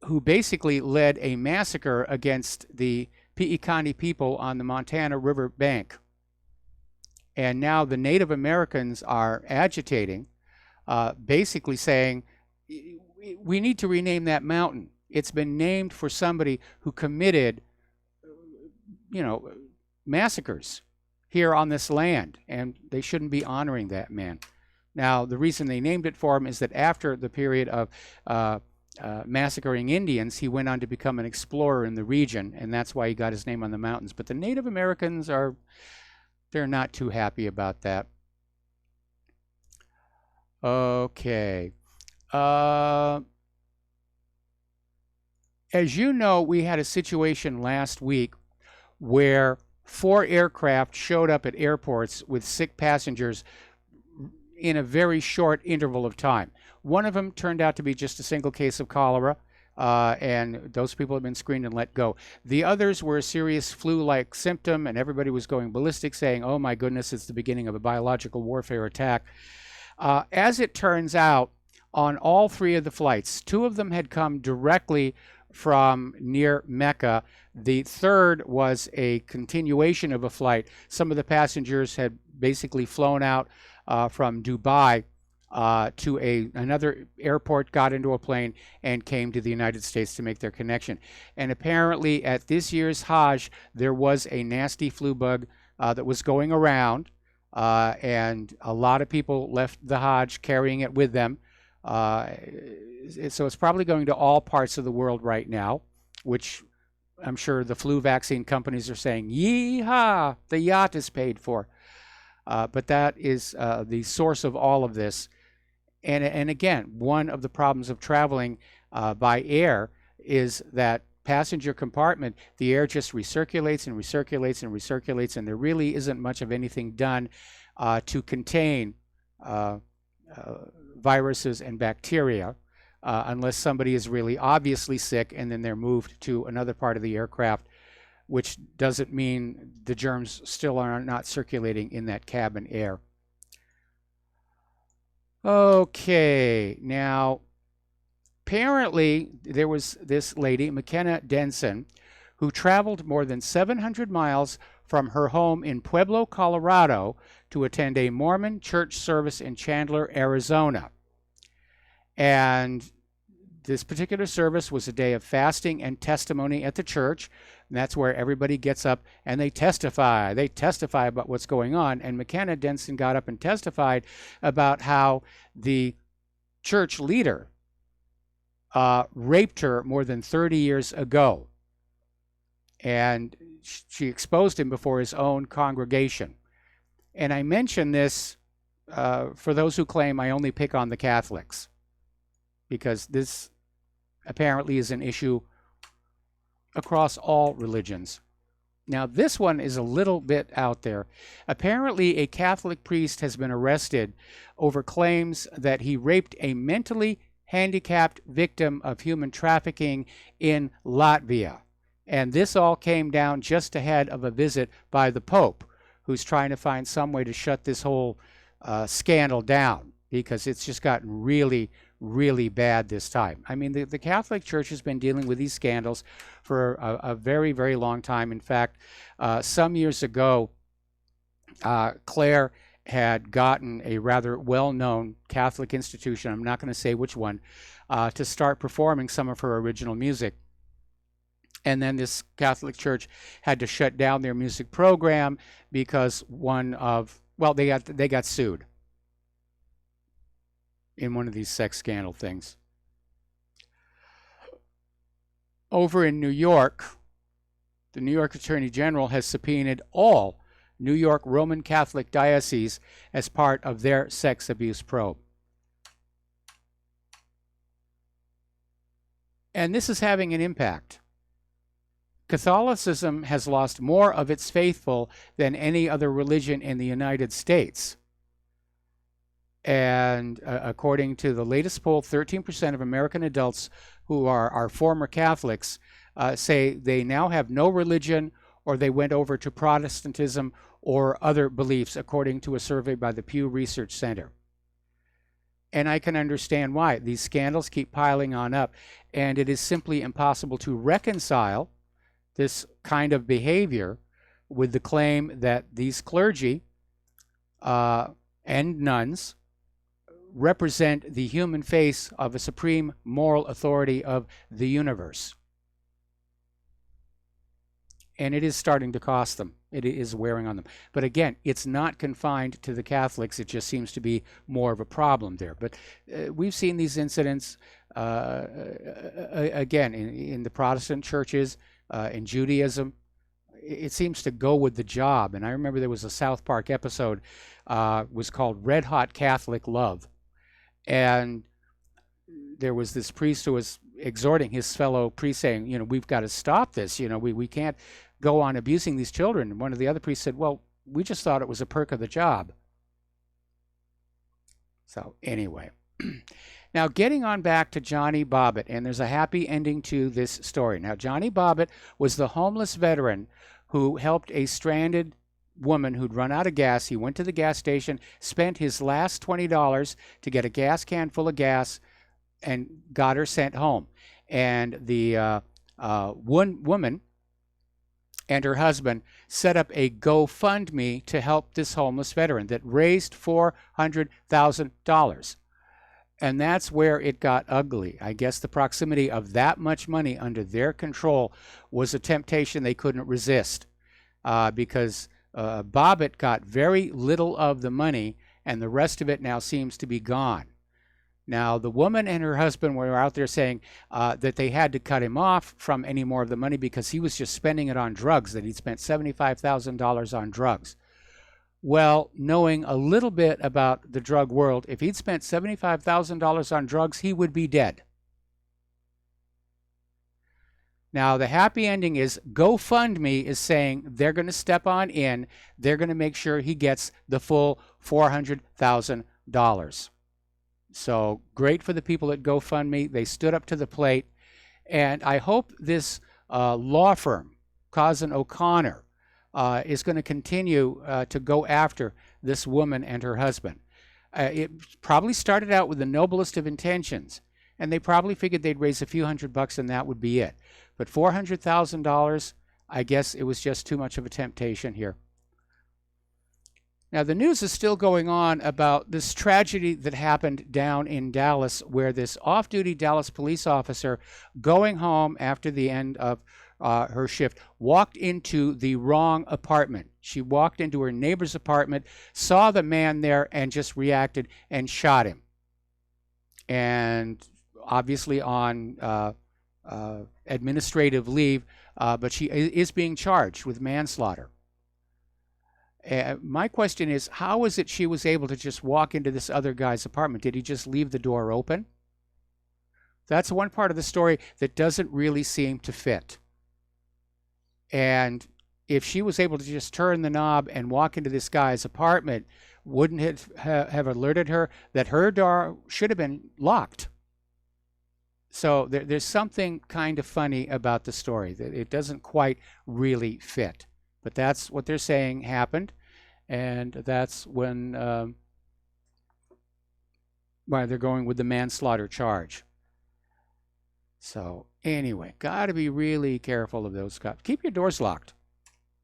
who basically led a massacre against the Pi'ikani people on the Montana River bank. And now the Native Americans are agitating, basically saying, we need to rename that mountain. It's been named for somebody who committed, massacres here on this land, and they shouldn't be honoring that man. Now, the reason they named it for him is that after the period of massacring Indians, he went on to become an explorer in the region, and that's why he got his name on the mountains. But the Native Americans they're not too happy about that. Okay. As you know, we had a situation last week where 4 aircraft showed up at airports with sick passengers in a very short interval of time. One of them turned out to be just a single case of cholera, and those people have been screened and let go. The others were a serious flu-like symptom, and everybody was going ballistic, saying, oh my goodness, it's the beginning of a biological warfare attack. As it turns out, on all 3 of the flights, 2 of them had come directly from near Mecca. The third was a continuation of a flight. Some of the passengers had basically flown out from Dubai to another airport, got into a plane, and came to the United States to make their connection. And apparently at this year's Hajj, there was a nasty flu bug that was going around, and a lot of people left the Hajj carrying it with them. So it's probably going to all parts of the world right now, which I'm sure the flu vaccine companies are saying, yee-haw, the yacht is paid for. But that is the source of all of this. And again, one of the problems of traveling by air is that passenger compartment, the air just recirculates and recirculates and recirculates, and there really isn't much of anything done to contain viruses and bacteria unless somebody is really obviously sick, and then they're moved to another part of the aircraft, which doesn't mean the germs still are not circulating in that cabin air. Okay, now apparently there was this lady, McKenna Denson, who traveled more than 700 miles from her home in Pueblo, Colorado, to attend a Mormon church service in Chandler, Arizona. And this particular service was a day of fasting and testimony at the church. And that's where everybody gets up and they testify. They testify about what's going on. And McKenna Denson got up and testified about how the church leader raped her more than 30 years ago. And she exposed him before his own congregation. And I mention this for those who claim I only pick on the Catholics, because this apparently is an issue across all religions. Now, this one is a little bit out there. Apparently, a Catholic priest has been arrested over claims that he raped a mentally handicapped victim of human trafficking in Latvia. And this all came down just ahead of a visit by the Pope, who's trying to find some way to shut this whole scandal down, because it's just gotten really, really bad this time. I mean, the Catholic Church has been dealing with these scandals for a very, very long time. In fact, some years ago, Claire had gotten a rather well-known Catholic institution, I'm not going to say which one, to start performing some of her original music. And then this Catholic Church had to shut down their music program because they got sued in one of these sex scandal things. Over in New York, the New York Attorney General has subpoenaed all New York Roman Catholic dioceses as part of their sex abuse probe. And this is having an impact. Catholicism has lost more of its faithful than any other religion in the United States. And according to the latest poll, 13% of American adults who are former Catholics say they now have no religion, or they went over to Protestantism or other beliefs, according to a survey by the Pew Research Center. And I can understand why. These scandals keep piling on up, and it is simply impossible to reconcile this kind of behavior with the claim that these clergy and nuns represent the human face of a supreme moral authority of the universe. And it is starting to cost them. It is wearing on them. But again, it's not confined to the Catholics. It just seems to be more of a problem there. But we've seen these incidents again in the Protestant churches, in Judaism. It seems to go with the job. And I remember there was a South Park episode was called Red Hot Catholic Love. And there was this priest who was exhorting his fellow priests, saying, we've got to stop this. We can't go on abusing these children. And one of the other priests said, well, we just thought it was a perk of the job. So anyway, now getting on back to Johnny Bobbitt, and there's a happy ending to this story. Now, Johnny Bobbitt was the homeless veteran who helped a stranded woman who'd run out of gas. He went to the gas station, spent his last $20 to get a gas can full of gas, and got her sent home. And the one woman and her husband set up a GoFundMe to help this homeless veteran that raised $400,000. And that's where it got ugly. I guess the proximity of that much money under their control was a temptation they couldn't resist, because Bobbitt got very little of the money, and the rest of it now seems to be gone. Now, the woman and her husband were out there saying that they had to cut him off from any more of the money because he was just spending it on drugs, that he'd spent $75,000 on drugs. Well, knowing a little bit about the drug world, if he'd spent $75,000 on drugs, he would be dead. Now, the happy ending is GoFundMe is saying they're going to step on in. They're going to make sure he gets the full $400,000. So great for the people at GoFundMe. They stood up to the plate. And I hope this law firm, Cousin O'Connor, is going to continue to go after this woman and her husband. It probably started out with the noblest of intentions, and they probably figured they'd raise a few $100 and that would be it. But $400,000, I guess it was just too much of a temptation here. Now, the news is still going on about this tragedy that happened down in Dallas, where this off-duty Dallas police officer, going home after the end of her shift, walked into the wrong apartment. She walked into her neighbor's apartment, saw the man there, and just reacted and shot him. And obviously on administrative leave, but she is being charged with manslaughter. My question is, how is it she was able to just walk into this other guy's apartment? Did he just leave the door open? That's one part of the story that doesn't really seem to fit. And if she was able to just turn the knob and walk into this guy's apartment, wouldn't it have alerted her that her door should have been locked? So there's something kind of funny about the story, that it doesn't quite really fit. But that's what they're saying happened, and that's when Why they're going with the manslaughter charge. So anyway, got to be really careful of those cops. Keep your doors locked.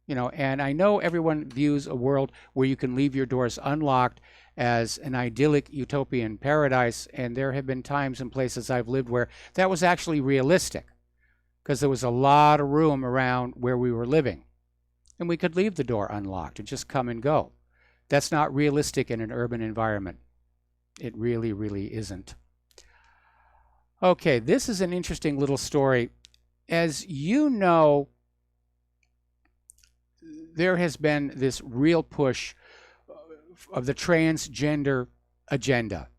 And I know everyone views a world where you can leave your doors unlocked as an idyllic utopian paradise, and there have been times and places I've lived where that was actually realistic, because there was a lot of room around where we were living, and we could leave the door unlocked and just come and go. That's not realistic in an urban environment. It really, really isn't. Okay, this is an interesting little story. As you know, there has been this real push of the transgender agenda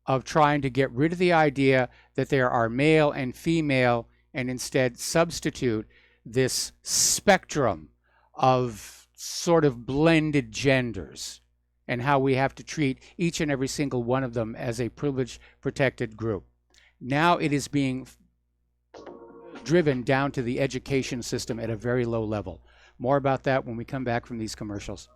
of trying to get rid of the idea that there are male and female and instead substitute this spectrum of sort of blended genders and how we have to treat each and every single one of them as a privileged, protected group. Now it is being driven down to the education system at a very low level. More about that when we come back from these commercials.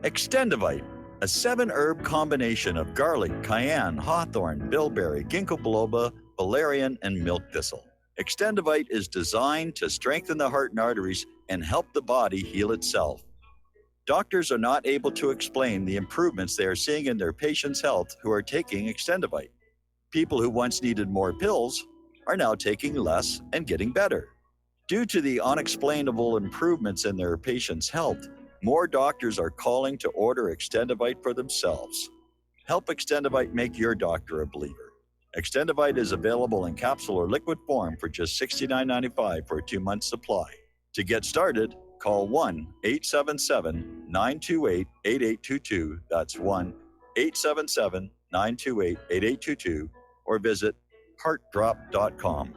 Extendivite, a 7-herb combination of garlic, cayenne, hawthorn, bilberry, ginkgo biloba, valerian, and milk thistle. Extendivite is designed to strengthen the heart and arteries and help the body heal itself. Doctors are not able to explain the improvements they are seeing in their patients' health who are taking Extendivite. People who once needed more pills are now taking less and getting better. Due to the unexplainable improvements in their patients' health, more doctors are calling to order Extendivite for themselves. Help Extendivite make your doctor a believer. Extendivite is available in capsule or liquid form for just $69.95 for a 2-month supply. To get started, call 1-877-928-8822. That's 1-877-928-8822, or visit heartdrop.com.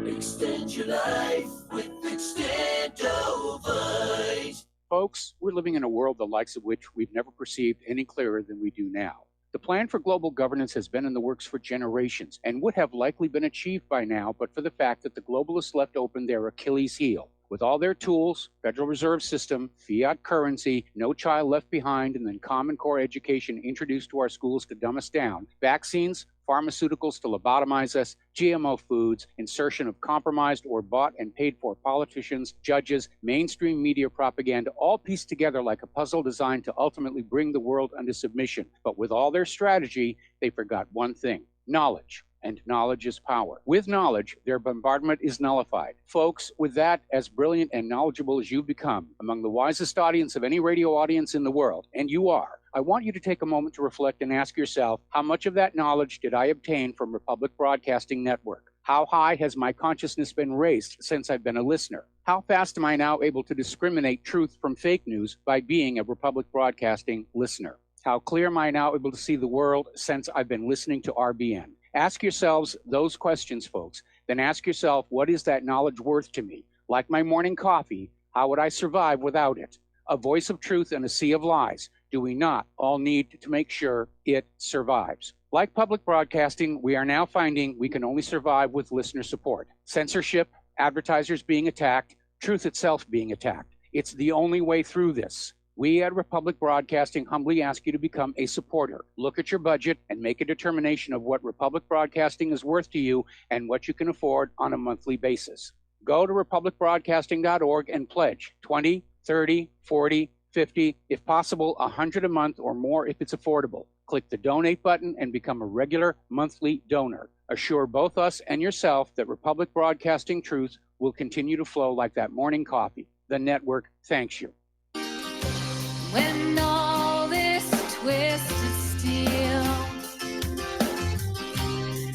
Extend your life with Extendovite. Folks, we're living in a world the likes of which we've never perceived any clearer than we do now. The plan for global governance has been in the works for generations and would have likely been achieved by now, but for the fact that the globalists left open their Achilles heel. With all their tools, Federal Reserve System, fiat currency, no child left behind, and then Common Core education introduced to our schools to dumb us down, vaccines, pharmaceuticals to lobotomize us, GMO foods, insertion of compromised or bought and paid for politicians, judges, mainstream media propaganda, all pieced together like a puzzle designed to ultimately bring the world under submission. But with all their strategy, they forgot one thing: knowledge. And knowledge is power. With knowledge, their bombardment is nullified. Folks, with that, as brilliant and knowledgeable as you've become, among the wisest audience of any radio audience in the world, and you are, I want you to take a moment to reflect and ask yourself, how much of that knowledge did I obtain from Republic Broadcasting Network? How high has my consciousness been raised since I've been a listener? How fast am I now able to discriminate truth from fake news by being a Republic Broadcasting listener? How clear am I now able to see the world since I've been listening to RBN? Ask yourselves those questions, folks. Then ask yourself, what is that knowledge worth to me? Like my morning coffee, how would I survive without it? A voice of truth in a sea of lies. Do we not all need to make sure it survives? Like public broadcasting, we are now finding we can only survive with listener support. Censorship, advertisers being attacked, truth itself being attacked. It's the only way through this. We at Republic Broadcasting humbly ask you to become a supporter. Look at your budget and make a determination of what Republic Broadcasting is worth to you and what you can afford on a monthly basis. Go to republicbroadcasting.org and pledge 20, 30, 40, 50, if possible, 100 a month or more if it's affordable. Click the donate button and become a regular monthly donor. Assure both us and yourself that Republic Broadcasting truth will continue to flow like that morning coffee. The network thanks you. When all this twisted steel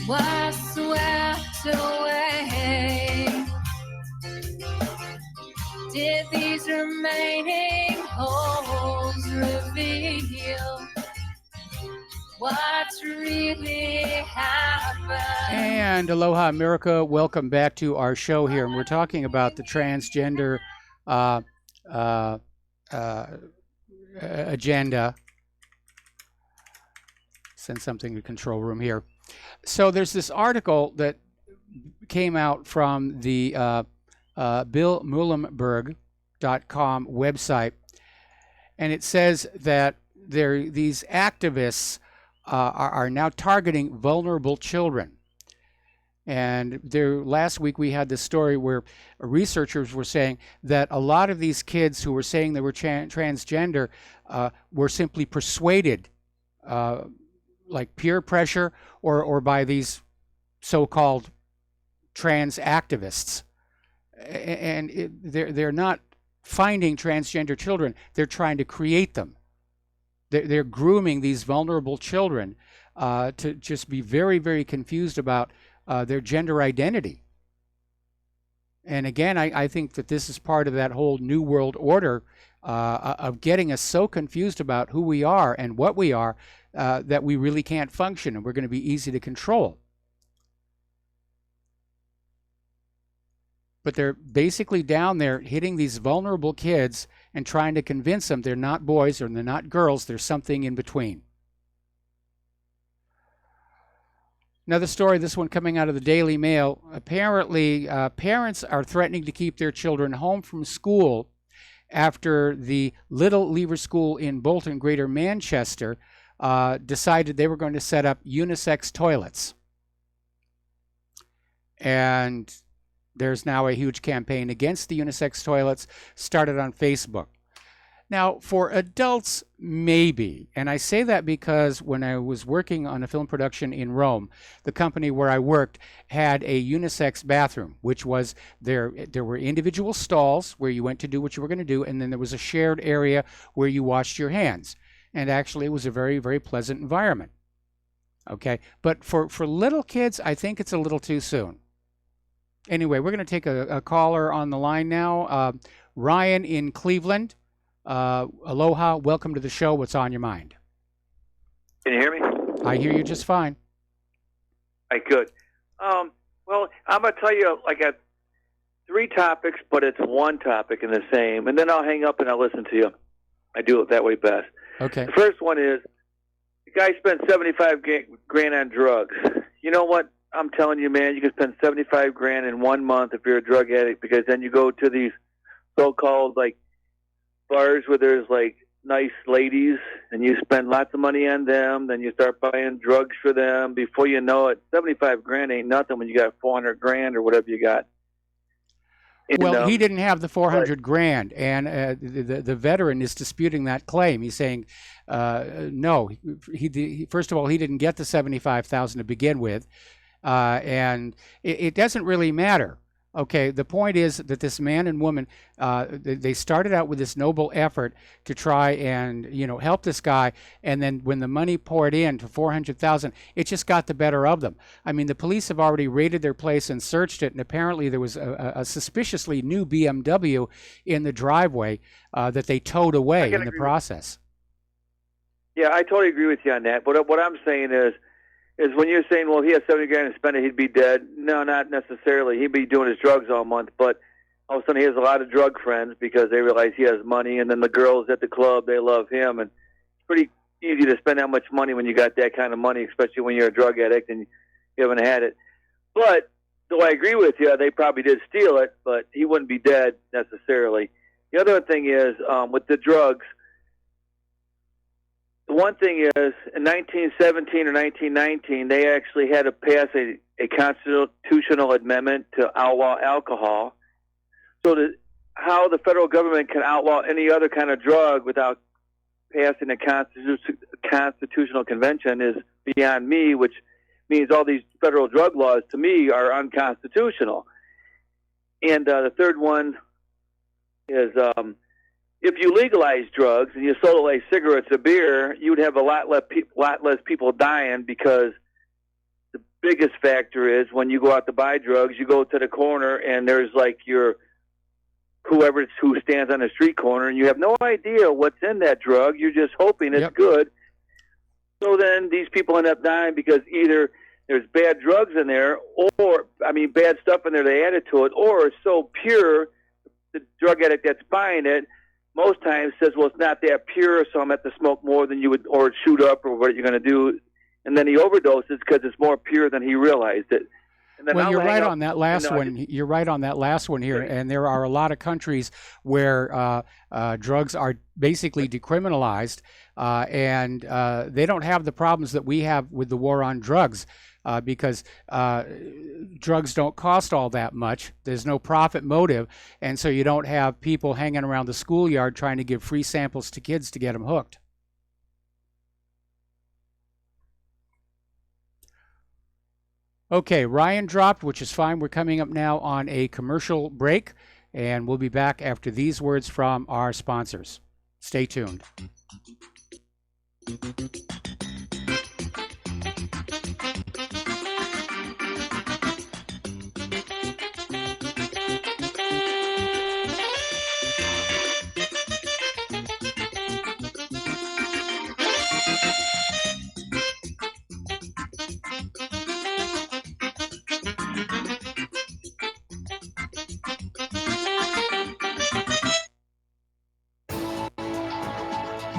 was swept away, did these remaining holes reveal what's really happened? And aloha, America. Welcome back to our show here. And we're talking about the transgender agenda. Send something to control room here. So there's this article that came out from the BillMuhlenberg.com website, and it says that these activists are now targeting vulnerable children. And last week we had this story where researchers were saying that a lot of these kids who were saying they were transgender were simply persuaded, like peer pressure or by these so-called trans activists. And they're not finding transgender children, they're trying to create them. They're grooming these vulnerable children to just be very, very confused about their gender identity. And again, I think that this is part of that whole New World Order of getting us so confused about who we are and what we are that we really can't function, and we're going to be easy to control. But they're basically down there hitting these vulnerable kids and trying to convince them they're not boys or they're not girls, there's something in between. Another story, this one coming out of the Daily Mail. Apparently, parents are threatening to keep their children home from school after the Little Lever School in Bolton, Greater Manchester, decided they were going to set up unisex toilets. And there's now a huge campaign against the unisex toilets, started on Facebook. Now, for adults, maybe. And I say that because when I was working on a film production in Rome, the company where I worked had a unisex bathroom, which was there were individual stalls where you went to do what you were going to do, and then there was a shared area where you washed your hands. And actually, it was a very, very pleasant environment. Okay? But for little kids, I think it's a little too soon. Anyway, we're going to take a caller on the line now. Ryan in Cleveland. Aloha, welcome to the show. What's on your mind? Can you hear me? I hear you just fine. All right, good. Well, I'm going to tell you, I got 3 topics, but it's one topic in the same, and then I'll hang up and I'll listen to you. I do it that way best. Okay. The first one is, the guy spent $75,000 on drugs. You know what? I'm telling you, man, you can spend $75,000 in 1 month if you're a drug addict, because then you go to these so-called, like, bars where there's like nice ladies and you spend lots of money on them, then you start buying drugs for them. Before you know it, $75,000 ain't nothing when you got $400,000 or whatever you got. And, well, he didn't have the $400,000, and the veteran is disputing that claim. He's saying, no. He first of all, he didn't get the $75,000 to begin with, and it doesn't really matter. Okay, the point is that this man and woman, they started out with this noble effort to try and, help this guy, and then when the money poured in to $400,000, it just got the better of them. I mean, the police have already raided their place and searched it, and apparently there was a suspiciously new BMW in the driveway that they towed away in the process. Yeah, I totally agree with you on that. But what I'm saying is when you're saying, well, he has $70,000 to spend it, he'd be dead. No, not necessarily. He'd be doing his drugs all month, but all of a sudden he has a lot of drug friends because they realize he has money, and then the girls at the club, they love him, and it's pretty easy to spend that much money when you got that kind of money, especially when you're a drug addict and you haven't had it. But, though I agree with you, they probably did steal it, but he wouldn't be dead necessarily. The other thing is, with the drugs, the one thing is, in 1917 or 1919, they actually had to pass a constitutional amendment to outlaw alcohol. So how the federal government can outlaw any other kind of drug without passing a constitutional convention is beyond me, which means all these federal drug laws, to me, are unconstitutional. And the third one is... if you legalize drugs and you sold like cigarettes or beer, you would have a lot less people dying, because the biggest factor is when you go out to buy drugs, you go to the corner and there's like whoever who stands on the street corner, and you have no idea what's in that drug. You're just hoping it's good. So then these people end up dying because either there's bad drugs in there, bad stuff in there they added to it, or it's so pure, the drug addict that's buying it most times says, well, it's not that pure, so I'm going to have to smoke more than you would, or shoot up, or what you're going to do. And then he overdoses because it's more pure than he realized it. And then Well, I'll you're hang right up, on that last you know, one. You're right on that last one here. And there are a lot of countries where drugs are basically decriminalized, and they don't have the problems that we have with the war on drugs. Because drugs don't cost all that much. There's no profit motive, and so you don't have people hanging around the schoolyard trying to give free samples to kids to get them hooked. Okay, Ryan dropped, which is fine. We're coming up now on a commercial break, and we'll be back after these words from our sponsors. Stay tuned.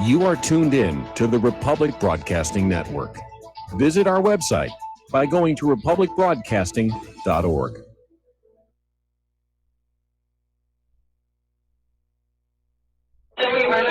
You are tuned in to the Republic Broadcasting Network. Visit our website by going to republicbroadcasting.org.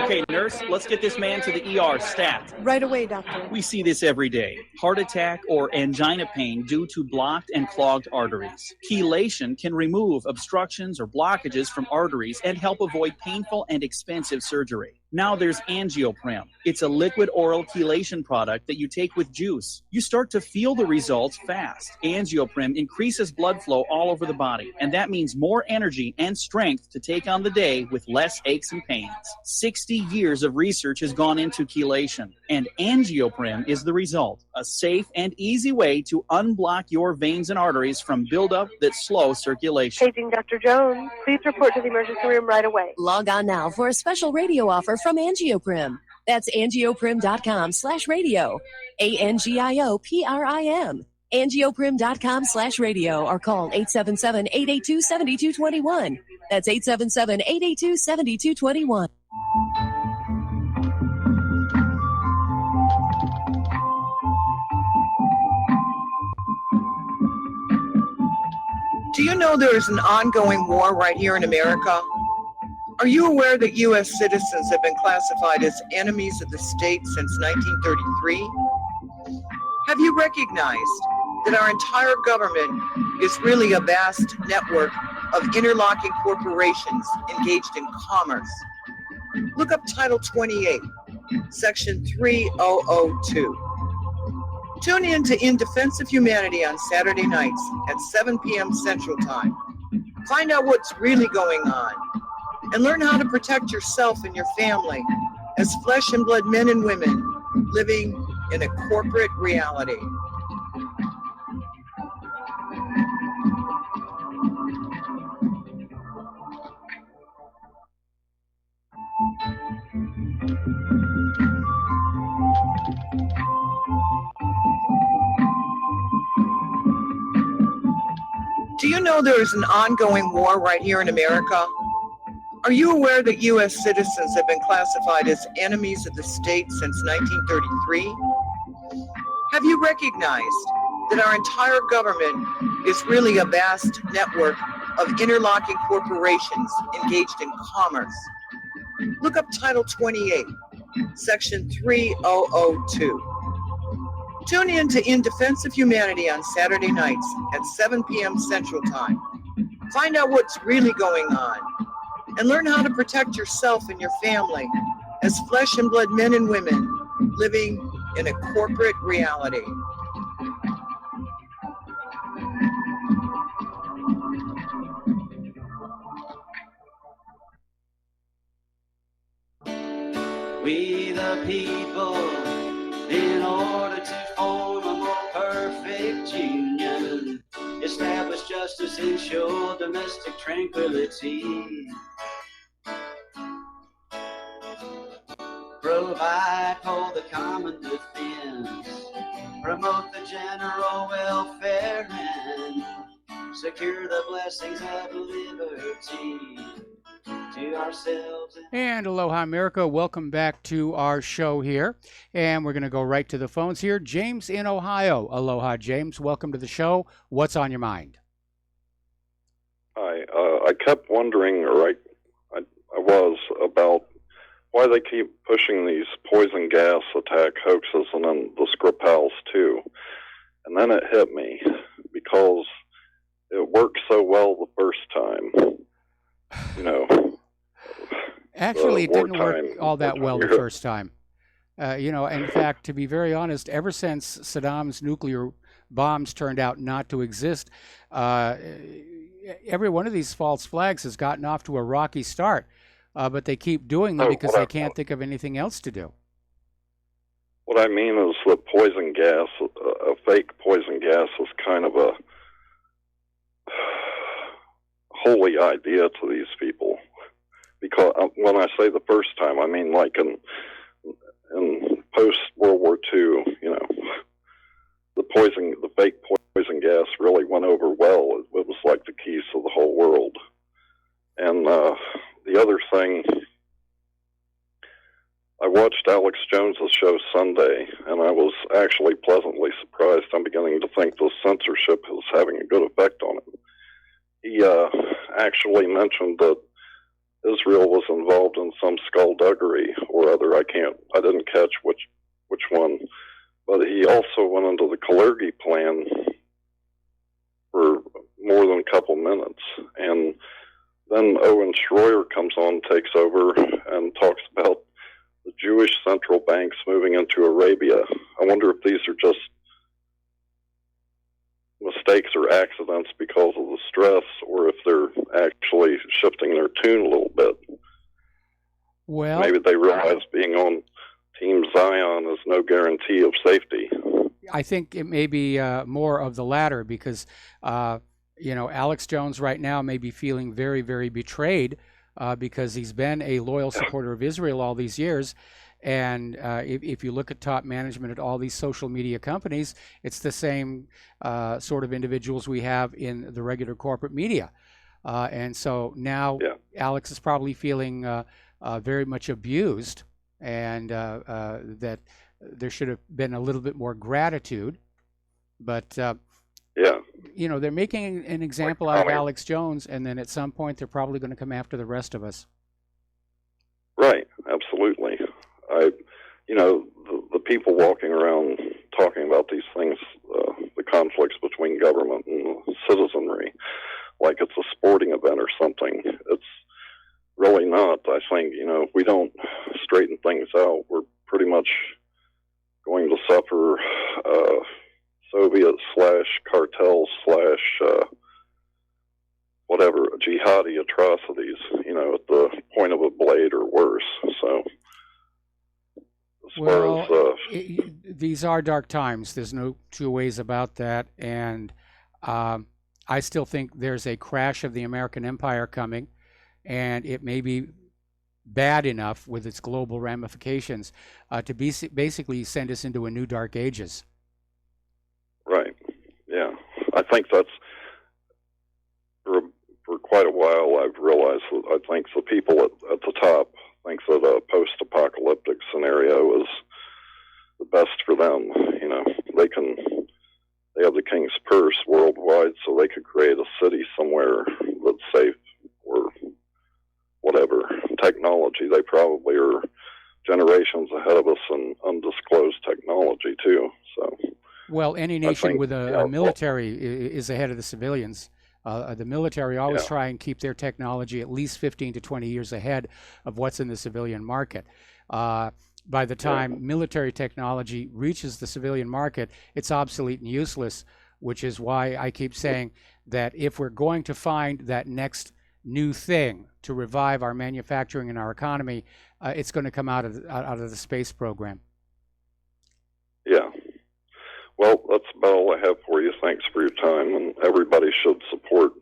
Okay, nurse, let's get this man to the ER stat. Right away, doctor. We see this every day. Heart attack or angina pain due to blocked and clogged arteries. Chelation can remove obstructions or blockages from arteries and help avoid painful and expensive surgery. Now there's Angioprim. It's a liquid oral chelation product that you take with juice. You start to feel the results fast. Angioprim increases blood flow all over the body, and that means more energy and strength to take on the day with less aches and pains. 60 years of research has gone into chelation, and Angioprim is the result. A safe and easy way to unblock your veins and arteries from buildup that slow circulation. Paging Dr. Jones. Please report to the emergency room right away. Log on now for a special radio offer from Angioprim. That's angioprim.com/radio. ANGIOPRIM. Angioprim.com/radio or call 877-882-7221. That's 877-882-7221. Do you know there is an ongoing war right here in America? Are you aware that U.S. citizens have been classified as enemies of the state since 1933? Have you recognized that our entire government is really a vast network of interlocking corporations engaged in commerce? Look up Title 28, Section 3002. Tune in to In Defense of Humanity on Saturday nights at 7 p.m. Central Time. Find out what's really going on and learn how to protect yourself and your family as flesh and blood men and women living in a corporate reality. Do you know there is an ongoing war right here in America? Are you aware that U.S. citizens have been classified as enemies of the state since 1933? Have you recognized that our entire government is really a vast network of interlocking corporations engaged in commerce? Look up Title 28, Section 3002. Tune in to In Defense of Humanity on Saturday nights at 7 p.m. Central Time. Find out what's really going on and learn how to protect yourself and your family as flesh and blood men and women living in a corporate reality. We the people, in order to form a more perfect union, establish justice, ensure domestic tranquility, provide for the common defense, promote the general welfare, and secure the blessings of liberty. to ourselves. And Aloha America, welcome back to our show here. And we're going to go right to the phones here. James in Ohio. Aloha, James. Welcome to the show. What's on your mind? Hi. I kept wondering, or I was, about why they keep pushing these poison gas attack hoaxes and then the Skripals too. And then it hit me because it worked so well the first time. You know. Actually, it didn't work all that well the first time. You know, in fact, to be very honest, ever since Saddam's nuclear bombs turned out not to exist, every one of these false flags has gotten off to a rocky start. But they keep doing them because they can't think of anything else to do. What I mean is that poison gas, a fake poison gas, is kind of a holy idea to these people. Because when I say the first time, I mean like in post-World War II, you know, the fake poison gas really went over well. It was like the keys to the whole world. And the other thing, I watched Alex Jones's show Sunday, and I was actually pleasantly surprised. I'm beginning to think the censorship is having a good effect on it. He actually mentioned that Israel was involved in some skullduggery or other. I didn't catch which one, but he also went into the Kalergi plan for more than a couple minutes, and then Owen Schroyer comes on, takes over, and talks about the Jewish central banks moving into Arabia. I wonder if these are just mistakes or accidents because of the stress, or if they're actually shifting their tune a little bit. Well, maybe they realize being on Team Zion is no guarantee of safety. I think it may be more of the latter because you know, Alex Jones right now may be feeling very, very betrayed because he's been a loyal supporter of Israel all these years. And if you look at top management at all these social media companies, it's the same sort of individuals we have in the regular corporate media. And so now Alex is probably feeling very much abused, and that there should have been a little bit more gratitude. But you know, they're making an example out of Alex Jones, and then at some point they're probably going to come after the rest of us. Right, absolutely. You know, the people walking around talking about these things, the conflicts between government and citizenry, like it's a sporting event or something. It's really not. I think, you know, if we don't straighten things out, we're pretty much going to suffer Soviet/cartel/ whatever jihadi atrocities, you know, at the point of a blade or worse. So, these are dark times. There's no two ways about that. And I still think there's a crash of the American empire coming, and it may be bad enough with its global ramifications to basically send us into a new dark ages. Right. Yeah. I think that's, for quite a while, I've realized that I think the people at the top think that a post-apocalyptic scenario is the best for them. You know, they have the king's purse worldwide, so they could create a city somewhere that's safe, or whatever technology. They probably are generations ahead of us in undisclosed technology too. So, well, any nation with a military is ahead of the civilians. The military always try and keep their technology at least 15 to 20 years ahead of what's in the civilian market. By the time military technology reaches the civilian market, it's obsolete and useless, which is why I keep saying that if we're going to find that next new thing to revive our manufacturing and our economy, it's going to come out of the space program. Yeah. Well, that's about all I have for you. Thanks for your time, and everybody should support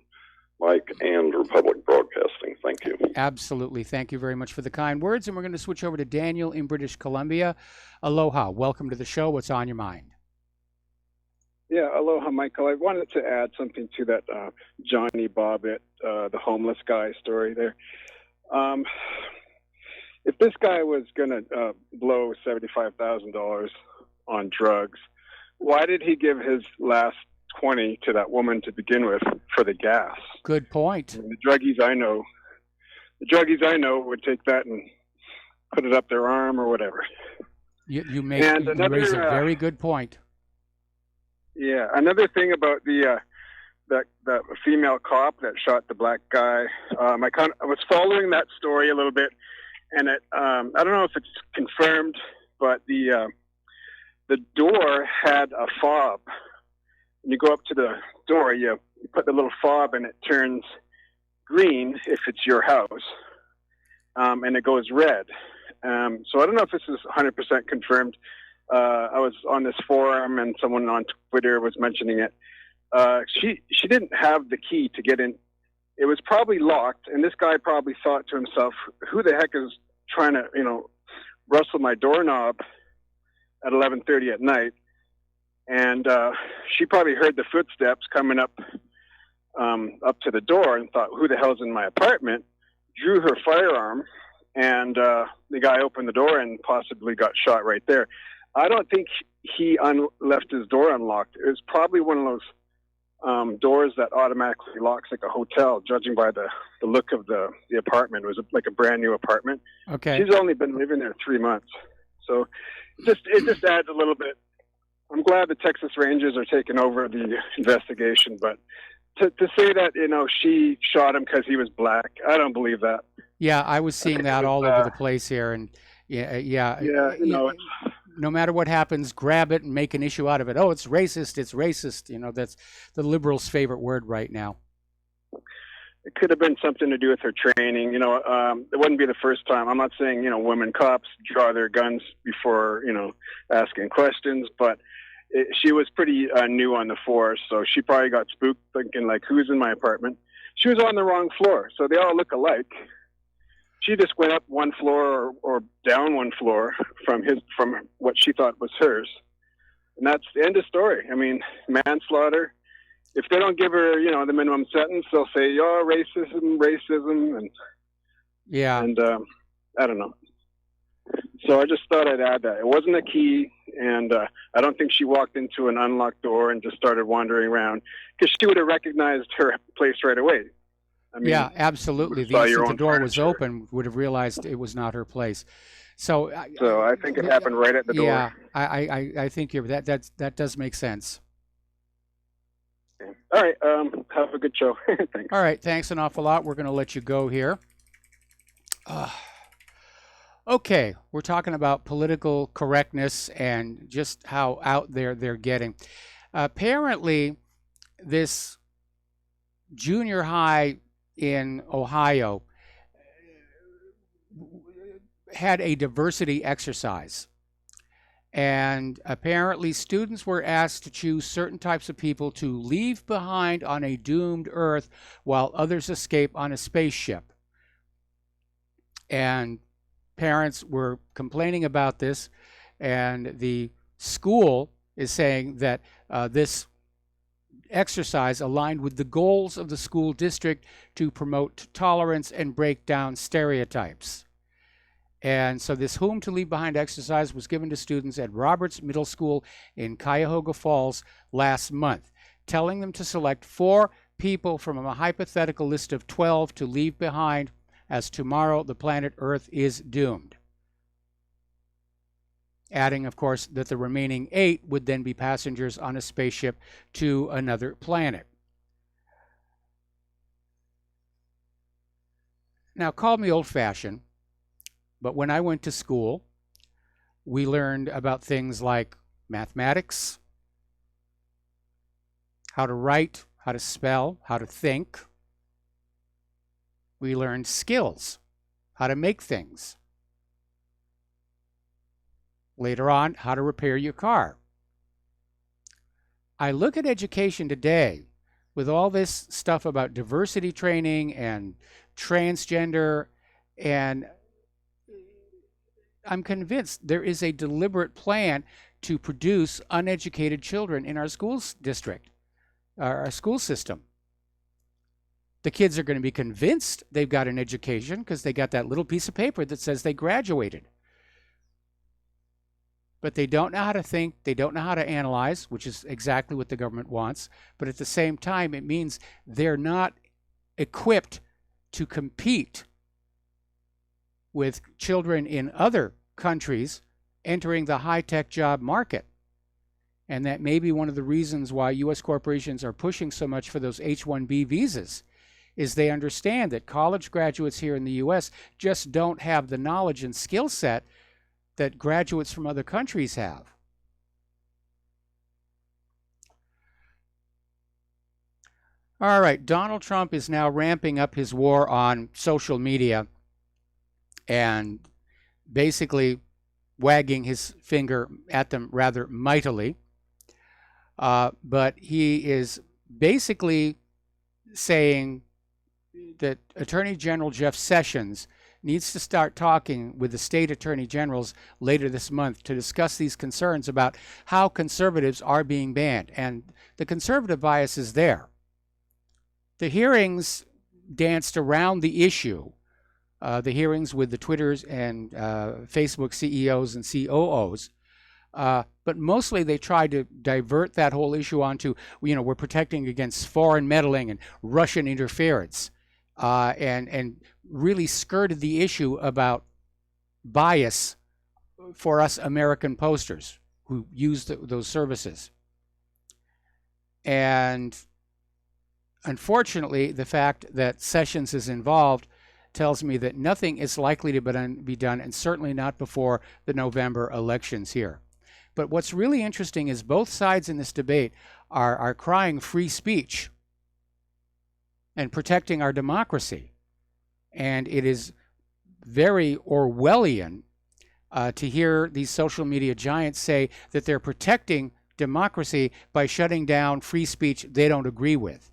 Mike and Republic Broadcasting. Thank you. Absolutely. Thank you very much for the kind words. And we're going to switch over to Daniel in British Columbia. Aloha. Welcome to the show. What's on your mind? Yeah, aloha, Michael. I wanted to add something to that Johnny Bobbitt, the homeless guy story there. If this guy was going to blow $75,000 on drugs, why did he give his last 20 to that woman to begin with for the gas? Good point. I mean, the druggies I know would take that and put it up their arm or whatever. You And raise a another, very good point. Yeah, another thing about the that female cop that shot the black guy. I was following that story a little bit, and I don't know if it's confirmed, but the door had a fob. When you go up to the door, you put the little fob, and it turns green if it's your house, and it goes red. So I don't know if this is 100% confirmed. I was on this forum, and someone on Twitter was mentioning it. She didn't have the key to get in. It was probably locked, and this guy probably thought to himself, "Who the heck is trying to, rustle my doorknob at 11:30 at night?" And she probably heard the footsteps coming up to the door and thought, "Who the hell's in my apartment?" Drew her firearm, and the guy opened the door and possibly got shot right there. I don't think he left his door unlocked. It was probably one of those doors that automatically locks like a hotel, judging by the look of the apartment. It was like a brand new apartment. Okay. She's only been living there 3 months. So it just adds a little bit. I'm glad the Texas Rangers are taking over the investigation, but to say that, she shot him because he was black, I don't believe that. Yeah, I was seeing that all over the place here, and yeah. No matter what happens, grab it and make an issue out of it. Oh, it's racist. It's racist. That's the liberals' favorite word right now. It could have been something to do with her training. It wouldn't be the first time. I'm not saying, women cops draw their guns before, asking questions, but she was pretty new on the force, so she probably got spooked thinking, like, who's in my apartment? She was on the wrong floor, so they all look alike. She just went up one floor or down one floor from what she thought was hers. And that's the end of story. I mean, manslaughter. If they don't give her, the minimum sentence, they'll say, "Oh, racism," and yeah. And I don't know. So I just thought I'd add that. It wasn't a key, and I don't think she walked into an unlocked door and just started wandering around, because she would have recognized her place right away. I mean, yeah, absolutely. The instant the door was open, would have realized it was not her place. So I think it happened right at the door. Yeah, I think that does make sense. Okay. All right. Have a good show. Thanks. All right. Thanks an awful lot. We're going to let you go here. Okay, we're talking about political correctness and just how out there they're getting. Apparently, this junior high in Ohio had a diversity exercise. And apparently students were asked to choose certain types of people to leave behind on a doomed Earth while others escape on a spaceship. And parents were complaining about this, and the school is saying that this exercise aligned with the goals of the school district to promote tolerance and break down stereotypes. And so this Whom to Leave Behind exercise was given to students at Roberts Middle School in Cuyahoga Falls last month, telling them to select 4 people from a hypothetical list of 12 to leave behind, as tomorrow the planet Earth is doomed. Adding, of course, that the remaining 8 would then be passengers on a spaceship to another planet. Now, call me old-fashioned, but when I went to school, we learned about things like mathematics, how to write, how to spell, how to think. We learned skills, how to make things. Later on, how to repair your car. I look at education today with all this stuff about diversity training and transgender, and I'm convinced there is a deliberate plan to produce uneducated children in our schools district, our school system. The kids are going to be convinced they've got an education because they got that little piece of paper that says they graduated. But they don't know how to think, they don't know how to analyze, which is exactly what the government wants. But at the same time, it means they're not equipped to compete with children in other countries entering the high-tech job market. And that may be one of the reasons why U.S. corporations are pushing so much for those H-1B visas, is they understand that college graduates here in the U.S. just don't have the knowledge and skill set that graduates from other countries have. All right, Donald Trump is now ramping up his war on social media and basically wagging his finger at them rather mightily. But he is basically saying that Attorney General Jeff Sessions needs to start talking with the state attorney generals later this month to discuss these concerns about how conservatives are being banned. And the conservative bias is there. The hearings danced around the issue, the hearings with the Twitters and Facebook CEOs and COOs, but mostly they tried to divert that whole issue onto, we're protecting against foreign meddling and Russian interference, and really skirted the issue about bias for us American posters who use those services. And unfortunately, the fact that Sessions is involved tells me that nothing is likely to be done, and certainly not before the November elections here. But what's really interesting is both sides in this debate are crying free speech and protecting our democracy. And it is very Orwellian to hear these social media giants say that they're protecting democracy by shutting down free speech they don't agree with.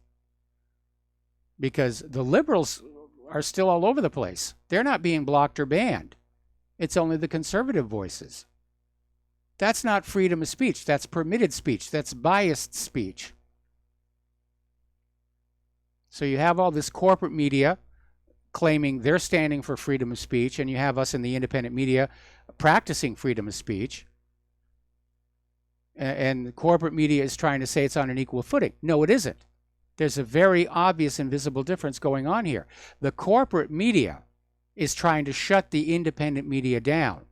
Because the liberals are still all over the place. They're not being blocked or banned. It's only the conservative voices. That's not freedom of speech. That's permitted speech. That's biased speech. So you have all this corporate media claiming they're standing for freedom of speech, and you have us in the independent media practicing freedom of speech. And the corporate media is trying to say it's on an equal footing. No, it isn't. There's a very obvious and visible difference going on here. The corporate media is trying to shut the independent media down.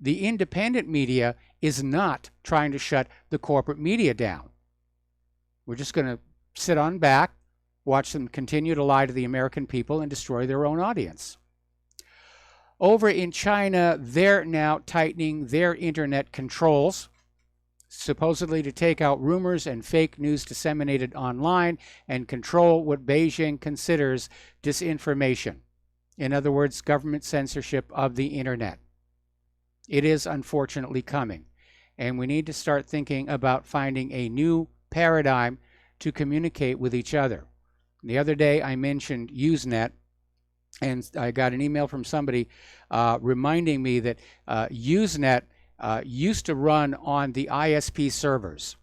The independent media is not trying to shut the corporate media down. We're just going to sit on back, watch them continue to lie to the American people and destroy their own audience. Over in China, they're now tightening their internet controls, supposedly to take out rumors and fake news disseminated online and control what Beijing considers disinformation. In other words, government censorship of the internet. It is unfortunately coming, and we need to start thinking about finding a new paradigm to communicate with each other. The other day I mentioned Usenet, and I got an email from somebody reminding me that Usenet used to run on the ISP servers.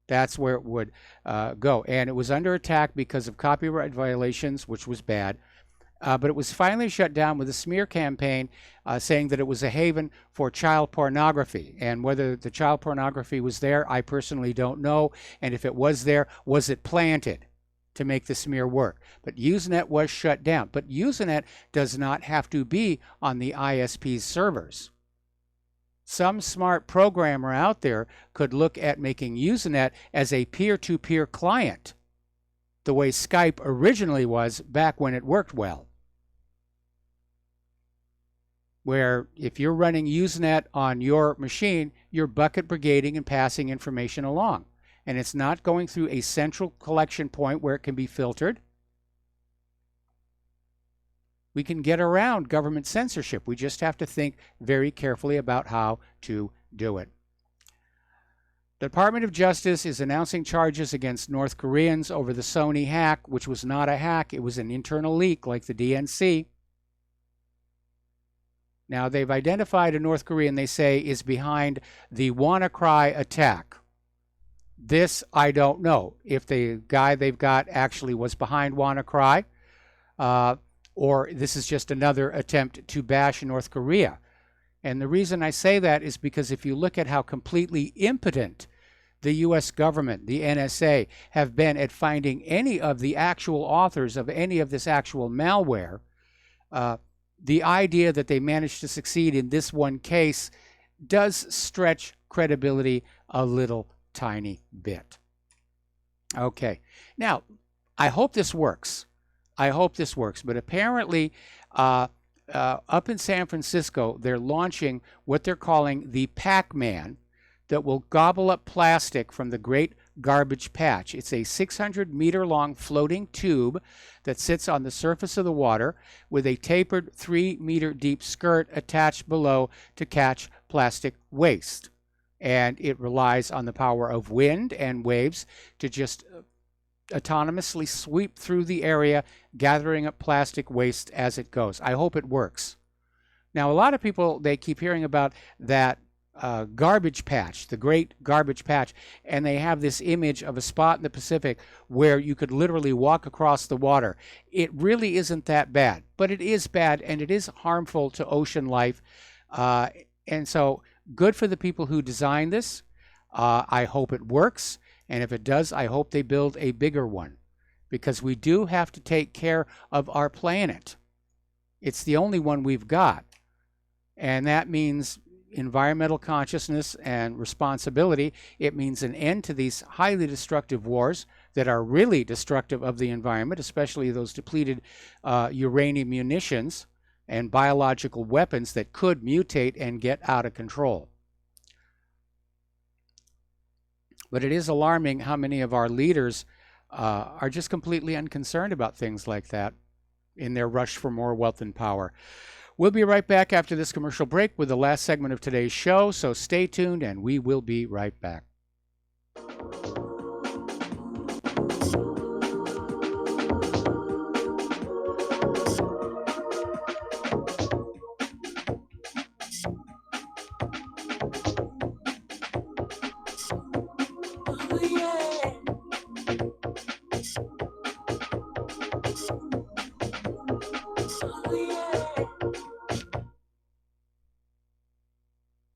That's where it would go. And it was under attack because of copyright violations, which was bad. But it was finally shut down with a smear campaign saying that it was a haven for child pornography. And whether the child pornography was there, I personally don't know. And if it was there, was it planted to make the smear work? But Usenet was shut down. But Usenet does not have to be on the ISP's servers. Some smart programmer out there could look at making Usenet as a peer-to-peer client, the way Skype originally was back when it worked well. Where if you're running Usenet on your machine, you're bucket brigading and passing information along. And it's not going through a central collection point where it can be filtered. We can get around government censorship. We just have to think very carefully about how to do it. The Department of Justice is announcing charges against North Koreans over the Sony hack, which was not a hack. It was an internal leak like the DNC. Now, they've identified a North Korean they say is behind the WannaCry attack. This, I don't know if the guy they've got actually was behind WannaCry, or this is just another attempt to bash North Korea. And the reason I say that is because if you look at how completely impotent the U.S. government, the NSA, have been at finding any of the actual authors of any of this actual malware, the idea that they managed to succeed in this one case does stretch credibility a little tiny bit. Okay, now I hope this works. But apparently up in San Francisco, they're launching what they're calling the Pac-Man that will gobble up plastic from the Great Garbage Patch. It's a 600-meter-long floating tube that sits on the surface of the water with a tapered 3-meter-deep skirt attached below to catch plastic waste. And it relies on the power of wind and waves to just autonomously sweep through the area, gathering up plastic waste as it goes. I hope it works. Now, a lot of people, they keep hearing about that garbage patch, the Great Garbage Patch, and they have this image of a spot in the Pacific where you could literally walk across the water. It really isn't that bad, but it is bad and it is harmful to ocean life. And so good for the people who designed this. I hope it works. And if it does, I hope they build a bigger one, because we do have to take care of our planet. It's the only one we've got. And that means environmental consciousness and responsibility. It means an end to these highly destructive wars that are really destructive of the environment, especially those depleted uranium munitions and biological weapons that could mutate and get out of control. But it is alarming how many of our leaders are just completely unconcerned about things like that in their rush for more wealth and power. We'll be right back after this commercial break with the last segment of today's show, so stay tuned and we will be right back.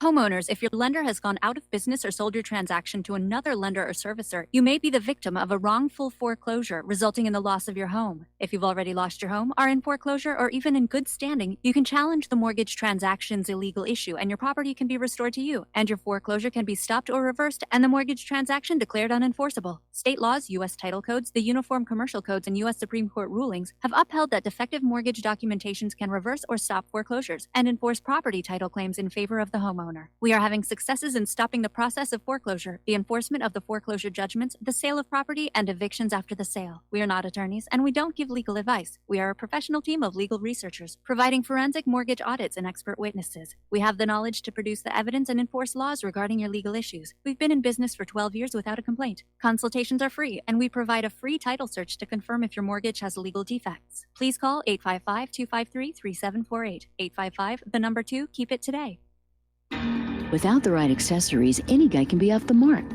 Homeowners, if your lender has gone out of business or sold your transaction to another lender or servicer, you may be the victim of a wrongful foreclosure, resulting in the loss of your home. If you've already lost your home, are in foreclosure, or even in good standing, you can challenge the mortgage transaction's illegal issue, and your property can be restored to you, and your foreclosure can be stopped or reversed, and the mortgage transaction declared unenforceable. State laws, U.S. title codes, the Uniform Commercial Codes, and U.S. Supreme Court rulings have upheld that defective mortgage documentations can reverse or stop foreclosures and enforce property title claims in favor of the homeowner. We are having successes in stopping the process of foreclosure, the enforcement of the foreclosure judgments, the sale of property, and evictions after the sale. We are not attorneys, and we don't give legal advice. We are a professional team of legal researchers, providing forensic mortgage audits and expert witnesses. We have the knowledge to produce the evidence and enforce laws regarding your legal issues. We've been in business for 12 years without a complaint. Consultations are free, and we provide a free title search to confirm if your mortgage has legal defects. Please call 855-253-3748. 855, the number 2, keep it today. Without the right accessories, any guy can be off the mark.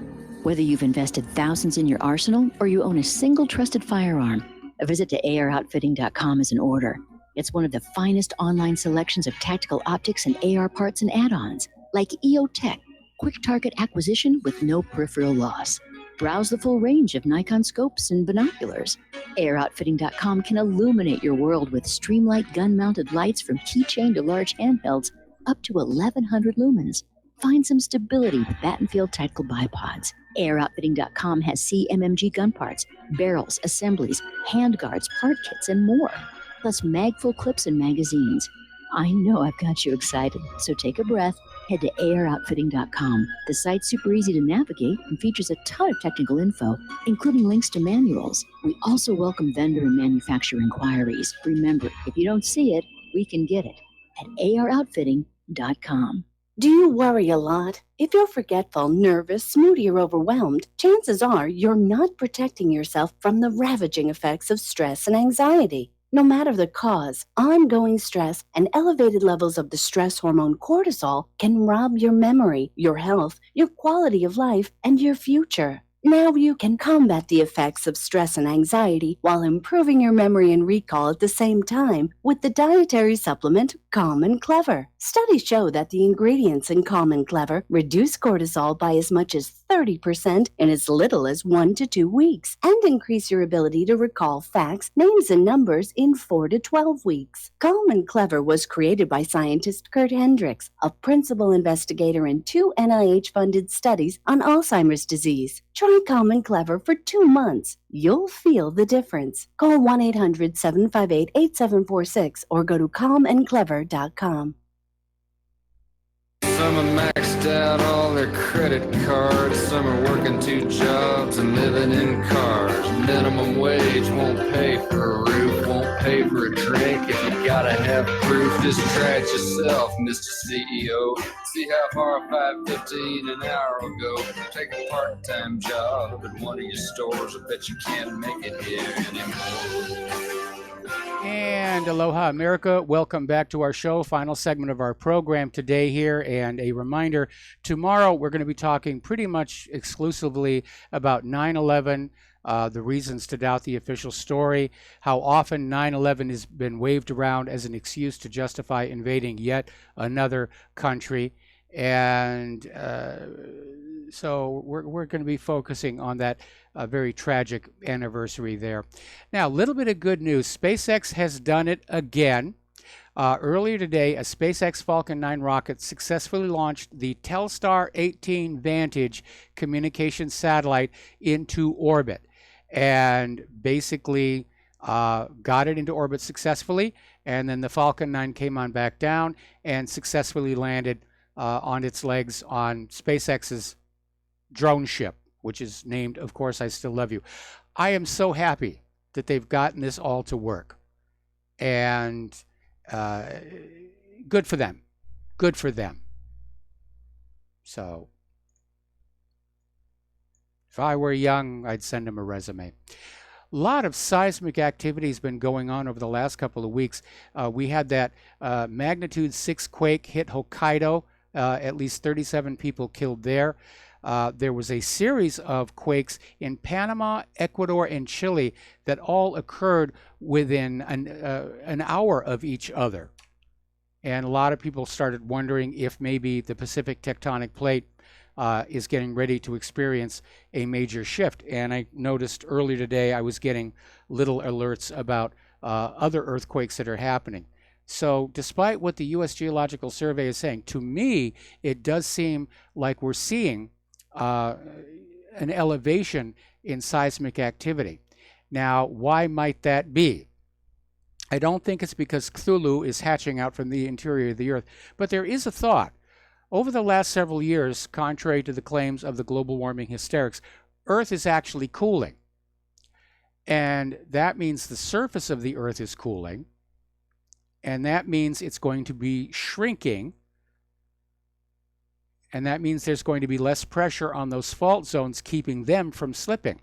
Whether you've invested thousands in your arsenal or you own a single trusted firearm, a visit to AROutfitting.com is in order. It's one of the finest online selections of tactical optics and AR parts and add-ons, like EOTech, quick target acquisition with no peripheral loss. Browse the full range of Nikon scopes and binoculars. AROutfitting.com can illuminate your world with Streamlight gun-mounted lights from keychain to large handhelds, up to 1,100 lumens. Find some stability with Battenfield Tactical Bipods. AirOutfitting.com has CMMG gun parts, barrels, assemblies, handguards, part kits, and more, plus magful clips and magazines. I know I've got you excited, so take a breath. Head to AirOutfitting.com. The site's super easy to navigate and features a ton of technical info, including links to manuals. We also welcome vendor and manufacturer inquiries. Remember, if you don't see it, we can get it at AirOutfitting.com. Do you worry a lot? If you're forgetful, nervous, moody, or overwhelmed, chances are you're not protecting yourself from the ravaging effects of stress and anxiety. No matter the cause, ongoing stress and elevated levels of the stress hormone cortisol can rob your memory, your health, your quality of life, and your future. Now you can combat the effects of stress and anxiety while improving your memory and recall at the same time with the dietary supplement Calm and Clever. Studies show that the ingredients in Calm and Clever reduce cortisol by as much as 30% in as little as 1 to 2 weeks and increase your ability to recall facts, names, and numbers in 4 to 12 weeks. Calm and Clever was created by scientist Kurt Hendricks, a principal investigator in 2 NIH-funded studies on Alzheimer's disease. Try Calm and Clever for 2 months. You'll feel the difference. Call 1-800-758-8746 or go to calmandclever.com. Some are maxed out all their credit cards. Some are working 2 jobs and living in cars. Minimum wage won't pay for a roof, won't pay for a drink. If you gotta have proof, just try it yourself, Mr. CEO. See how far $5.15 an hour will go. Take a part-time job at one of your stores. I bet you can't make it here anymore. And aloha, America. Welcome back to our show, final segment of our program today here. And a reminder, tomorrow we're going to be talking pretty much exclusively about 9/11, the reasons to doubt the official story, how often 9/11 has been waved around as an excuse to justify invading yet another country. And so we're going to be focusing on that very tragic anniversary there. Now, a little bit of good news. SpaceX has done it again. Earlier today, a SpaceX Falcon 9 rocket successfully launched the Telstar 18 Vantage communication satellite into orbit and basically got it into orbit successfully. And then the Falcon 9 came on back down and successfully landed on its legs on SpaceX's drone ship, which is named, of course, I Still Love You. I am so happy that they've gotten this all to work. And good for them. Good for them. So if I were young, I'd send them a resume. A lot of seismic activity has been going on over the last couple of weeks. We had that magnitude 6 quake hit Hokkaido. At least 37 people killed there. There was a series of quakes in Panama, Ecuador, and Chile that all occurred within an hour of each other. And a lot of people started wondering if maybe the Pacific tectonic plate is getting ready to experience a major shift. And I noticed earlier today I was getting little alerts about other earthquakes that are happening. So despite what the U.S. Geological Survey is saying, to me, it does seem like we're seeing an elevation in seismic activity. Now, why might that be? I don't think it's because Cthulhu is hatching out from the interior of the Earth, but there is a thought. Over the last several years, contrary to the claims of the global warming hysterics, Earth is actually cooling. And that means the surface of the Earth is cooling. And that means it's going to be shrinking. And that means there's going to be less pressure on those fault zones, keeping them from slipping.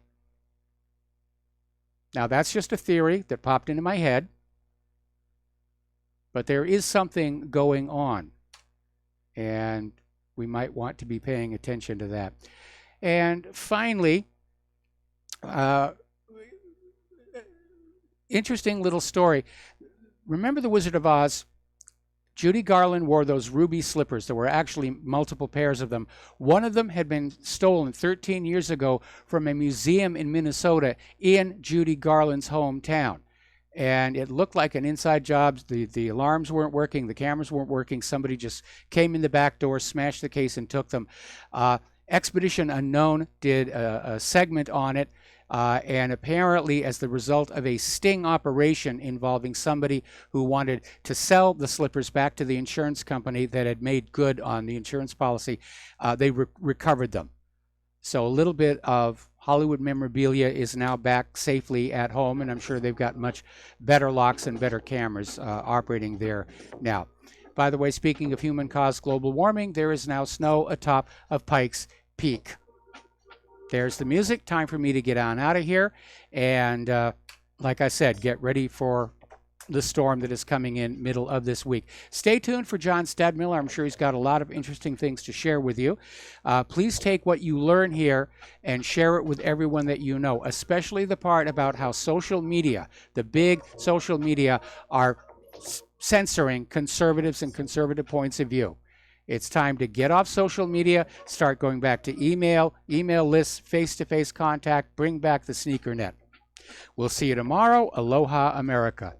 Now, that's just a theory that popped into my head. But there is something going on. And we might want to be paying attention to that. And finally, interesting little story. Remember The Wizard of Oz? Judy Garland wore those ruby slippers. There were actually multiple pairs of them. One of them had been stolen 13 years ago from a museum in Minnesota in Judy Garland's hometown. And it looked like an inside job. The alarms weren't working. The cameras weren't working. Somebody just came in the back door, smashed the case, and took them. Expedition Unknown did a segment on it. And apparently, as the result of a sting operation involving somebody who wanted to sell the slippers back to the insurance company that had made good on the insurance policy, they recovered them. So a little bit of Hollywood memorabilia is now back safely at home, and I'm sure they've got much better locks and better cameras operating there now. By the way, speaking of human-caused global warming, there is now snow atop of Pikes Peak. There's the music. Time for me to get on out of here. And like I said, get ready for the storm that is coming in middle of this week. Stay tuned for John Stadmiller. I'm sure he's got a lot of interesting things to share with you. Please take what you learn here and share it with everyone that you know, especially the part about how social media, the big social media, are censoring conservatives and conservative points of view. It's time to get off social media, start going back to email lists, face-to-face contact, bring back the sneaker net. We'll see you tomorrow. Aloha, America.